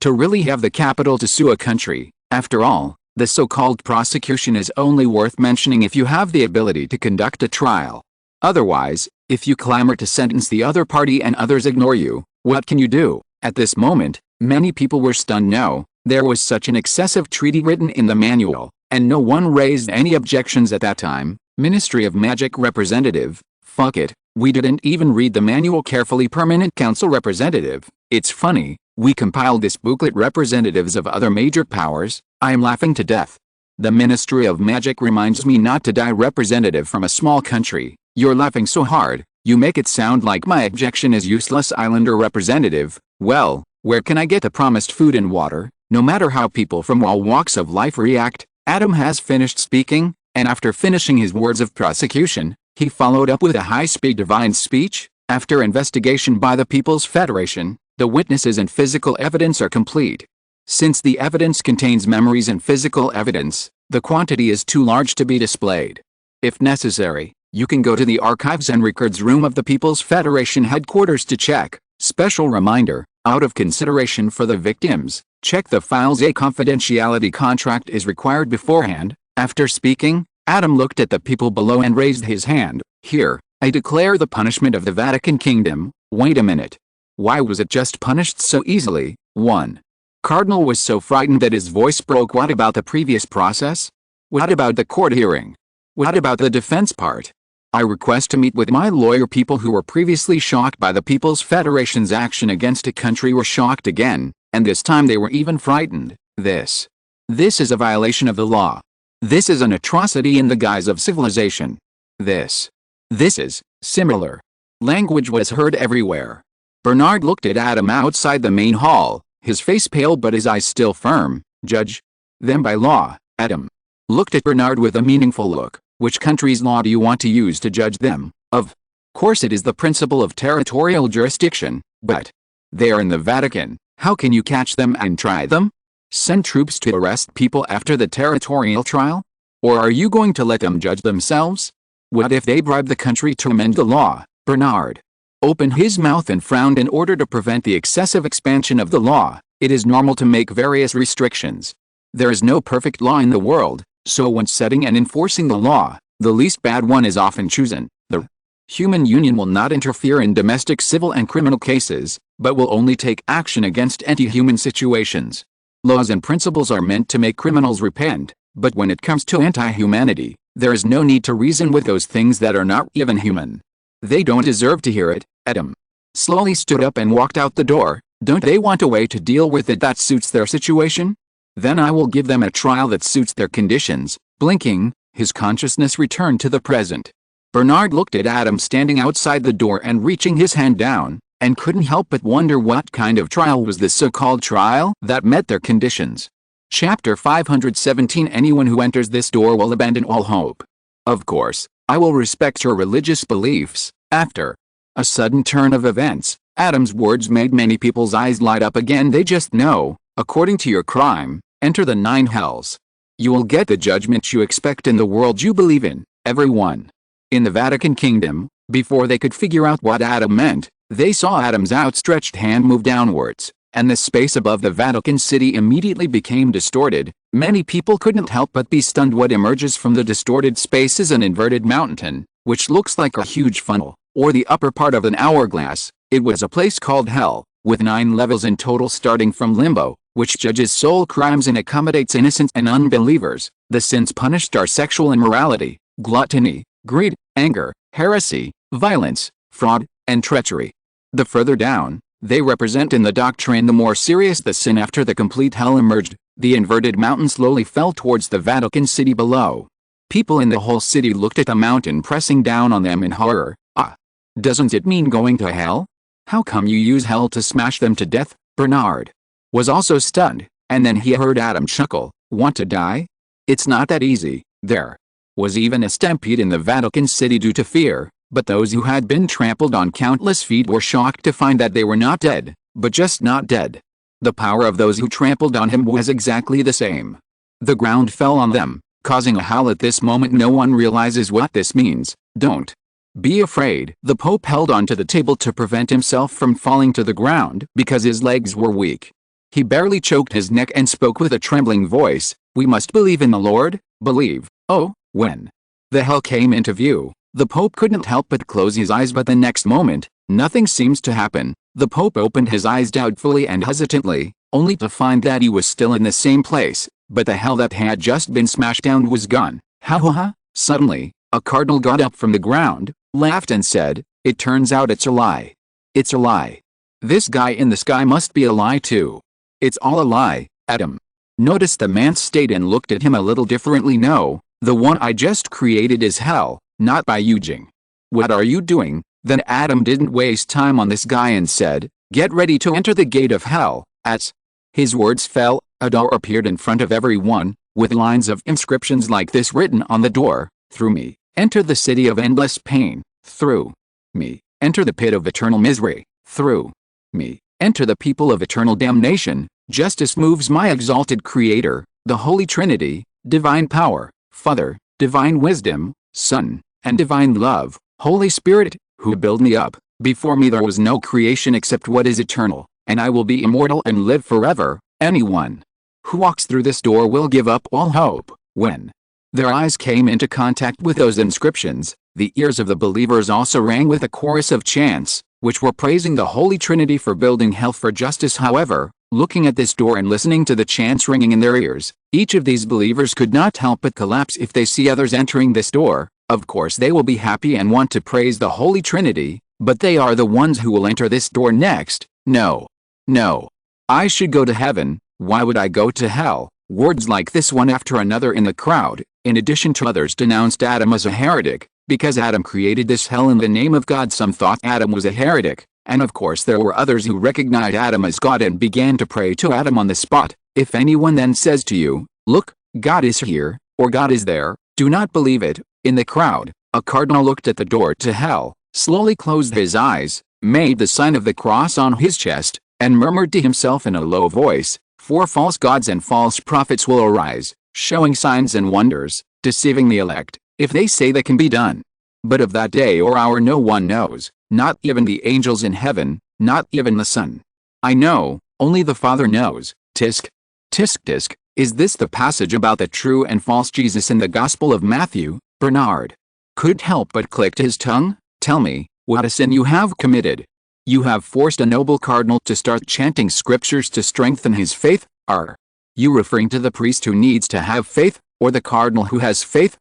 to really have the capital to sue a country. After all, the so-called prosecution is only worth mentioning if you have the ability to conduct a trial. Otherwise, if you clamor to sentence the other party and others ignore you, what can you do? At this moment, many people were stunned. No, there was such an excessive treaty written in the manual, and no one raised any objections at that time. Ministry of Magic representative: fuck it, we didn't even read the manual carefully. Permanent Council representative: it's funny, we compiled this booklet. Representatives of other major powers: I am laughing to death. The Ministry of Magic reminds me not to die. Representative from a small country: you're laughing so hard, you make it sound like my objection is useless. Islander representative: well, where can I get the promised food and water? No matter how people from all walks of life react. Adam has finished speaking, and after finishing his words of prosecution, he followed up with a high-speed divine speech. After investigation by the People's Federation, the witnesses and physical evidence are complete. Since the evidence contains memories and physical evidence, the quantity is too large to be displayed. If necessary, you can go to the archives and records room of the People's Federation headquarters to check. Special reminder: out of consideration for the victims, check the files. A confidentiality contract is required beforehand. After speaking, Adam looked at the people below and raised his hand. Here, I declare the punishment of the Vatican Kingdom. Wait a minute. Why was it just punished so easily? 1. Cardinal was so frightened that his voice broke. What about the previous process? What about the court hearing? What about the defense part? I request to meet with my lawyer. People who were previously shocked by the People's Federation's action against a country were shocked again, and this time they were even frightened. This is a violation of the law. This is an atrocity in the guise of civilization. This is similar. Language was heard everywhere. Bernard looked at Adam outside the main hall, his face pale but his eyes still firm. Judge them by law. Adam looked at Bernard with a meaningful look. Which country's law do you want to use to judge them? Of course it is the principle of territorial jurisdiction, but they are in the Vatican. How can you catch them and try them? Send troops to arrest people after the territorial trial? Or are you going to let them judge themselves? What if they bribe the country to amend the law? Bernard opened his mouth and frowned. In order to prevent the excessive expansion of the law, it is normal to make various restrictions. There is no perfect law in the world, so when setting and enforcing the law, the least bad one is often chosen. The human union will not interfere in domestic, civil and criminal cases, but will only take action against anti-human situations. Laws and principles are meant to make criminals repent, but when it comes to anti-humanity, there is no need to reason with those things that are not even human. They don't deserve to hear it. Adam slowly stood up and walked out the door. Don't they want a way to deal with it that suits their situation? Then I will give them a trial that suits their conditions. Blinking, his consciousness returned to the present. Bernard looked at Adam standing outside the door and reaching his hand down, and couldn't help but wonder what kind of trial was this so-called trial that met their conditions. Chapter 517. Anyone who enters this door will abandon all hope. Of course, I will respect your religious beliefs. After a sudden turn of events, Adam's words made many people's eyes light up again. They just know, according to your crime, enter the 9 hells. You will get the judgment you expect in the world you believe in, everyone. In the Vatican Kingdom, before they could figure out what Adam meant, they saw Adam's outstretched hand move downwards, and the space above the Vatican City immediately became distorted. Many people couldn't help but be stunned. What emerges from the distorted space is an inverted mountain, which looks like a huge funnel, or the upper part of an hourglass. It was a place called Hell, with 9 levels in total, starting from Limbo, which judges soul crimes and accommodates innocents and unbelievers. The sins punished are sexual immorality, gluttony, greed, anger, heresy, violence, fraud, and treachery. The further down they represent in the doctrine, the more serious the sin. After the complete hell emerged, the inverted mountain slowly fell towards the Vatican City below. People in the whole city looked at the mountain pressing down on them in horror. Ah! Doesn't it mean going to hell? How come you use hell to smash them to death? Bernard was also stunned, and then he heard Adam chuckle. Want to die? It's not that easy. There was even a stampede in the Vatican City due to fear, but those who had been trampled on countless feet were shocked to find that they were not dead, but just not dead. The power of those who trampled on him was exactly the same. The ground fell on them, causing a howl. At this moment no one realizes what this means. Don't be afraid. The Pope held onto the table to prevent himself from falling to the ground because his legs were weak. He barely choked his neck and spoke with a trembling voice. We must believe in the Lord. Believe. Oh, when the hell came into view, the Pope couldn't help but close his eyes, but the next moment, nothing seems to happen. The Pope opened his eyes doubtfully and hesitantly, only to find that he was still in the same place, but the hell that had just been smashed down was gone. Ha ha ha! Suddenly, a cardinal got up from the ground, laughed and said, "It turns out it's a lie. It's a lie. This guy in the sky must be a lie too. It's all a lie, Adam." Notice the man stayed and looked at him a little differently. No, the one I just created is hell, not by Eugene. What are you doing? Then Adam didn't waste time on this guy and said, "Get ready to enter the gate of hell." As his words fell, a door appeared in front of everyone, with lines of inscriptions like this written on the door: "Through me, enter the city of endless pain. Through me, enter the pit of eternal misery. Through me, enter the people of eternal damnation." Justice moves my exalted Creator, the Holy Trinity, divine power, Father, divine wisdom, Son, and divine love, Holy Spirit, who build me up. Before me there was no creation except what is eternal, and I will be immortal and live forever. Anyone who walks through this door will give up all hope. When their eyes came into contact with those inscriptions, the ears of the believers also rang with a chorus of chants, which were praising the Holy Trinity for building hell for justice. However, looking at this door and listening to the chants ringing in their ears, each of these believers could not help but collapse if they see others entering this door. Of course they will be happy and want to praise the Holy Trinity, but they are the ones who will enter this door next. No. No. I should go to heaven. Why would I go to hell? Words like this one after another in the crowd, in addition to others, denounced Adam as a heretic. Because Adam created this hell in the name of God, some thought Adam was a heretic, and of course there were others who recognized Adam as God and began to pray to Adam on the spot. If anyone then says to you, "Look, God is here," or "God is there," do not believe it. In the crowd, a cardinal looked at the door to hell, slowly closed his eyes, made the sign of the cross on his chest, and murmured to himself in a low voice, "For false gods and false prophets will arise, showing signs and wonders, deceiving the elect, if they say they can be done. But of that day or hour no one knows, not even the angels in heaven, not even the Son. I know, only the Father knows." Tisk. Tisk tisk. Is this the passage about the true and false Jesus in the Gospel of Matthew? Bernard couldn't help but click to his tongue. Tell me, what a sin you have committed. You have forced a noble cardinal to start chanting scriptures to strengthen his faith. Are you referring to the priest who needs to have faith, or the cardinal who has faith?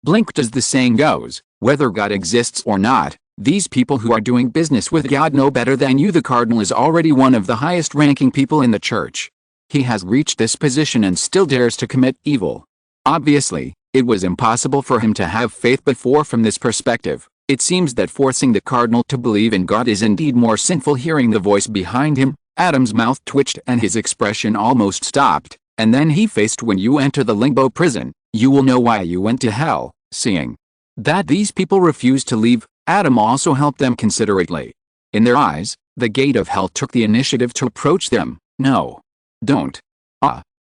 Blinked. As the saying goes, whether God exists or not, these people who are doing business with God know better than you. The cardinal is already one of the highest ranking people in the church. He has reached this position and still dares to commit evil. Obviously, it was impossible for him to have faith before. From this perspective, it seems that forcing the cardinal to believe in God is indeed more sinful. Hearing the voice behind him, Adam's mouth twitched and his expression almost stopped, and then he faced, "When you enter the limbo prison, you will know why you went to hell." Seeing that these people refused to leave, Adam also helped them considerately. In their eyes, the gate of hell took the initiative to approach them. "No. Don't.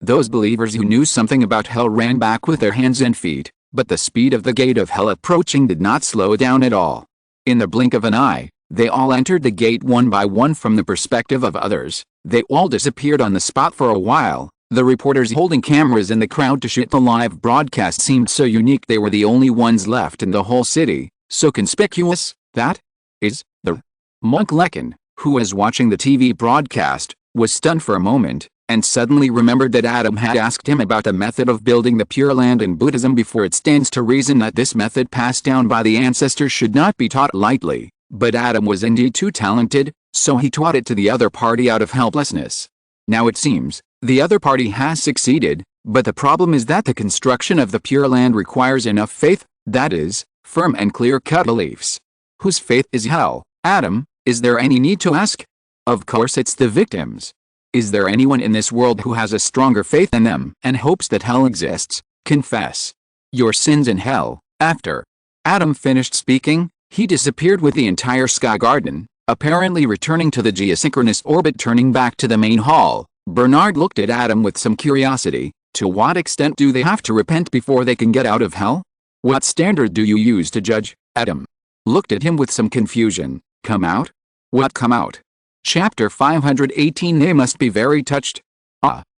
Those believers who knew something about hell ran back with their hands and feet, but the speed of the gate of hell approaching did not slow down at all. In the blink of an eye, they all entered the gate one by one from the perspective of others. They all disappeared on the spot for a while. The reporters holding cameras in the crowd to shoot the live broadcast seemed so unique they were the only ones left in the whole city, so conspicuous. That is, the monk Lekin, who was watching the TV broadcast, was stunned for a moment, and suddenly remembered that Adam had asked him about the method of building the Pure Land in Buddhism before. It stands to reason that this method passed down by the ancestors should not be taught lightly, but Adam was indeed too talented, so he taught it to the other party out of helplessness. Now it seems, the other party has succeeded, but the problem is that the construction of the Pure Land requires enough faith, that is, firm and clear-cut beliefs. Whose faith is hell, Adam? Is there any need to ask? Of course it's the victims. Is there anyone in this world who has a stronger faith than them and hopes that hell exists? Confess your sins in hell. After Adam finished speaking, he disappeared with the entire sky garden, apparently returning to the geosynchronous orbit. Turning back to the main hall, Bernard looked at Adam with some curiosity. To what extent do they have to repent before they can get out of hell? What standard do you use to judge? Adam looked at him with some confusion. Come out? What come out? Chapter 518. They must be very touched.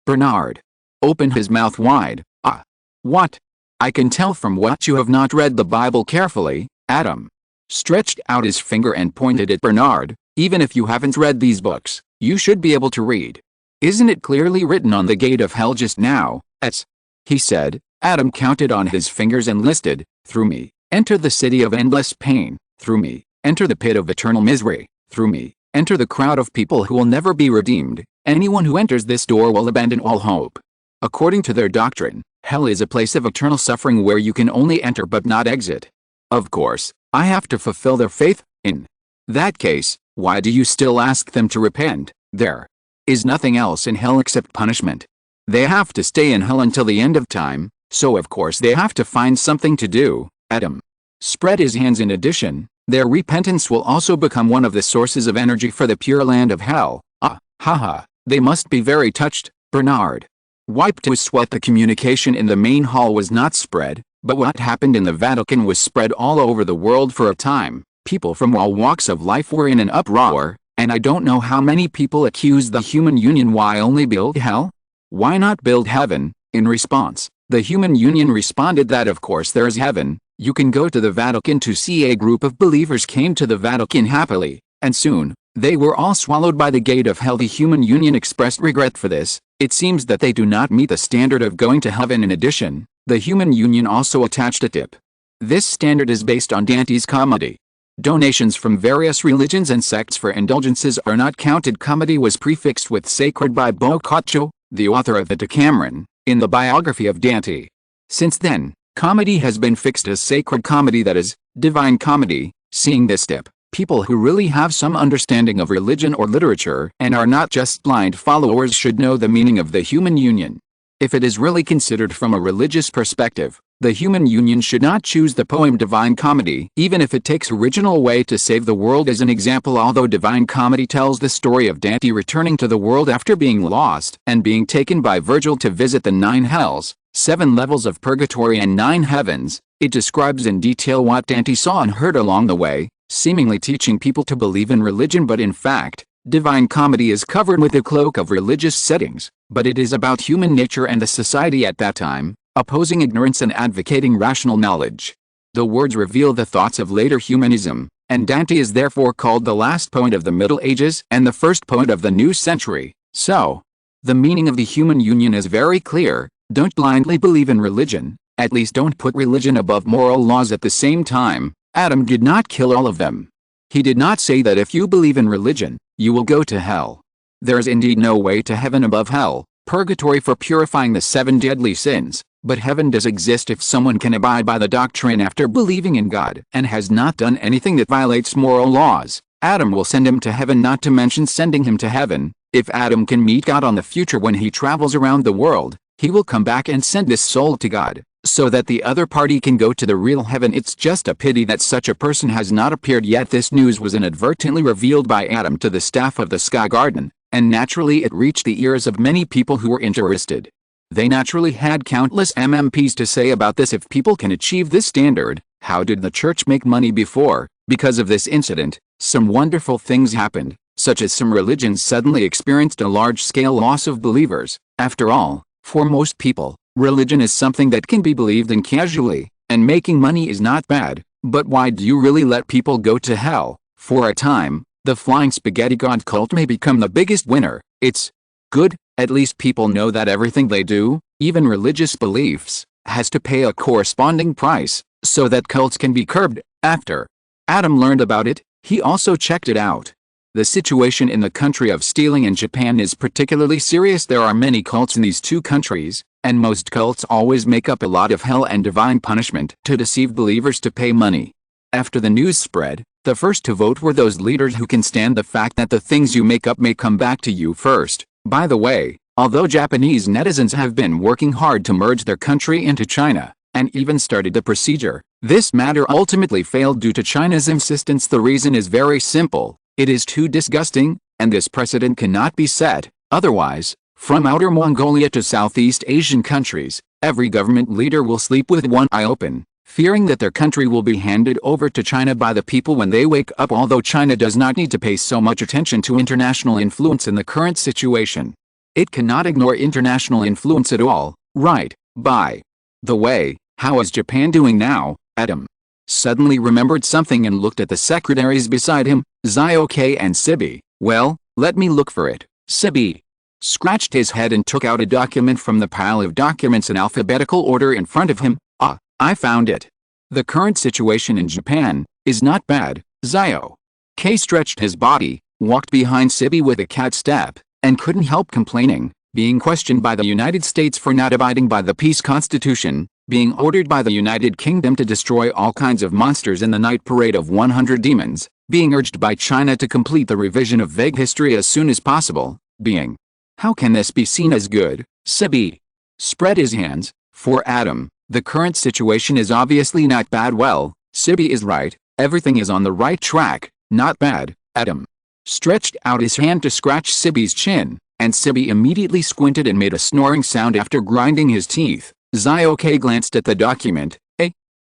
Bernard opened his mouth wide. What? I can tell from what you have not read the Bible carefully. Adam stretched out his finger and pointed at Bernard. Even if you haven't read these books, you should be able to read. Isn't it clearly written on the gate of hell just now? He said. Adam counted on his fingers and listed. Through me, enter the city of endless pain. Through me, enter the pit of eternal misery. Through me, enter the crowd of people who will never be redeemed. Anyone who enters this door will abandon all hope. According to their doctrine, hell is a place of eternal suffering where you can only enter but not exit. Of course, I have to fulfill their faith. In that case, why do you still ask them to repent? There is nothing else in hell except punishment. They have to stay in hell until the end of time, so of course they have to find something to do. Adam spread his hands. In addition, their repentance will also become one of the sources of energy for the Pure Land of hell. They must be very touched. Bernard wiped his sweat. The communication in the main hall was not spread, but what happened in the Vatican was spread all over the world for a time. People from all walks of life were in an uproar, and I don't know how many people accused the human union. Why only build hell? Why not build heaven? In response, the human union responded that of course there is heaven. You can go to the Vatican to see. A group of believers came to the Vatican happily, and soon, they were all swallowed by the gate of hell. The human union expressed regret for this. It seems that they do not meet the standard of going to heaven. In addition, the human union also attached a tip. This standard is based on Dante's comedy. Donations from various religions and sects for indulgences are not counted. Comedy was prefixed with sacred by Boccaccio, the author of the Decameron, in the biography of Dante. Since then, comedy has been fixed as sacred comedy, that is, divine comedy. Seeing this tip, people who really have some understanding of religion or literature and are not just blind followers should know the meaning of the human union. If it is really considered from a religious perspective, the human union should not choose the poem Divine Comedy, even if it takes original way to save the world as an example. Although Divine Comedy tells the story of Dante returning to the world after being lost and being taken by Virgil to visit the 9 hells, 7 levels of purgatory and 9 heavens, it describes in detail what Dante saw and heard along the way, seemingly teaching people to believe in religion. But in fact, Divine Comedy is covered with the cloak of religious settings, but it is about human nature and the society at that time, opposing ignorance and advocating rational knowledge. The words reveal the thoughts of later humanism, and Dante is therefore called the last poet of the Middle Ages and the first poet of the new century. So, the meaning of the human union is very clear. Don't blindly believe in religion, at least don't put religion above moral laws. At the same time, Adam did not kill all of them. He did not say that if you believe in religion, you will go to hell. There is indeed no way to heaven above hell, purgatory for purifying the 7 deadly sins, but heaven does exist if someone can abide by the doctrine after believing in God and has not done anything that violates moral laws. Adam will send him to heaven, not to mention sending him to heaven. If Adam can meet God on the future when he travels around the world, he will come back and send this soul to God, so that the other party can go to the real heaven. It's just a pity that such a person has not appeared yet. This news was inadvertently revealed by Adam to the staff of the Sky Garden, and naturally it reached the ears of many people who were interested. They naturally had countless MMPs to say about this. If people can achieve this standard, how did the church make money before? Because of this incident, some wonderful things happened, such as some religions suddenly experienced a large-scale loss of believers. After all, for most people, religion is something that can be believed in casually, and making money is not bad. But why do you really let people go to hell? For a time, the Flying Spaghetti God cult may become the biggest winner. It's good, at least people know that everything they do, even religious beliefs, has to pay a corresponding price, so that cults can be curbed. After Adam learned about it, he also checked it out. The situation in the country of stealing in Japan is particularly serious. There are many cults in these two countries, and most cults always make up a lot of hell and divine punishment to deceive believers to pay money. After the news spread, the first to vote were those leaders who can stand the fact that the things you make up may come back to you first. By the way, although Japanese netizens have been working hard to merge their country into China, and even started the procedure, this matter ultimately failed due to China's insistence. The reason is very simple: it is too disgusting, and this precedent cannot be set. Otherwise, from Outer Mongolia to Southeast Asian countries, every government leader will sleep with one eye open, fearing that their country will be handed over to China by the people when they wake up. Although China does not need to pay so much attention to international influence in the current situation, it cannot ignore international influence at all, right? By the way, how is Japan doing now? Adam suddenly remembered something and looked at the secretaries beside him, Zioke and Sibi. Well, let me look for it. Sibi scratched his head and took out a document from the pile of documents in alphabetical order in front of him. Ah, I found it. The current situation in Japan is not bad. Zio.K stretched his body, walked behind Sibi with a cat step, and couldn't help complaining, being questioned by the United States for not abiding by the peace constitution, being ordered by the United Kingdom to destroy all kinds of monsters in the night parade of 100 demons, being urged by China to complete the revision of vague history as soon as possible, being. How can this be seen as good? Sibi spread his hands. For Adam, the current situation is obviously not bad. Well, Sibi is right, everything is on the right track, not bad. Adam stretched out his hand to scratch Sibi's chin, and Sibi immediately squinted and made a snoring sound after grinding his teeth. Zioke glanced at the document.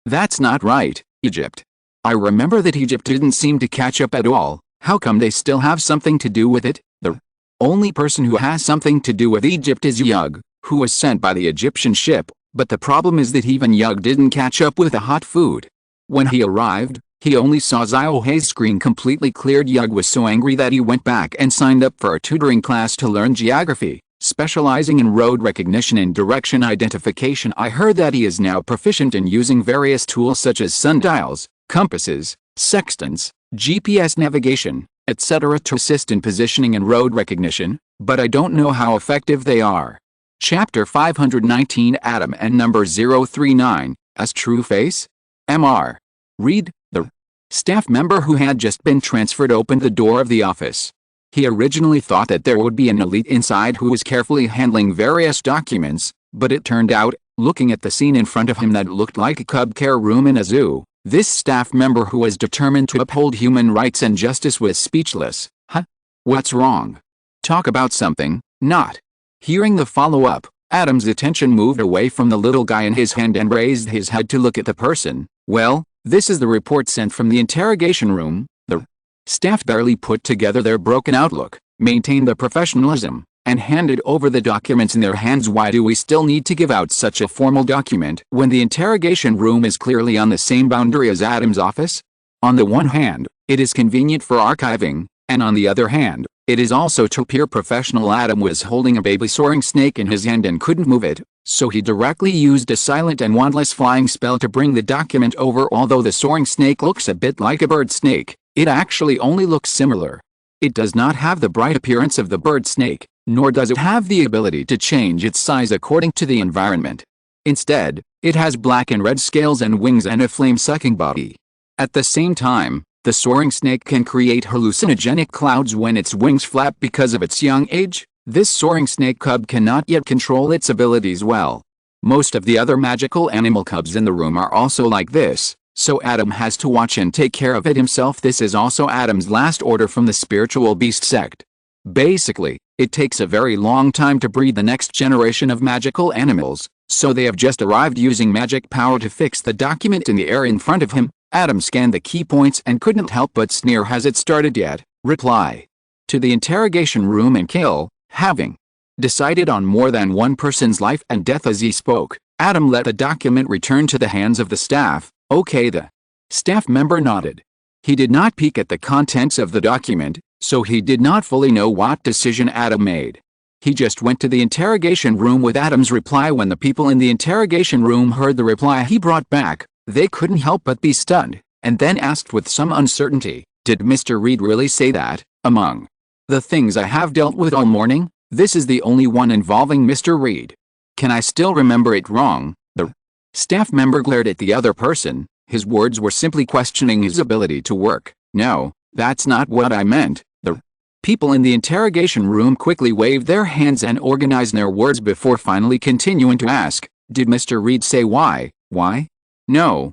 That's not right, Egypt. I remember that Egypt didn't seem to catch up at all. How come they still have something to do with it? The only person who has something to do with Egypt is Yug, who was sent by the Egyptian ship, but the problem is that even Yug didn't catch up with the hot food. When he arrived, he only saw Ziohe's screen completely cleared. Yug was so angry that he went back and signed up for a tutoring class to learn geography, specializing in road recognition and direction identification. I heard that he is now proficient in using various tools such as sundials, compasses, sextants, GPS navigation, etc. to assist in positioning and road recognition, but I don't know how effective they are. Chapter 519 Adam and number 039, as True Face? Mr. Reed, the staff member who had just been transferred, opened the door of the office. He originally thought that there would be an elite inside who was carefully handling various documents, but it turned out, looking at the scene in front of him, that looked like a cub care room in a zoo. This staff member who was determined to uphold human rights and justice was speechless. Huh? What's wrong? Talk about something, not. Hearing the follow-up, Adam's attention moved away from the little guy in his hand and raised his head to look at the person. Well, this is the report sent from the interrogation room. The staff barely put together their broken outlook, maintained their professionalism, and handed over the documents in their hands. Why do we still need to give out such a formal document when the interrogation room is clearly on the same boundary as Adam's office? On the one hand, it is convenient for archiving, and on the other hand, it is also to appear professional. Adam was holding a baby soaring snake in his hand and couldn't move it, so he directly used a silent and wandless flying spell to bring the document over. Although the soaring snake looks a bit like a bird snake, it actually only looks similar. It does not have the bright appearance of the bird snake, nor does it have the ability to change its size according to the environment. Instead, it has black and red scales and wings and a flame-sucking body. At the same time, the soaring snake can create hallucinogenic clouds when its wings flap because of its young age. This soaring snake cub cannot yet control its abilities well. Most of the other magical animal cubs in the room are also like this, so Adam has to watch and take care of it himself. This is also Adam's last order from the spiritual beast sect. Basically, it takes a very long time to breed the next generation of magical animals, so they have just arrived using magic power to fix the document in the air in front of him. Adam scanned the key points and couldn't help but sneer. Has it started yet? Reply to the interrogation room and kill, having decided on more than one person's life and death as he spoke. Adam let the document return to the hands of the staff. Okay, the staff member nodded. He did not peek at the contents of the document, so he did not fully know what decision Adam made. He just went to the interrogation room with Adam's reply. When the people in the interrogation room heard the reply he brought back, they couldn't help but be stunned, and then asked with some uncertainty, "Did Mr. Reed really say that? Among the things I have dealt with all morning, this is the only one involving Mr. Reed. Can I still remember it wrong?" The staff member glared at the other person. His words were simply questioning his ability to work. "No, that's not what I meant." The people in the interrogation room quickly waved their hands and organized their words before finally continuing to ask, "Did Mr. Reed say why? Why? No,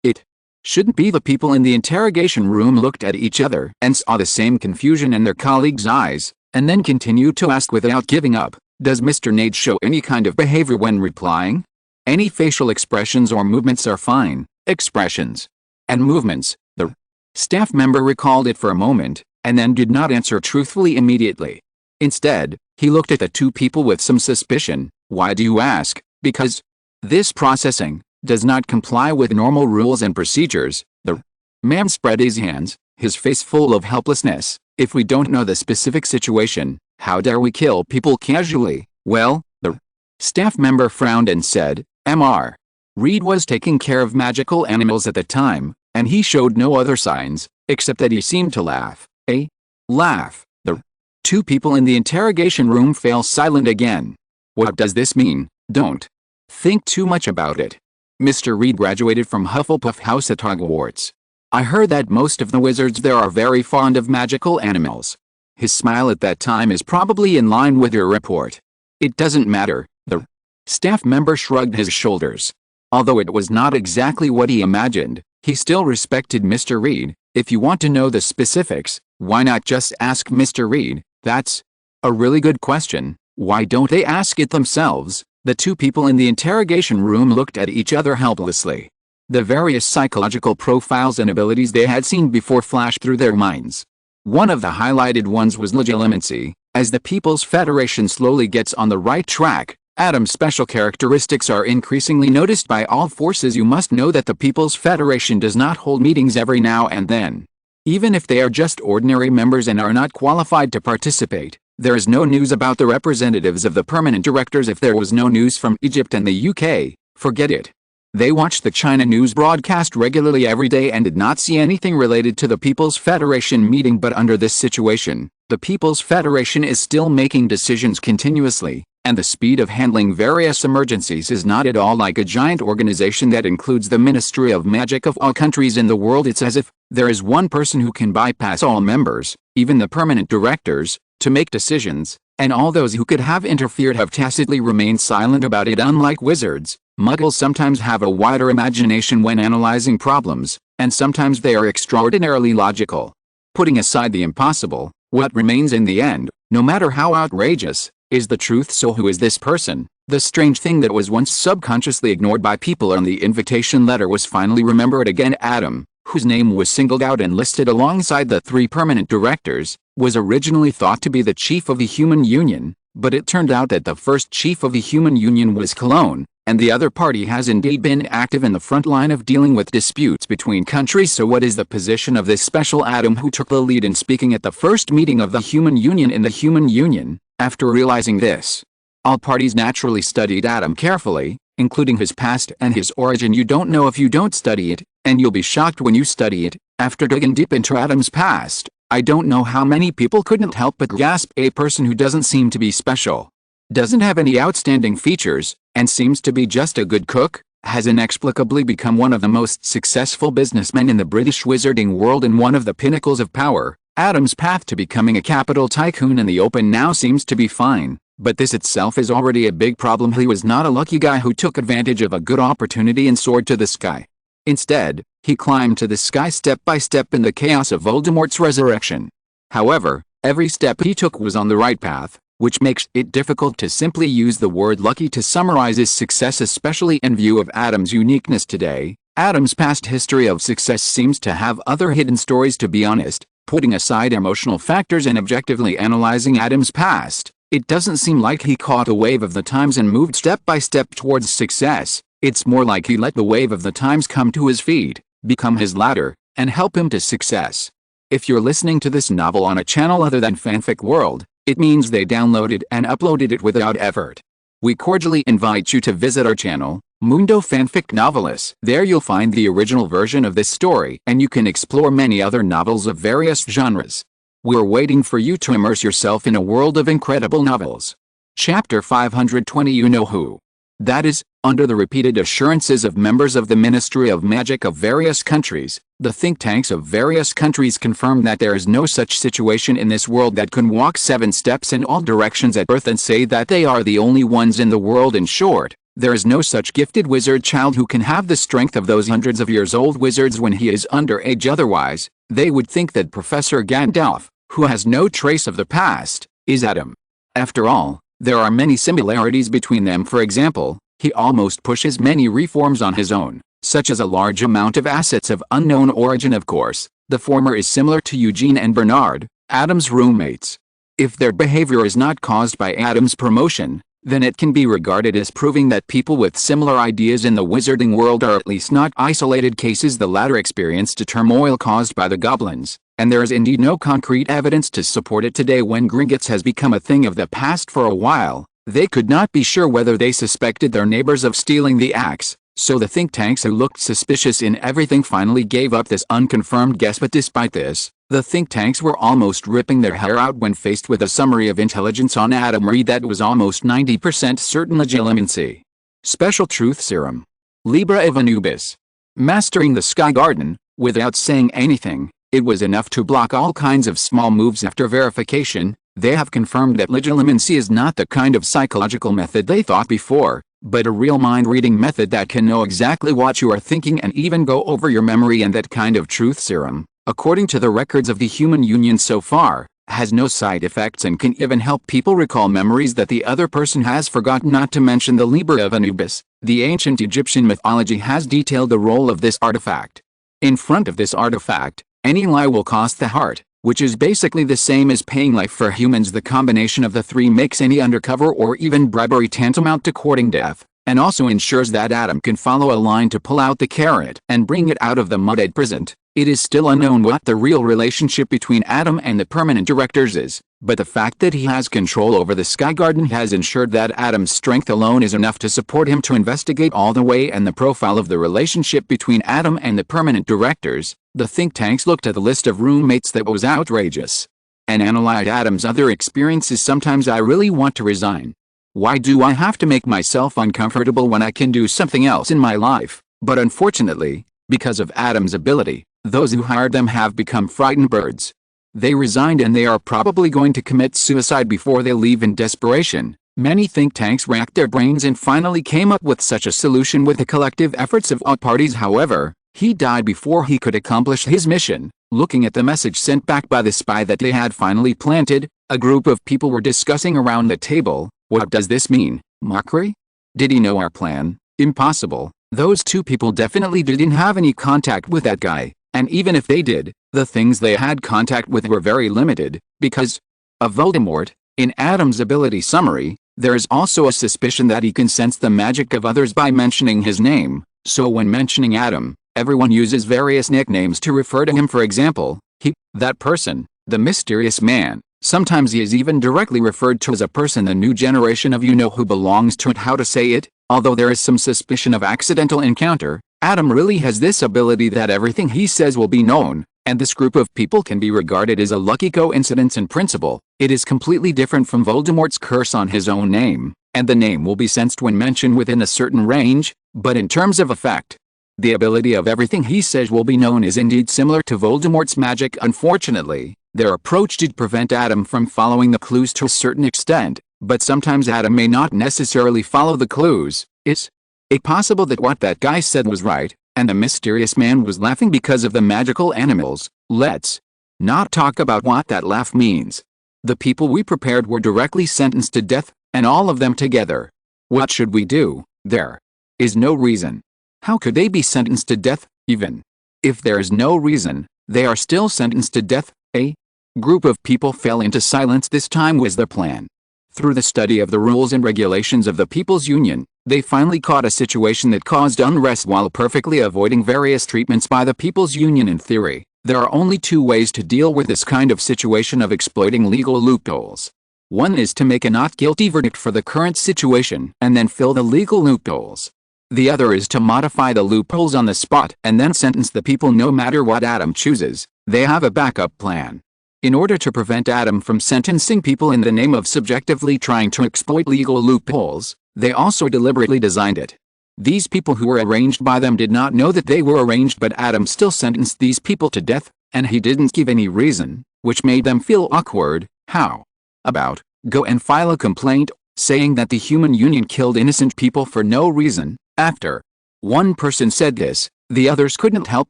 it shouldn't be." The people in the interrogation room looked at each other and saw the same confusion in their colleagues' eyes, and then continued to ask without giving up, "Does Mr. Nade show any kind of behavior when replying? Any facial expressions or movements are fine." Expressions and movements. The staff member recalled it for a moment, and then did not answer truthfully immediately. Instead, he looked at the two people with some suspicion. "Why do you ask?" "Because this processing does not comply with normal rules and procedures." The man spread his hands, his face full of helplessness. "If we don't know the specific situation, how dare we kill people casually?" "Well," the staff member frowned and said, "Mr. Reed was taking care of magical animals at the time, and he showed no other signs, except that he seemed to laugh." A laugh. The two people in the interrogation room fell silent again. "What does this mean?" "Don't think too much about it. Mr. Reed graduated from Hufflepuff House at Hogwarts. I heard that most of the wizards there are very fond of magical animals. His smile at that time is probably in line with your report." "It doesn't matter." The staff member shrugged his shoulders. Although it was not exactly what he imagined, he still respected Mr. Reed. "If you want to know the specifics, why not just ask Mr. Reed?" "That's a really good question. Why don't they ask it themselves?" The two people in the interrogation room looked at each other helplessly. The various psychological profiles and abilities they had seen before flashed through their minds. One of the highlighted ones was legitimacy. As the People's Federation slowly gets on the right track, Adam's special characteristics are increasingly noticed by all forces. You must know that the People's Federation does not hold meetings every now and then. Even if they are just ordinary members and are not qualified to participate, there is no news about the representatives of the permanent directors. If there was no news from Egypt and the UK, forget it. They watched the China news broadcast regularly every day and did not see anything related to the People's Federation meeting. But under this situation, the People's Federation is still making decisions continuously, and the speed of handling various emergencies is not at all like a giant organization that includes the Ministry of Magic of all countries in the world. It's as if there is one person who can bypass all members, even the permanent directors, to make decisions, and all those who could have interfered have tacitly remained silent about it. Unlike wizards, Muggles sometimes have a wider imagination when analyzing problems, and sometimes they are extraordinarily logical. Putting aside the impossible, what remains in the end, no matter how outrageous, is the truth. So who is this person? The strange thing that was once subconsciously ignored by people on the invitation letter was finally remembered again. Adam, whose name was singled out and listed alongside the three permanent directors, was originally thought to be the chief of the Human Union, but it turned out that the first chief of the Human Union was Cologne, and the other party has indeed been active in the front line of dealing with disputes between countries. So what is the position of this special Adam who took the lead in speaking at the first meeting of the Human Union in the Human Union? After realizing this, all parties naturally studied Adam carefully, including his past and his origin. You don't know if you don't study it, and you'll be shocked when you study it. After digging deep into Adam's past, I don't know how many people couldn't help but gasp. A person who doesn't seem to be special, doesn't have any outstanding features, and seems to be just a good cook, has inexplicably become one of the most successful businessmen in the British wizarding world and one of the pinnacles of power. Adam's path to becoming a capital tycoon in the open now seems to be fine, but this itself is already a big problem. He was not a lucky guy who took advantage of a good opportunity and soared to the sky. Instead, he climbed to the sky step by step in the chaos of Voldemort's resurrection. However, Every step he took was on the right path, which makes it difficult to simply use the word lucky to summarize his success, especially in view of Adam's uniqueness today. Adam's past history of success seems to have other hidden stories, to be honest. Putting aside emotional factors and objectively analyzing Adam's past, it doesn't seem like he caught a wave of the times and moved step by step towards success. It's more like he let the wave of the times come to his feet, become his ladder, and help him to success. If you're listening to this novel on a channel other than Fanfic World, it means they downloaded and uploaded it without effort. We cordially invite you to visit our channel, Mundo Fanfic Novelists. There you'll find the original version of this story, and you can explore many other novels of various genres. We're waiting for you to immerse yourself in a world of incredible novels. Chapter 520, You Know Who. That is, under the repeated assurances of members of the Ministry of Magic of various countries, the think tanks of various countries confirm that there is no such situation in this world that can walk 7 steps in all directions at birth and say that they are the only ones in the world. In short, there is no such gifted wizard child who can have the strength of those hundreds of years old wizards when he is underage. Otherwise, they would think that Professor Gandalf, who has no trace of the past, is Adam. After all, there are many similarities between them. For example, he almost pushes many reforms on his own, such as a large amount of assets of unknown origin. Of course, the former is similar to Eugene and Bernard, Adam's roommates. If their behavior is not caused by Adam's promotion, then it can be regarded as proving that people with similar ideas in the wizarding world are at least not isolated cases. The latter experienced a turmoil caused by the goblins, and there is indeed no concrete evidence to support it today. When Gringotts has become a thing of the past for a while, they could not be sure whether they suspected their neighbors of stealing the axe, so the think tanks who looked suspicious in everything finally gave up this unconfirmed guess. But despite this, the think tanks were almost ripping their hair out when faced with a summary of intelligence on Adam Reed that was almost 90% certain legitimacy. Special Truth Serum. Libra of Anubis. Mastering the Sky Garden. Without saying anything, it was enough to block all kinds of small moves. After verification, they have confirmed that legitimacy is not the kind of psychological method they thought before, but a real mind-reading method that can know exactly what you are thinking and even go over your memory. And that kind of truth serum, according to the records of the human union so far, has no side effects and can even help people recall memories that the other person has forgotten. Not to mention the Libra of Anubis. The ancient Egyptian mythology has detailed the role of this artifact. In front of this artifact, any lie will cost the heart, which is basically the same as paying life for humans. The combination of the three makes any undercover or even bribery tantamount to courting death, and also ensures that Adam can follow a line to pull out the carrot and bring it out of the mud at present. It is still unknown what the real relationship between Adam and the permanent directors is, but the fact that he has control over the Sky Garden has ensured that Adam's strength alone is enough to support him to investigate all the way. And the profile of the relationship between Adam and the permanent directors, the think tanks looked at the list of roommates that was outrageous, and analyzed Adam's other experiences. Sometimes I really want to resign. Why do I have to make myself uncomfortable when I can do something else in my life? But unfortunately, because of Adam's ability, those who hired them have become frightened birds. They resigned and they are probably going to commit suicide before they leave. In desperation, many think tanks racked their brains and finally came up with such a solution with the collective efforts of all parties. However, he died before he could accomplish his mission. Looking at the message sent back by the spy that they had finally planted, a group of people were discussing around the table. What does this mean? Mockery? Did he know our plan? Impossible. Those two people definitely didn't have any contact with that guy. And even if they did, the things they had contact with were very limited, because of Voldemort. In Adam's ability summary, there is also a suspicion that he can sense the magic of others by mentioning his name, so when mentioning Adam, everyone uses various nicknames to refer to him. For example, he, that person, the mysterious man. Sometimes he is even directly referred to as a person. The new generation of you-know-who belongs to it. How to say it? Although there is some suspicion of accidental encounter, Adam really has this ability that everything he says will be known, and this group of people can be regarded as a lucky coincidence. In principle, it is completely different from Voldemort's curse on his own name, and the name will be sensed when mentioned within a certain range, but in terms of effect, the ability of everything he says will be known is indeed similar to Voldemort's magic. Unfortunately, their approach did prevent Adam from following the clues to a certain extent, but sometimes Adam may not necessarily follow the clues. Is it possible that what that guy said was right, and the mysterious man was laughing because of the magical animals? Let's not talk about what that laugh means. The people we prepared were directly sentenced to death, and all of them together. What should we do? There is no reason. How could they be sentenced to death, even? If there is no reason, they are still sentenced to death. A group of people fell into silence. This time was their plan. Through the study of the rules and regulations of the People's Union, they finally caught a situation that caused unrest while perfectly avoiding various treatments by the People's Union. In theory, there are only two ways to deal with this kind of situation of exploiting legal loopholes. One is to make a not guilty verdict for the current situation and then fill the legal loopholes. The other is to modify the loopholes on the spot and then sentence the people no matter what Adam chooses. They have a backup plan. In order to prevent Adam from sentencing people in the name of subjectively trying to exploit legal loopholes, they also deliberately designed it. These people who were arranged by them did not know that they were arranged, but Adam still sentenced these people to death, and he didn't give any reason, which made them feel awkward. How about go and file a complaint, saying that the human union killed innocent people for no reason? After one person said this, the others couldn't help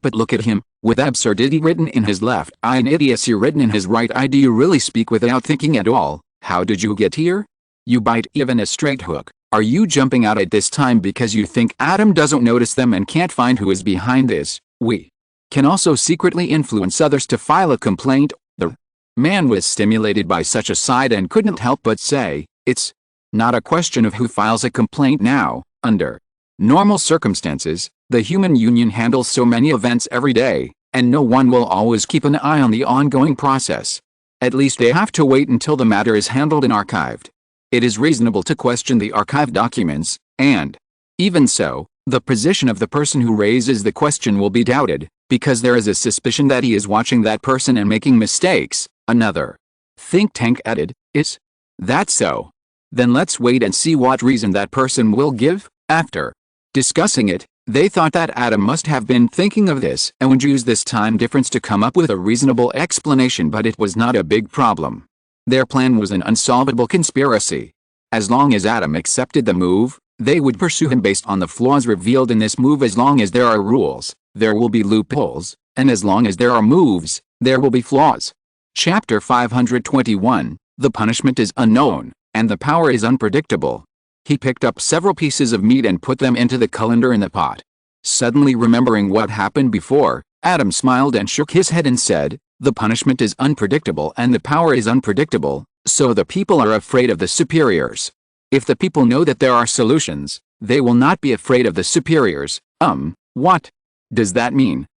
but look at him, with absurdity written in his left eye and idiocy written in his right eye. Do you really speak without thinking at all? How did you get here? You bite even a straight hook. Are you jumping out at this time because you think Adam doesn't notice them and can't find who is behind this? We can also secretly influence others to file a complaint. The man was stimulated by such a sight and couldn't help but say, it's not a question of who files a complaint now. Under normal circumstances, the human union handles so many events every day, and no one will always keep an eye on the ongoing process. At least they have to wait until the matter is handled and archived. It is reasonable to question the archived documents, and even so, the position of the person who raises the question will be doubted, because there is a suspicion that he is watching that person and making mistakes. Another think tank added, is that so? Then let's wait and see what reason that person will give. After discussing it, they thought that Adam must have been thinking of this and would use this time difference to come up with a reasonable explanation, but it was not a big problem. Their plan was an unsolvable conspiracy. As long as Adam accepted the move, they would pursue him based on the flaws revealed in this move. As long as there are rules, there will be loopholes, and as long as there are moves, there will be flaws. Chapter 521, The punishment is unknown, and the power is unpredictable. He picked up several pieces of meat and put them into the colander in the pot. Suddenly remembering what happened before, Adam smiled and shook his head and said, the punishment is unpredictable and the power is unpredictable, so the people are afraid of the superiors. If the people know that there are solutions, they will not be afraid of the superiors. What does that mean?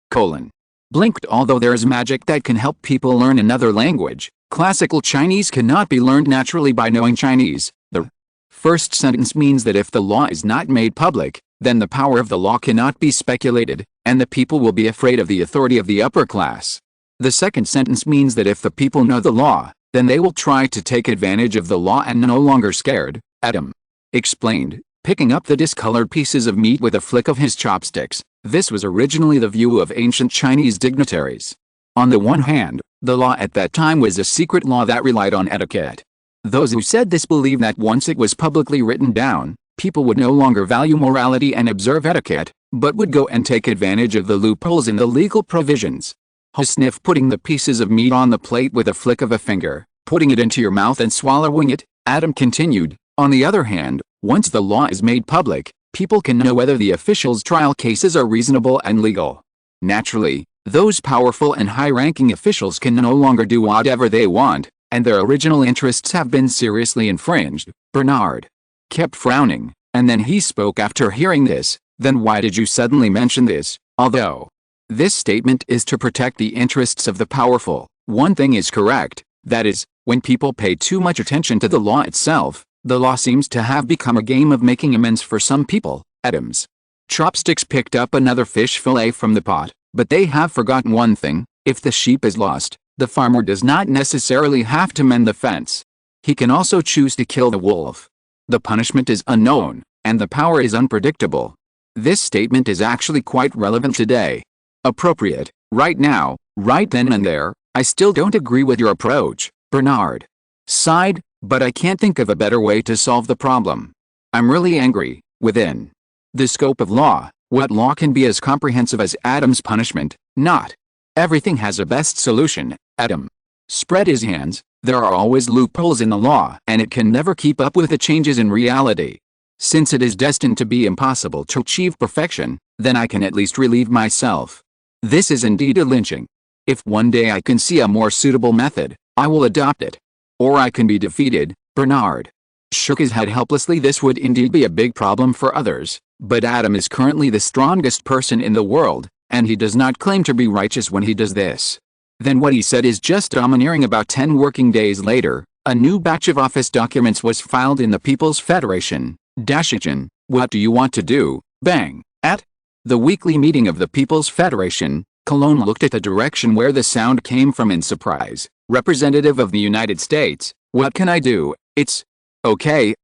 Blinked. Although there is magic that can help people learn another language, classical Chinese cannot be learned naturally by knowing Chinese. The first sentence means that if the law is not made public, then the power of the law cannot be speculated, and the people will be afraid of the authority of the upper class. The second sentence means that if the people know the law, then they will try to take advantage of the law and no longer scared. Adam explained, picking up the discolored pieces of meat with a flick of his chopsticks. This was originally the view of ancient Chinese dignitaries. On the one hand, the law at that time was a secret law that relied on etiquette. Those who said this believed that once it was publicly written down, people would no longer value morality and observe etiquette, but would go and take advantage of the loopholes in the legal provisions. Sniff, putting the pieces of meat on the plate with a flick of a finger, putting it into your mouth and swallowing it, Adam continued. On the other hand, once the law is made public, people can know whether the officials' trial cases are reasonable and legal. Naturally, those powerful and high-ranking officials can no longer do whatever they want, and their original interests have been seriously infringed. Bernard kept frowning, and then he spoke after hearing this. Then why did you suddenly mention this? Although this statement is to protect the interests of the powerful, one thing is correct, that is, when people pay too much attention to the law itself, the law seems to have become a game of making amends for some people. Adam's chopsticks picked up another fish fillet from the pot, but they have forgotten one thing: if the sheep is lost, the farmer does not necessarily have to mend the fence. He can also choose to kill the wolf. The punishment is unknown, and the power is unpredictable. This statement is actually quite relevant today. Appropriate, right now, right then and there. I still don't agree with your approach, Bernard sighed, but I can't think of a better way to solve the problem. I'm really angry. Within the scope of law, what law can be as comprehensive as Adam's punishment? Not everything has a best solution. Adam spread his hands, There are always loopholes in the law, and it can never keep up with the changes in reality. Since it is destined to be impossible to achieve perfection, then I can at least relieve myself. This is indeed a lynching. If one day I can see a more suitable method, I will adopt it. Or I can be defeated. Bernard shook his head helplessly. This would indeed be a big problem for others, but Adam is currently the strongest person in the world, and he does not claim to be righteous when he does this. Then what he said is just domineering. About 10 working days later, a new batch of office documents was filed in the People's Federation. Dashigen, what do you want to do? Bang. At the weekly meeting of the People's Federation, Cologne looked at the direction where the sound came from in surprise. Representative of the United States, what can I do? It's okay.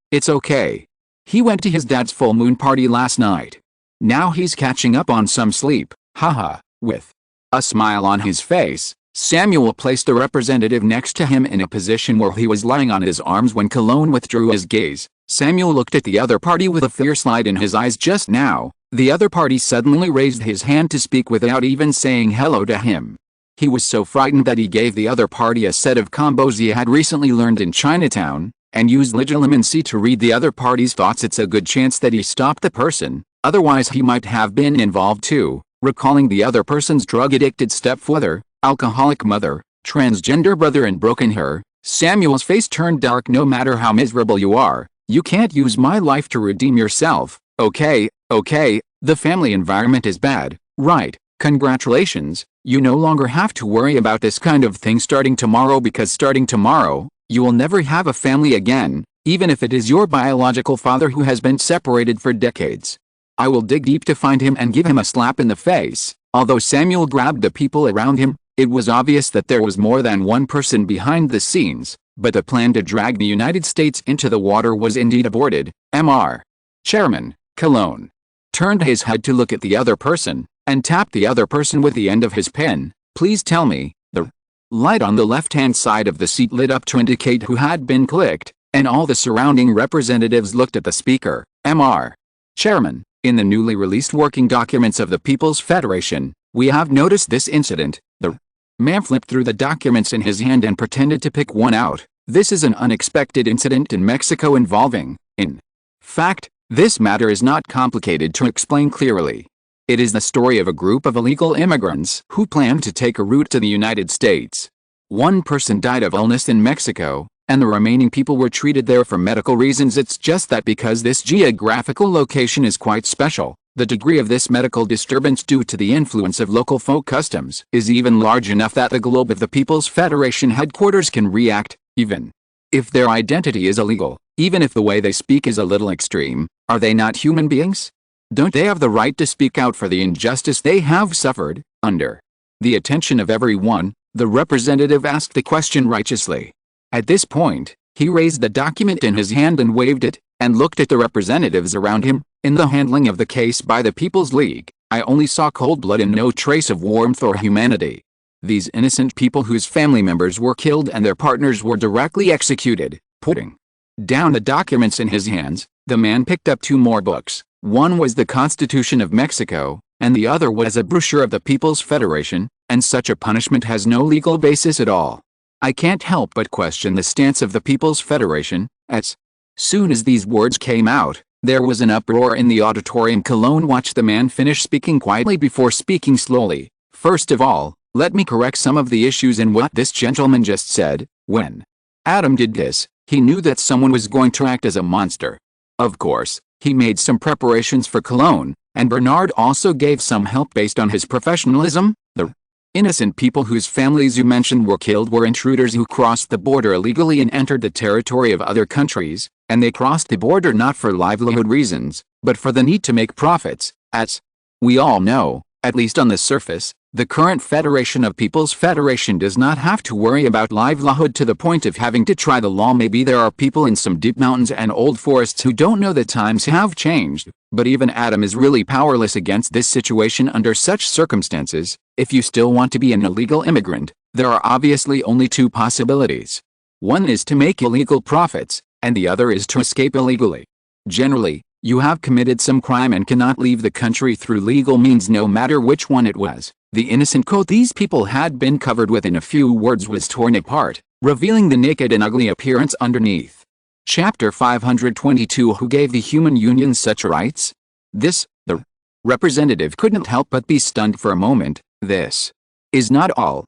He went to his dad's full moon party last night. Now he's catching up on some sleep, haha. With a smile on his face, Samuel placed the representative next to him in a position where he was lying on his arms. When Cologne withdrew his gaze, Samuel looked at the other party with a fierce light in his eyes. Just now, the other party suddenly raised his hand to speak without even saying hello to him. He was so frightened that he gave the other party a set of combos he had recently learned in Chinatown, and used legilimency to read the other party's thoughts. It's a good chance that he stopped the person, otherwise he might have been involved too. Recalling the other person's drug-addicted stepfather, alcoholic mother, transgender brother and broken her, Samuel's face turned dark. No matter how miserable you are, you can't use my life to redeem yourself. Okay, the family environment is bad, right? Congratulations, you no longer have to worry about this kind of thing starting tomorrow, because starting tomorrow, you will never have a family again, even if it is your biological father who has been separated for decades. I will dig deep to find him and give him a slap in the face. Although Samuel grabbed the people around him, it was obvious that there was more than one person behind the scenes, but the plan to drag the United States into the water was indeed aborted. Mr. Chairman, Cologne turned his head to look at the other person, and tapped the other person with the end of his pen. Please tell me. The light on the left-hand side of the seat lit up to indicate who had been clicked, and all the surrounding representatives looked at the speaker. Mr. Chairman, in the newly released working documents of the People's Federation, we have noticed this incident. The man flipped through the documents in his hand and pretended to pick one out. This is an unexpected incident in Mexico involving, in fact, this matter is not complicated to explain clearly. It is the story of a group of illegal immigrants who planned to take a route to the United States. One person died of illness in Mexico, and the remaining people were treated there for medical reasons. It's just that because this geographical location is quite special, the degree of this medical disturbance due to the influence of local folk customs is even large enough that the globe of the People's Federation headquarters can react, even if their identity is illegal, even if the way they speak is a little extreme. Are they not human beings? Don't they have the right to speak out for the injustice they have suffered? Under the attention of everyone, the representative asked the question righteously. At this point, he raised the document in his hand and waved it, and looked at the representatives around him. In the handling of the case by the People's League, I only saw cold blood and no trace of warmth or humanity. These innocent people whose family members were killed and their partners were directly executed. Putting down the documents in his hands, the man picked up 2 more books. One was the Constitution of Mexico, and the other was a brochure of the People's Federation, and such a punishment has no legal basis at all. I can't help but question the stance of the People's Federation. As soon as these words came out, there was an uproar in the auditorium. Cologne watched the man finish speaking quietly before speaking slowly. First of all, let me correct some of the issues in what this gentleman just said. When Adam did this, he knew that someone was going to act as a monster. Of course, he made some preparations for Cologne, and Bernard also gave some help based on his professionalism. The innocent people whose families you mentioned were killed were intruders who crossed the border illegally and entered the territory of other countries, and they crossed the border not for livelihood reasons, but for the need to make profits. As we all know, at least on the surface, the current Federation of People's Federation does not have to worry about livelihood to the point of having to try the law. Maybe there are people in some deep mountains and old forests who don't know that times have changed, but even Adam is really powerless against this situation under such circumstances. If you still want to be an illegal immigrant, there are obviously only 2 possibilities. One is to make illegal profits, and the other is to escape illegally. Generally, you have committed some crime and cannot leave the country through legal means, no matter which one it was. The innocent coat these people had been covered with in a few words was torn apart. revealing the naked and ugly appearance underneath. Chapter 522. Who gave the human union such rights? The representative couldn't help but be stunned for a moment. This is not all,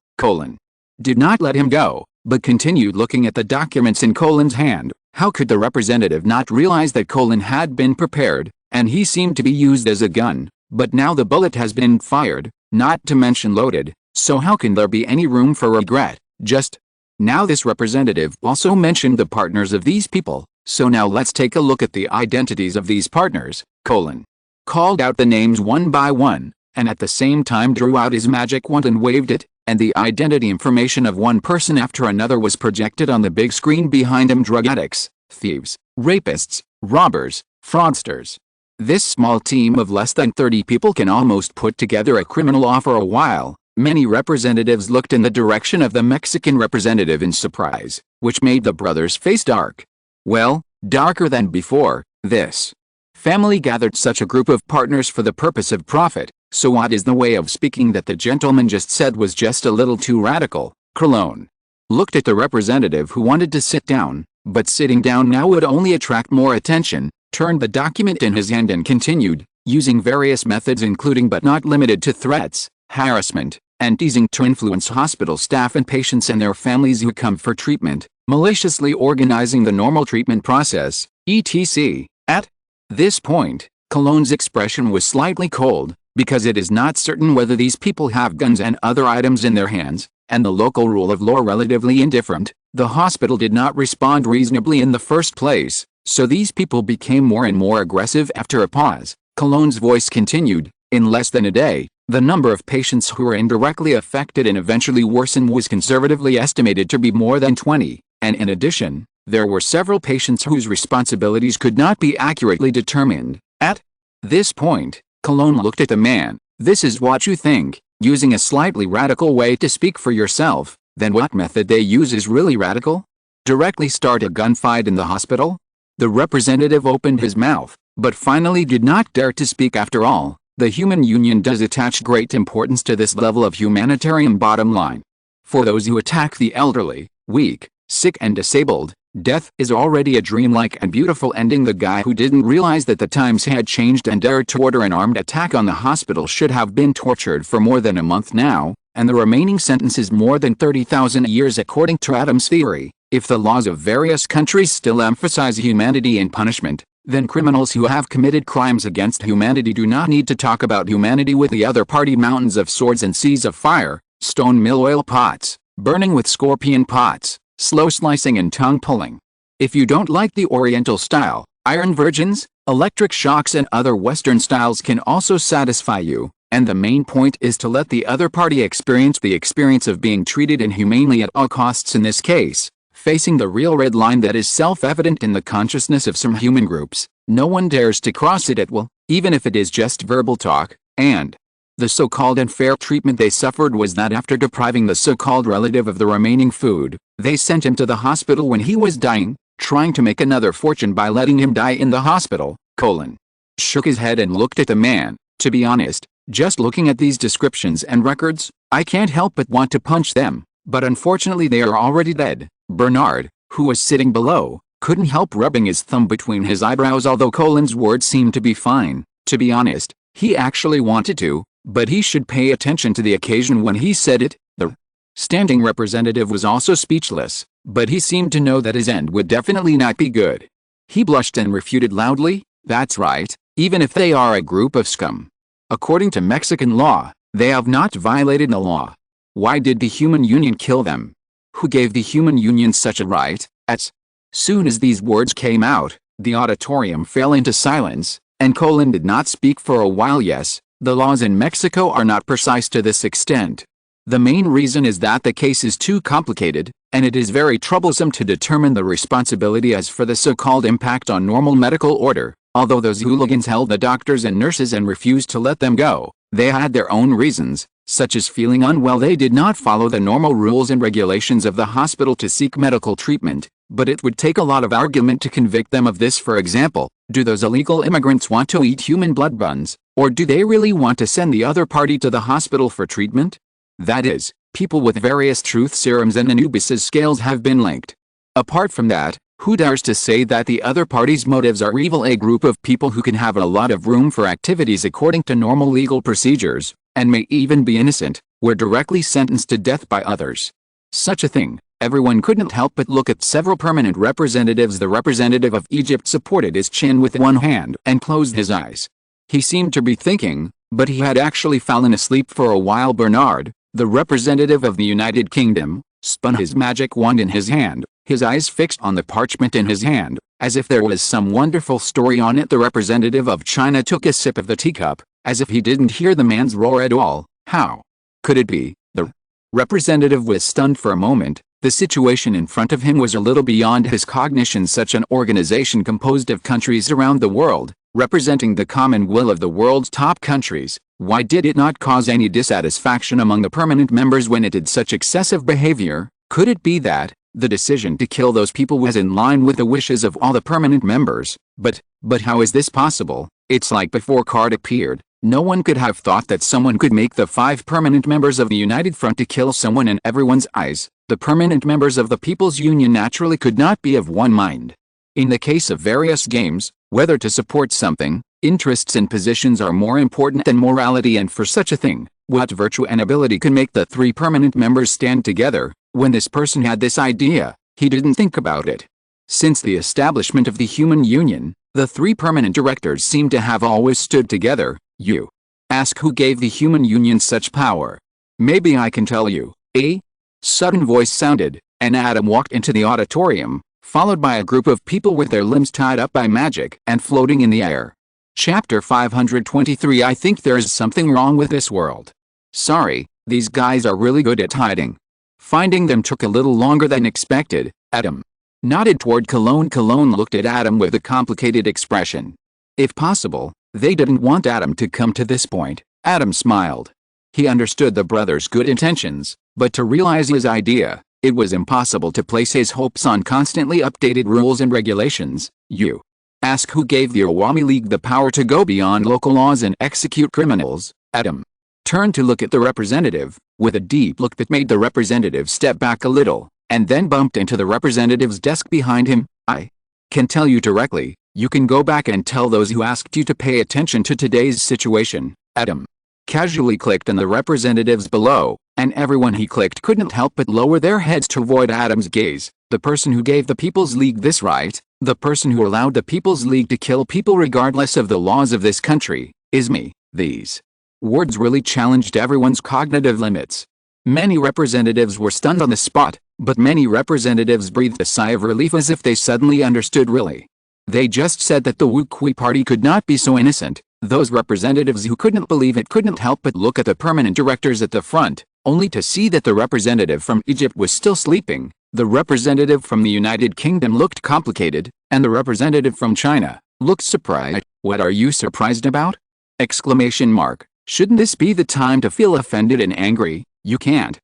did not let him go, but continued looking at the documents in Colin's hand. How could the representative not realize that Colin had been prepared, and he seemed to be used as a gun, but now the bullet has been fired, not to mention loaded, so how can there be any room for regret? Just now this representative also mentioned the partners of these people, so now let's take a look at the identities of these partners. Colin called out the names one by one, and at the same time drew out his magic wand and waved it, and the identity information of one person after another was projected on the big screen behind him. Drug addicts, thieves, rapists, robbers, fraudsters. This small team of less than 30 people can almost put together a criminal law for a while. Many representatives looked in the direction of the Mexican representative in surprise, which made the brothers' face dark. Well, darker than before. This family gathered such a group of partners for the purpose of profit, so what is the way of speaking that the gentleman just said was just a little too radical? Cologne looked at the representative who wanted to sit down, but sitting down now would only attract more attention, turned the document in his hand and continued, using various methods including but not limited to threats, harassment, and teasing to influence hospital staff and patients and their families who come for treatment, maliciously organizing the normal treatment process, etc. At this point, Cologne's expression was slightly cold, because it is not certain whether these people have guns and other items in their hands, and the local rule of law relatively indifferent. The hospital did not respond reasonably in the first place, so these people became more and more aggressive. After a pause, Cologne's voice continued, in less than a day, the number of patients who were indirectly affected and eventually worsened was conservatively estimated to be more than 20, and in addition, there were several patients whose responsibilities could not be accurately determined. At this point, Cologne looked at the man. This is what you think, using a slightly radical way to speak for yourself, then what method they use is really radical? Directly start a gunfight in the hospital? The representative opened his mouth, but finally did not dare to speak. After all, the human union does attach great importance to this level of humanitarian bottom line. For those who attack the elderly, weak, sick and disabled, death is already a dreamlike and beautiful ending. The guy who didn't realize that the times had changed and dared to order an armed attack on the hospital should have been tortured for more than a month now, and the remaining sentence is more than 30,000 years according to Adam's theory. If the laws of various countries still emphasize humanity in punishment, then criminals who have committed crimes against humanity do not need to talk about humanity with the other party. Mountains of swords and seas of fire, stone mill oil pots, burning with scorpion pots, slow slicing and tongue pulling. If you don't like the Oriental style, iron virgins, electric shocks and other Western styles can also satisfy you, and the main point is to let the other party experience the experience of being treated inhumanely at all costs. In this case, facing the real red line that is self-evident in the consciousness of some human groups, no one dares to cross it at will, even if it is just verbal talk, and the so-called unfair treatment they suffered was that after depriving the so-called relative of the remaining food, they sent him to the hospital when he was dying, trying to make another fortune by letting him die in the hospital. Colin shook his head and looked at the man. To be honest, just looking at these descriptions and records, I can't help but want to punch them, but unfortunately they are already dead. Bernard, who was sitting below, couldn't help rubbing his thumb between his eyebrows. Although Colin's words seemed to be fine, to be honest, he actually wanted to, but he should pay attention to the occasion when he said it. The standing representative was also speechless, but he seemed to know that his end would definitely not be good. He blushed and refuted loudly, "That's right, even if they are a group of scum. According to Mexican law, they have not violated the law. Why did the human union kill them? Who gave the human union such a right?" As soon as these words came out, the auditorium fell into silence, and Colin did not speak for a while. Yes, the laws in Mexico are not precise to this extent. The main reason is that the case is too complicated, and it is very troublesome to determine the responsibility as for the so-called impact on normal medical order. Although those hooligans held the doctors and nurses and refused to let them go, they had their own reasons, such as feeling unwell. They did not follow the normal rules and regulations of the hospital to seek medical treatment, but it would take a lot of argument to convict them of this. For example, do those illegal immigrants want to eat human blood buns, or do they really want to send the other party to the hospital for treatment? That is, People with various truth serums and SYNOPSIS scales have been linked. Apart from that, who dares to say that the other party's motives are evil? A group of people who can have a lot of room for activities according to normal legal procedures, and may even be innocent, were directly sentenced to death by others. Such a thing, everyone couldn't help but look at several permanent representatives. The representative of Egypt supported his chin with one hand and closed his eyes. He seemed to be thinking, but he had actually fallen asleep for a while. Bernard, the representative of the United Kingdom, spun his magic wand in his hand, his eyes fixed on the parchment in his hand, as if there was some wonderful story on it. The representative of China took a sip of the teacup, as if he didn't hear the man's roar at all. How could it be? The representative was stunned for a moment. The situation in front of him was a little beyond his cognition. Such an organization composed of countries around the world, representing the common will of the world's top countries, why did it not cause any dissatisfaction among the permanent members when it did such excessive behavior? Could it be that the decision to kill those people was in line with the wishes of all the permanent members? But how is this possible? It's like before Card appeared, no one could have thought that someone could make the 5 permanent members of the United Front to kill someone in everyone's eyes. The permanent members of the People's Union naturally could not be of one mind. In the case of various games, whether to support something, interests and positions are more important than morality, and for such a thing, what virtue and ability can make the 3 permanent members stand together? When this person had this idea, he didn't think about it. Since the establishment of the Human Union, the 3 permanent directors seem to have always stood together. You ask who gave the Human Union such power? Maybe I can tell you. A sudden voice sounded, and Adam walked into the auditorium, followed by a group of people with their limbs tied up by magic and floating in the air. Chapter 523. I think there is something wrong with this world. Sorry, these guys are really good at hiding. Finding them took a little longer than expected. Adam nodded toward Cologne. Cologne looked at Adam with a complicated expression. If possible, they didn't want Adam to come to this point. Adam smiled. He understood the brothers' good intentions, but to realize his idea, it was impossible to place his hopes on constantly updated rules and regulations. You ask who gave the Awami League the power to go beyond local laws and execute criminals. Adam turned to look at the representative, with a deep look that made the representative step back a little, and then bumped into the representative's desk behind him. I can tell you directly, you can go back and tell those who asked you to pay attention to today's situation. Adam casually clicked on the representatives below, and everyone he clicked couldn't help but lower their heads to avoid Adam's gaze. The person who gave the People's League this right, the person who allowed the People's League to kill people regardless of the laws of this country, is me. These words really challenged everyone's cognitive limits. Many representatives were stunned on the spot, but many representatives breathed a sigh of relief as if they suddenly understood. Really? They just said that the Wukui party could not be so innocent. Those representatives who couldn't believe it couldn't help but look at the permanent directors at the front, only to see that the representative from Egypt was still sleeping. The representative from the United Kingdom looked complicated, and the representative from China looked surprised. What are you surprised about? Exclamation mark. Shouldn't this be the time to feel offended and angry? You can't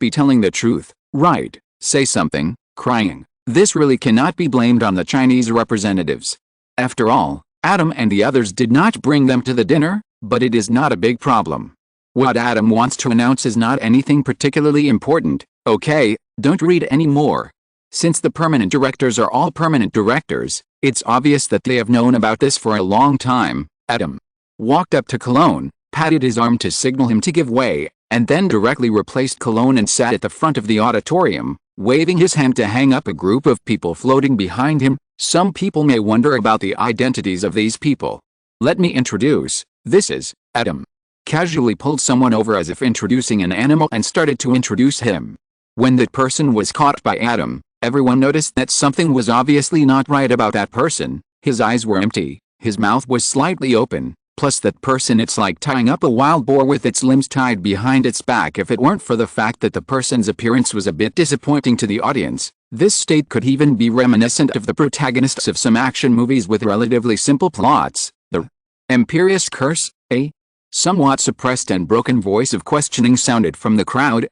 be telling the truth, right? Say something. Crying. This really cannot be blamed on the Chinese representatives. After all, Adam and the others did not bring them to the dinner, but it is not a big problem. What Adam wants to announce is not anything particularly important. Okay, don't read any more. Since the permanent directors are all permanent directors, it's obvious that they have known about this for a long time. Adam walked up to Cologne, patted his arm to signal him to give way, and then directly replaced Cologne and sat at the front of the auditorium, waving his hand to hang up a group of people floating behind him. Some people may wonder about the identities of these people. Let me introduce. This is Adam. Casually pulled someone over as if introducing an animal and started to introduce him. When that person was caught by Adam, everyone noticed that something was obviously not right about that person. His eyes were empty, his mouth was slightly open, plus that person, it's like tying up a wild boar with its limbs tied behind its back. If it weren't for the fact that the person's appearance was a bit disappointing to the audience, this state could even be reminiscent of the protagonists of some action movies with relatively simple plots. The Imperious Curse, a somewhat suppressed and broken voice of questioning sounded from the crowd.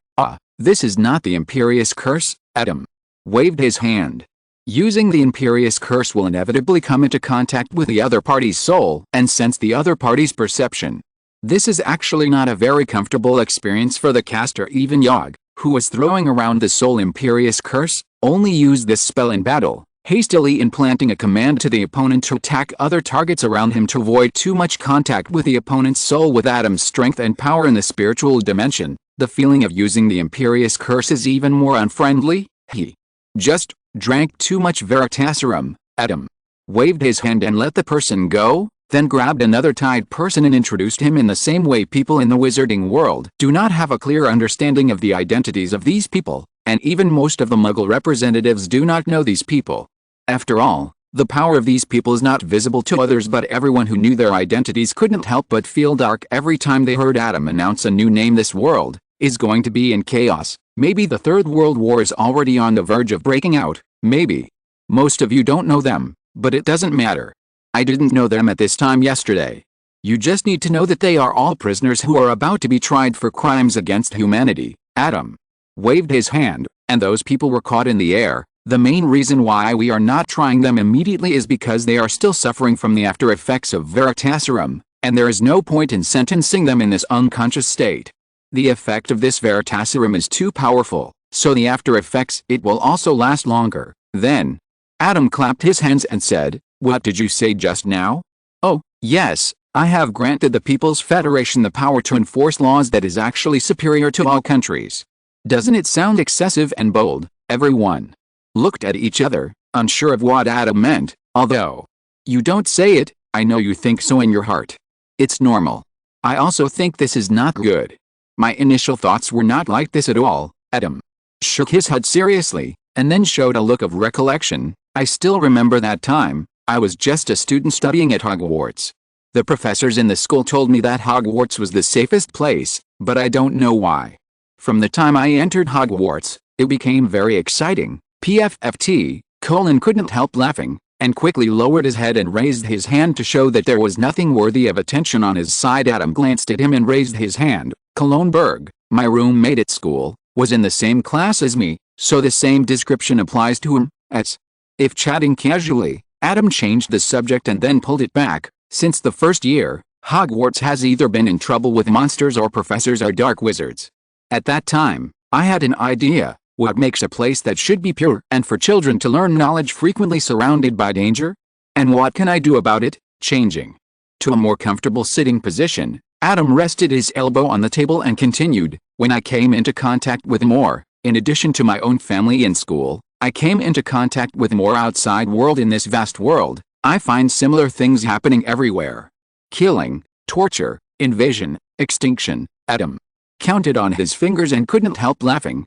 This is not the Imperious Curse. Adam waved his hand. Using the Imperious Curse will inevitably come into contact with the other party's soul and sense the other party's perception. This is actually not a very comfortable experience for the caster. Even Yogg, who was throwing around the Soul Imperious curse, only used this spell in battle, hastily implanting a command to the opponent to attack other targets around him to avoid too much contact with the opponent's soul. With Adam's strength and power in the spiritual dimension, the feeling of using the Imperious curse is even more unfriendly. He just drank too much Veritaserum. Adam waved his hand and let the person go, then grabbed another tied person and introduced him in the same way. People in the wizarding world do not have a clear understanding of the identities of these people, and even most of the Muggle representatives do not know these people. After all, the power of these people is not visible to others, but everyone who knew their identities couldn't help but feel dark every time they heard Adam announce a new name. This world is going to be in chaos. Maybe the Third World War is already on the verge of breaking out. Maybe. Most of you don't know them, but it doesn't matter. I didn't know them at this time yesterday. You just need to know that they are all prisoners who are about to be tried for crimes against humanity. Adam waved his hand, and those people were caught in the air. The main reason why we are not trying them immediately is because they are still suffering from the after effects of Veritaserum, and there is no point in sentencing them in this unconscious state. The effect of this Veritaserum is too powerful, so the after effects, it will also last longer. Then Adam clapped his hands and said, "What did you say just now?" "Oh, yes, I have granted the People's Federation the power to enforce laws that is actually superior to all countries." Doesn't it sound excessive and bold? Everyone looked at each other, unsure of what Adam meant. Although you don't say it, I know you think so in your heart. It's normal. I also think this is not good. My initial thoughts were not like this at all. Adam shook his head seriously, and then showed a look of recollection. I still remember that time. I was just a student studying at Hogwarts. The professors in the school told me that Hogwarts was the safest place, but I don't know why. From the time I entered Hogwarts, it became very exciting. PFFT, Colin couldn't help laughing, and quickly lowered his head and raised his hand to show that there was nothing worthy of attention on his side. Adam glanced at him and raised his hand. Colonberg, my roommate at school, was in the same class as me, so the same description applies to him. As if chatting casually, Adam changed the subject and then pulled it back. Since the first year, Hogwarts has either been in trouble with monsters or professors are dark wizards. At that time, I had an idea. What makes a place that should be pure and for children to learn knowledge frequently surrounded by danger? And what can I do about it? Changing to a more comfortable sitting position, Adam rested his elbow on the table and continued. When I came into contact with more, in addition to my own family and school, I came into contact with more outside world. In this vast world, I find similar things happening everywhere. Killing, torture, invasion, extinction. Adam counted on his fingers and couldn't help laughing.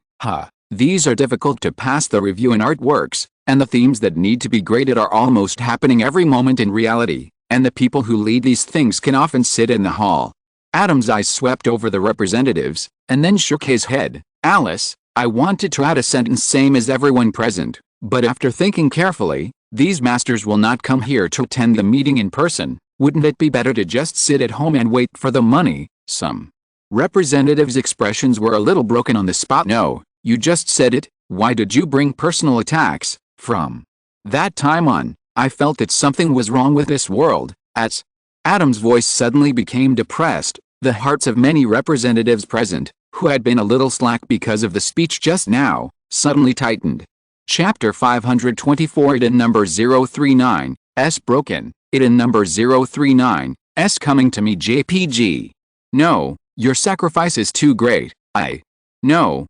These are difficult to pass the review in artworks, and the themes that need to be graded are almost happening every moment in reality, and the people who lead these things can often sit in the hall. Adam's eyes swept over the representatives, and then shook his head. Alice, I wanted to add a sentence same as everyone present, but after thinking carefully, these masters will not come here to attend the meeting in person. Wouldn't it be better to just sit at home and wait for the money? Some representatives' expressions were a little broken on the spot. No, you just said it. Why did you bring personal attacks? From that time on, I felt that something was wrong with this world. As Adam's voice suddenly became depressed, the hearts of many representatives present, who had been a little slack because of the speech just now, suddenly tightened. Chapter 524. It in number 039, S broken. It in number 039, S coming to me. JPG. No, your sacrifice is too great. I know.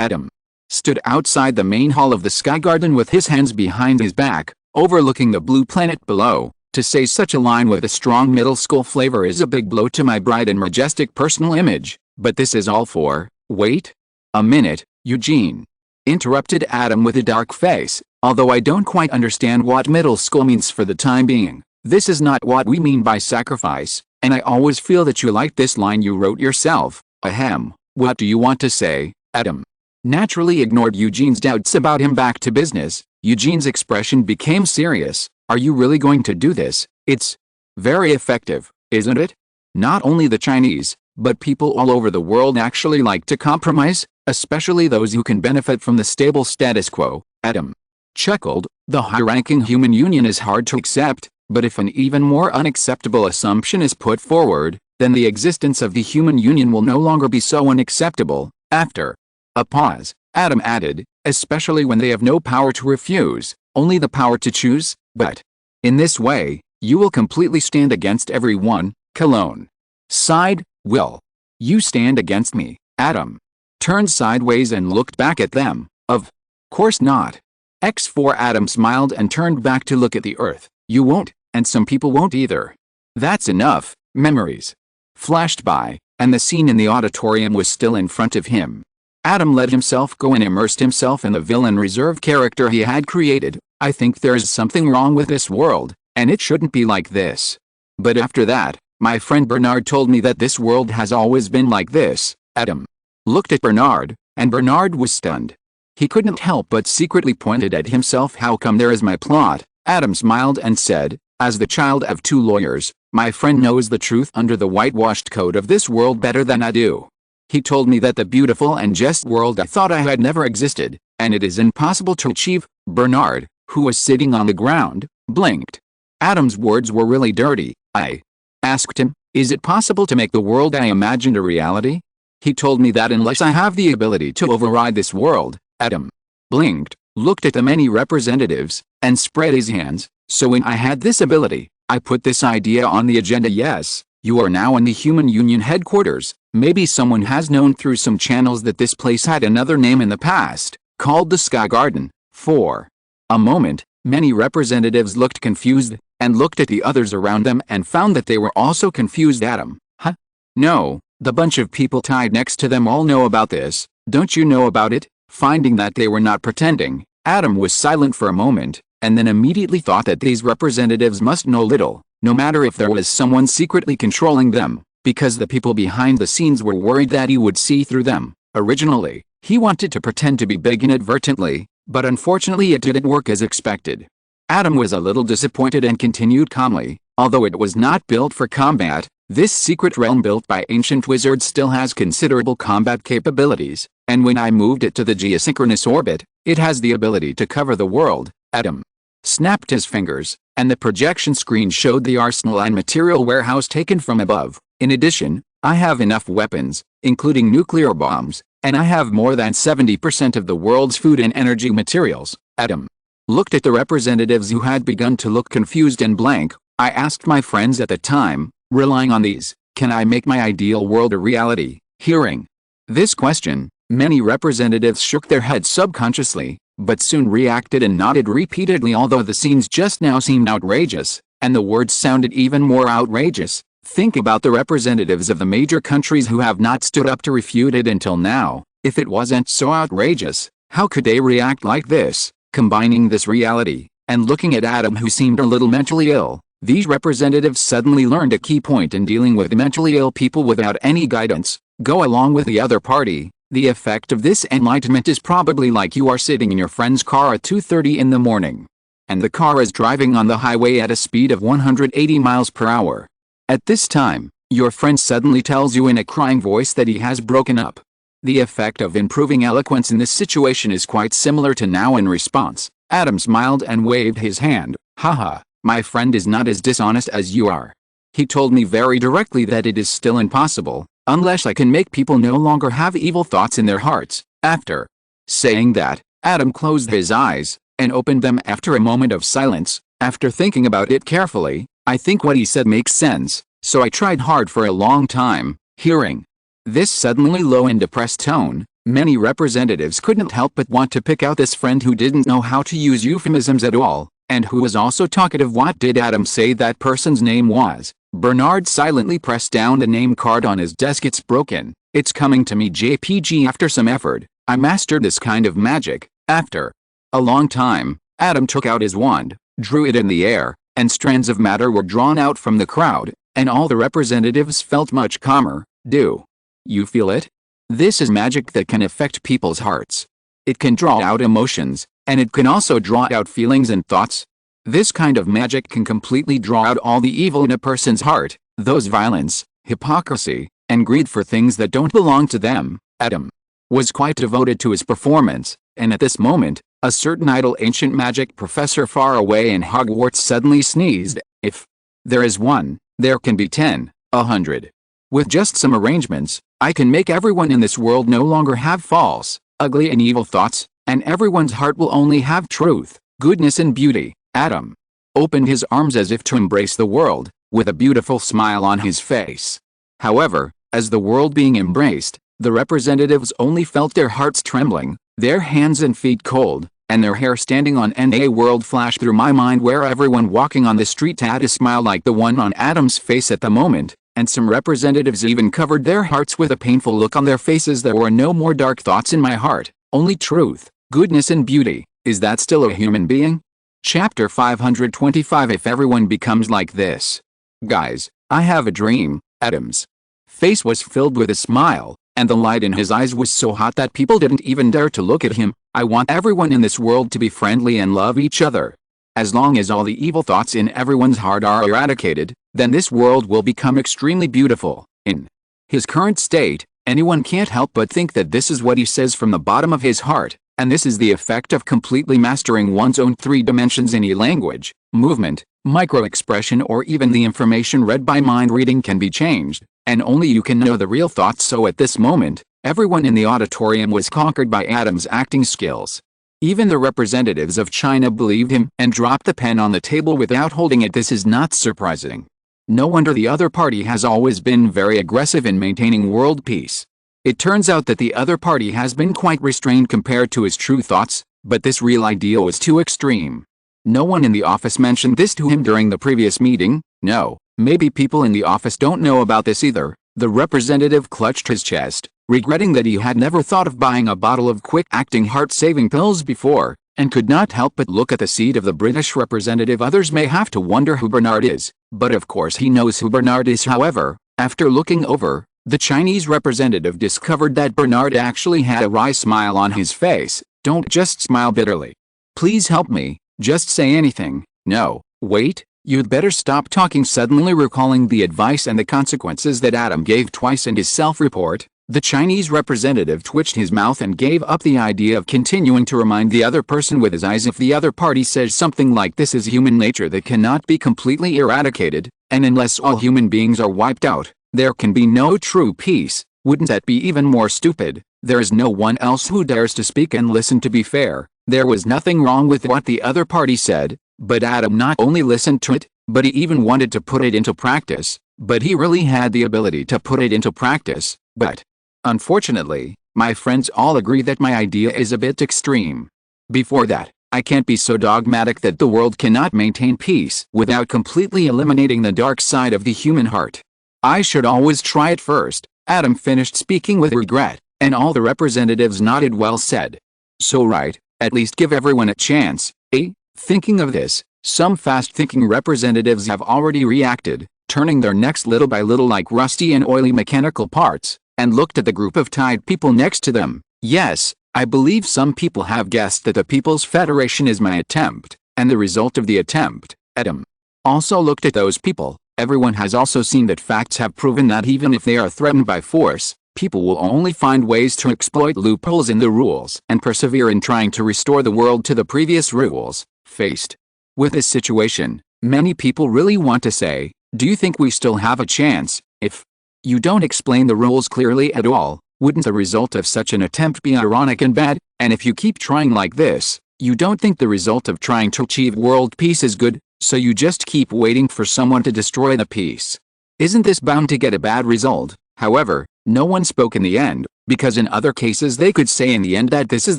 Adam stood outside the main hall of the Sky Garden with his hands behind his back, overlooking the blue planet below. To say such a line with a strong middle school flavor is a big blow to my bright and majestic personal image, but this is all for— Wait a minute, Eugene, interrupted Adam with a dark face. Although I don't quite understand what middle school means for the time being, this is not what we mean by sacrifice, and I always feel that you like this line you wrote yourself. Ahem, what do you want to say? Adam naturally ignored Eugene's doubts about him. Back to business. Eugene's expression became serious. Are you really going to do this? It's very effective, isn't it? Not only the Chinese, but people all over the world actually like to compromise, especially those who can benefit from the stable status quo. Adam chuckled. The high-ranking human union is hard to accept, but if an even more unacceptable assumption is put forward, then the existence of the human union will no longer be so unacceptable. After a pause, Adam added, especially when they have no power to refuse, only the power to choose, but in this way, you will completely stand against everyone. Cologne sighed. Will you stand against me? Adam turned sideways and looked back at them. Of course not. X4 Adam smiled and turned back to look at the earth. You won't, and some people won't either. That's enough. Memories flashed by, and the scene in the auditorium was still in front of him. Adam let himself go and immersed himself in the villain reserve character he had created. I think there is something wrong with this world, and it shouldn't be like this. But after that, my friend Bernard told me that this world has always been like this. Adam looked at Bernard, and Bernard was stunned. He couldn't help but secretly pointed at himself. How come there is my plot? Adam smiled and said, as the child of two lawyers, my friend knows the truth under the whitewashed code of this world better than I do. He told me that the beautiful and just world I thought I had never existed, and it is impossible to achieve. Bernard, who was sitting on the ground, blinked. Adam's words were really dirty. I asked him, is it possible to make the world I imagined a reality? He told me that unless I have the ability to override this world. Adam blinked, looked at the many representatives, and spread his hands. So when I had this ability, I put this idea on the agenda. Yes, you are now in the Human Union headquarters. Maybe someone has known through some channels that this place had another name in the past, called the Sky Garden. For a moment, many representatives looked confused, and looked at the others around them and found that they were also confused. Adam, huh? No, the bunch of people tied next to them all know about this. Don't you know about it? Finding that they were not pretending, Adam was silent for a moment, and then immediately thought that these representatives must know little, no matter if there was someone secretly controlling them, because the people behind the scenes were worried that he would see through them. Originally, he wanted to pretend to be big inadvertently, but unfortunately it didn't work as expected. Adam was a little disappointed and continued calmly, although it was not built for combat, this secret realm built by ancient wizards still has considerable combat capabilities, and when I moved it to the geosynchronous orbit, it has the ability to cover the world. Adam snapped his fingers, and the projection screen showed the arsenal and material warehouse taken from above. In addition, I have enough weapons, including nuclear bombs, and I have more than 70% of the world's food and energy materials. Adam looked at the representatives who had begun to look confused and blank. I asked my friends at the time, relying on these, can I make my ideal world a reality? Hearing this question, many representatives shook their heads subconsciously, but soon reacted and nodded repeatedly. Although the scenes just now seemed outrageous, and the words sounded even more outrageous, think about the representatives of the major countries who have not stood up to refute it until now. If it wasn't so outrageous, how could they react like this? Combining this reality, and looking at Adam, who seemed a little mentally ill, these representatives suddenly learned a key point in dealing with mentally ill people without any guidance. Go along with the other party. The effect of this enlightenment is probably like you are sitting in your friend's car at 2:30 in the morning, and the car is driving on the highway at a speed of 180 miles per hour. At this time, your friend suddenly tells you in a crying voice that he has broken up. The effect of improving eloquence in this situation is quite similar to now. In response, Adam smiled and waved his hand. Haha, my friend is not as dishonest as you are. He told me very directly that it is still impossible, unless I can make people no longer have evil thoughts in their hearts. After saying that, Adam closed his eyes, and opened them after a moment of silence. After thinking about it carefully, I think what he said makes sense, so I tried hard for a long time. Hearing this suddenly low and depressed tone, many representatives couldn't help but want to pick out this friend who didn't know how to use euphemisms at all, and who was also talkative. What did Adam say that person's name was? Bernard silently pressed down the name card on his desk. It's broken. It's coming to me. JPG. After some effort, I mastered this kind of magic. After a long time, Adam took out his wand, drew it in the air, and strands of matter were drawn out from the crowd, and all the representatives felt much calmer. Do you feel it? This is magic that can affect people's hearts. It can draw out emotions, and it can also draw out feelings and thoughts. This kind of magic can completely draw out all the evil in a person's heart, those violence, hypocrisy, and greed for things that don't belong to them. Adam was quite devoted to his performance, and at this moment, a certain idle ancient magic professor far away in Hogwarts suddenly sneezed. If there is one, there can be 10, 100. With just some arrangements, I can make everyone in this world no longer have false, ugly and evil thoughts, and everyone's heart will only have truth, goodness and beauty. Adam opened his arms as if to embrace the world, with a beautiful smile on his face. However, as the world being embraced, the representatives only felt their hearts trembling, their hands and feet cold, and their hair standing on end. A world flashed through my mind where everyone walking on the street had a smile like the one on Adam's face at the moment, and some representatives even covered their hearts with a painful look on their faces. There were no more dark thoughts in my heart, only truth, goodness and beauty. Is that still a human being? Chapter 525. If everyone becomes like this. Guys, I have a dream. Adam's face was filled with a smile, and the light in his eyes was so hot that people didn't even dare to look at him. I want everyone in this world to be friendly and love each other. As long as all the evil thoughts in everyone's heart are eradicated, then this world will become extremely beautiful. In his current state, anyone can't help but think that this is what he says from the bottom of his heart, and this is the effect of completely mastering one's own 3 dimensions. Any language, movement, micro-expression or even the information read by mind reading can be changed, and only you can know the real thoughts. So at this moment, everyone in the auditorium was conquered by Adam's acting skills. Even the representatives of China believed him and dropped the pen on the table without holding it. This is not surprising. No wonder the other party has always been very aggressive in maintaining world peace. It turns out that the other party has been quite restrained compared to his true thoughts, but this real ideal was too extreme. No one in the office mentioned this to him during the previous meeting. No, maybe people in the office don't know about this either. The representative clutched his chest, regretting that he had never thought of buying a bottle of quick-acting heart-saving pills before, and could not help but look at the seat of the British representative. Others may have to wonder who Bernard is, but of course he knows who Bernard is. However, after looking over, the Chinese representative discovered that Bernard actually had a wry smile on his face. Don't just smile bitterly. Please help me, just say anything. No, wait, you'd better stop talking. Suddenly recalling the advice and the consequences that Adam gave twice in his self-report, the Chinese representative twitched his mouth and gave up the idea of continuing to remind the other person with his eyes. If the other party says something like this is human nature that cannot be completely eradicated, and unless all human beings are wiped out, there can be no true peace, wouldn't that be even more stupid? There is no one else who dares to speak and listen. To be fair, there was nothing wrong with what the other party said, but Adam not only listened to it, but he even wanted to put it into practice. But he really had the ability to put it into practice. But unfortunately, my friends all agree that my idea is a bit extreme. Before that, I can't be so dogmatic that the world cannot maintain peace without completely eliminating the dark side of the human heart. I should always try it first. Adam finished speaking with regret, and all the representatives nodded. Well said. So right, at least give everyone a chance, eh? Thinking of this, some fast-thinking representatives have already reacted, turning their necks little by little like rusty and oily mechanical parts, and looked at the group of tied people next to them. Yes, I believe some people have guessed that the People's Federation is my attempt, and the result of the attempt. Adam also looked at those people. Everyone has also seen that facts have proven that even if they are threatened by force, people will only find ways to exploit loopholes in the rules and persevere in trying to restore the world to the previous rules. Faced with this situation, many people really want to say, do you think we still have a chance? If you don't explain the rules clearly at all, wouldn't the result of such an attempt be ironic and bad? And if you keep trying like this, you don't think the result of trying to achieve world peace is good, so you just keep waiting for someone to destroy the peace. Isn't this bound to get a bad result? However, no one spoke in the end, because in other cases they could say in the end that this is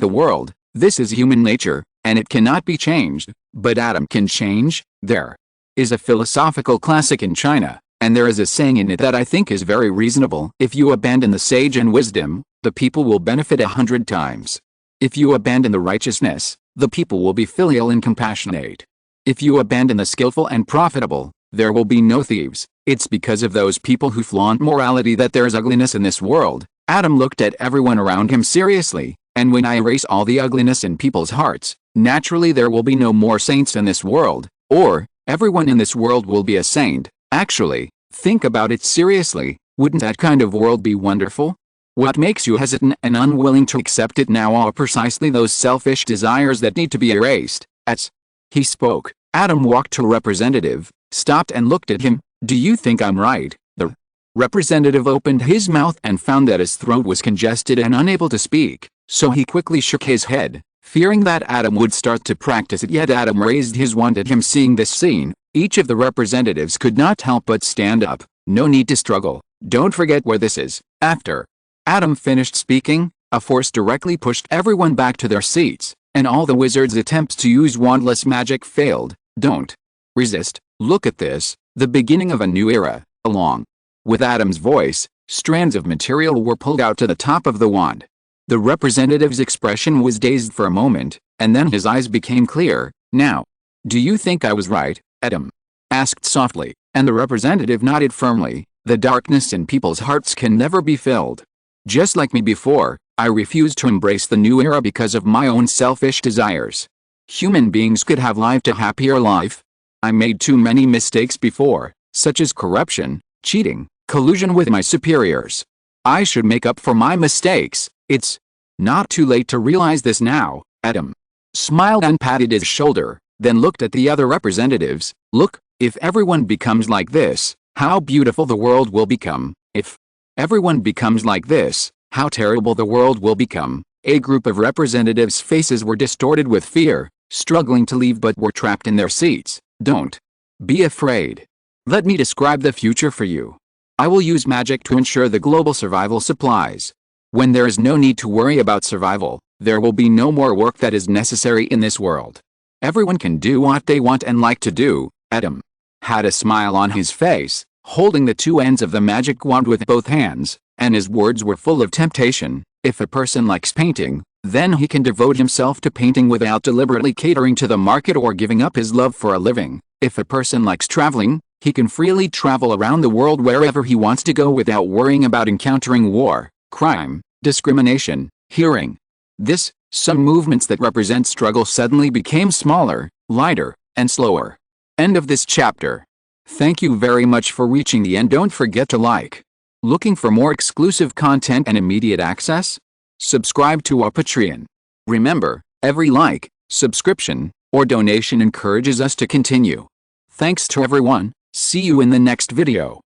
the world, this is human nature, and it cannot be changed. But Adam can change. There is a philosophical classic in China, and there is a saying in it that I think is very reasonable. If you abandon the sage and wisdom, the people will benefit 100 times. If you abandon the righteousness, the people will be filial and compassionate. If you abandon the skillful and profitable, there will be no thieves. It's because of those people who flaunt morality that there is ugliness in this world. Adam looked at everyone around him seriously, and when I erase all the ugliness in people's hearts, naturally there will be no more saints in this world, or everyone in this world will be a saint. Actually, think about it seriously, wouldn't that kind of world be wonderful? What makes you hesitant and unwilling to accept it now are precisely those selfish desires that need to be erased. As he spoke, Adam walked to a representative, stopped and looked at him. Do you think I'm right? The Representative opened his mouth and found that his throat was congested and unable to speak, so he quickly shook his head, fearing that Adam would start to practice it. Yet Adam raised his wand at him. Seeing this scene, each of the representatives could not help but stand up. No need to struggle. Don't forget where this is. After Adam finished speaking, a force directly pushed everyone back to their seats, and all the wizards' attempts to use wandless magic failed. Don't resist. Look at this, the beginning of a new era. Along with Adam's voice, strands of material were pulled out to the top of the wand. The representative's expression was dazed for a moment, and then his eyes became clear. Now, do you think I was right? Adam asked softly, and the representative nodded firmly. The darkness in people's hearts can never be filled. Just like me before, I refused to embrace the new era because of my own selfish desires. Human beings could have lived a happier life. I made too many mistakes before, such as corruption, cheating, collusion with my superiors. I should make up for my mistakes. It's not too late to realize this now. Adam smiled and patted his shoulder, then looked at the other representatives. Look, if everyone becomes like this, how beautiful the world will become. If everyone becomes like this, how terrible the world will become. A group of representatives' faces were distorted with fear, struggling to leave but were trapped in their seats. Don't be afraid. Let me describe the future for you. I will use magic to ensure the global survival supplies. When there is no need to worry about survival, there will be no more work that is necessary in this world. Everyone can do what they want and like to do. Adam had a smile on his face, holding the two ends of the magic wand with both hands, and his words were full of temptation. If a person likes painting, then he can devote himself to painting without deliberately catering to the market or giving up his love for a living. If a person likes traveling, he can freely travel around the world wherever he wants to go without worrying about encountering war, crime, discrimination, hearing. Some movements that represent struggle suddenly became smaller, lighter, and slower. End of this chapter. Thank you very much for reaching the end. Don't forget to like. Looking for more exclusive content and immediate access? Subscribe to our Patreon. Remember, every like, subscription, or donation encourages us to continue. Thanks to everyone. See you in the next video.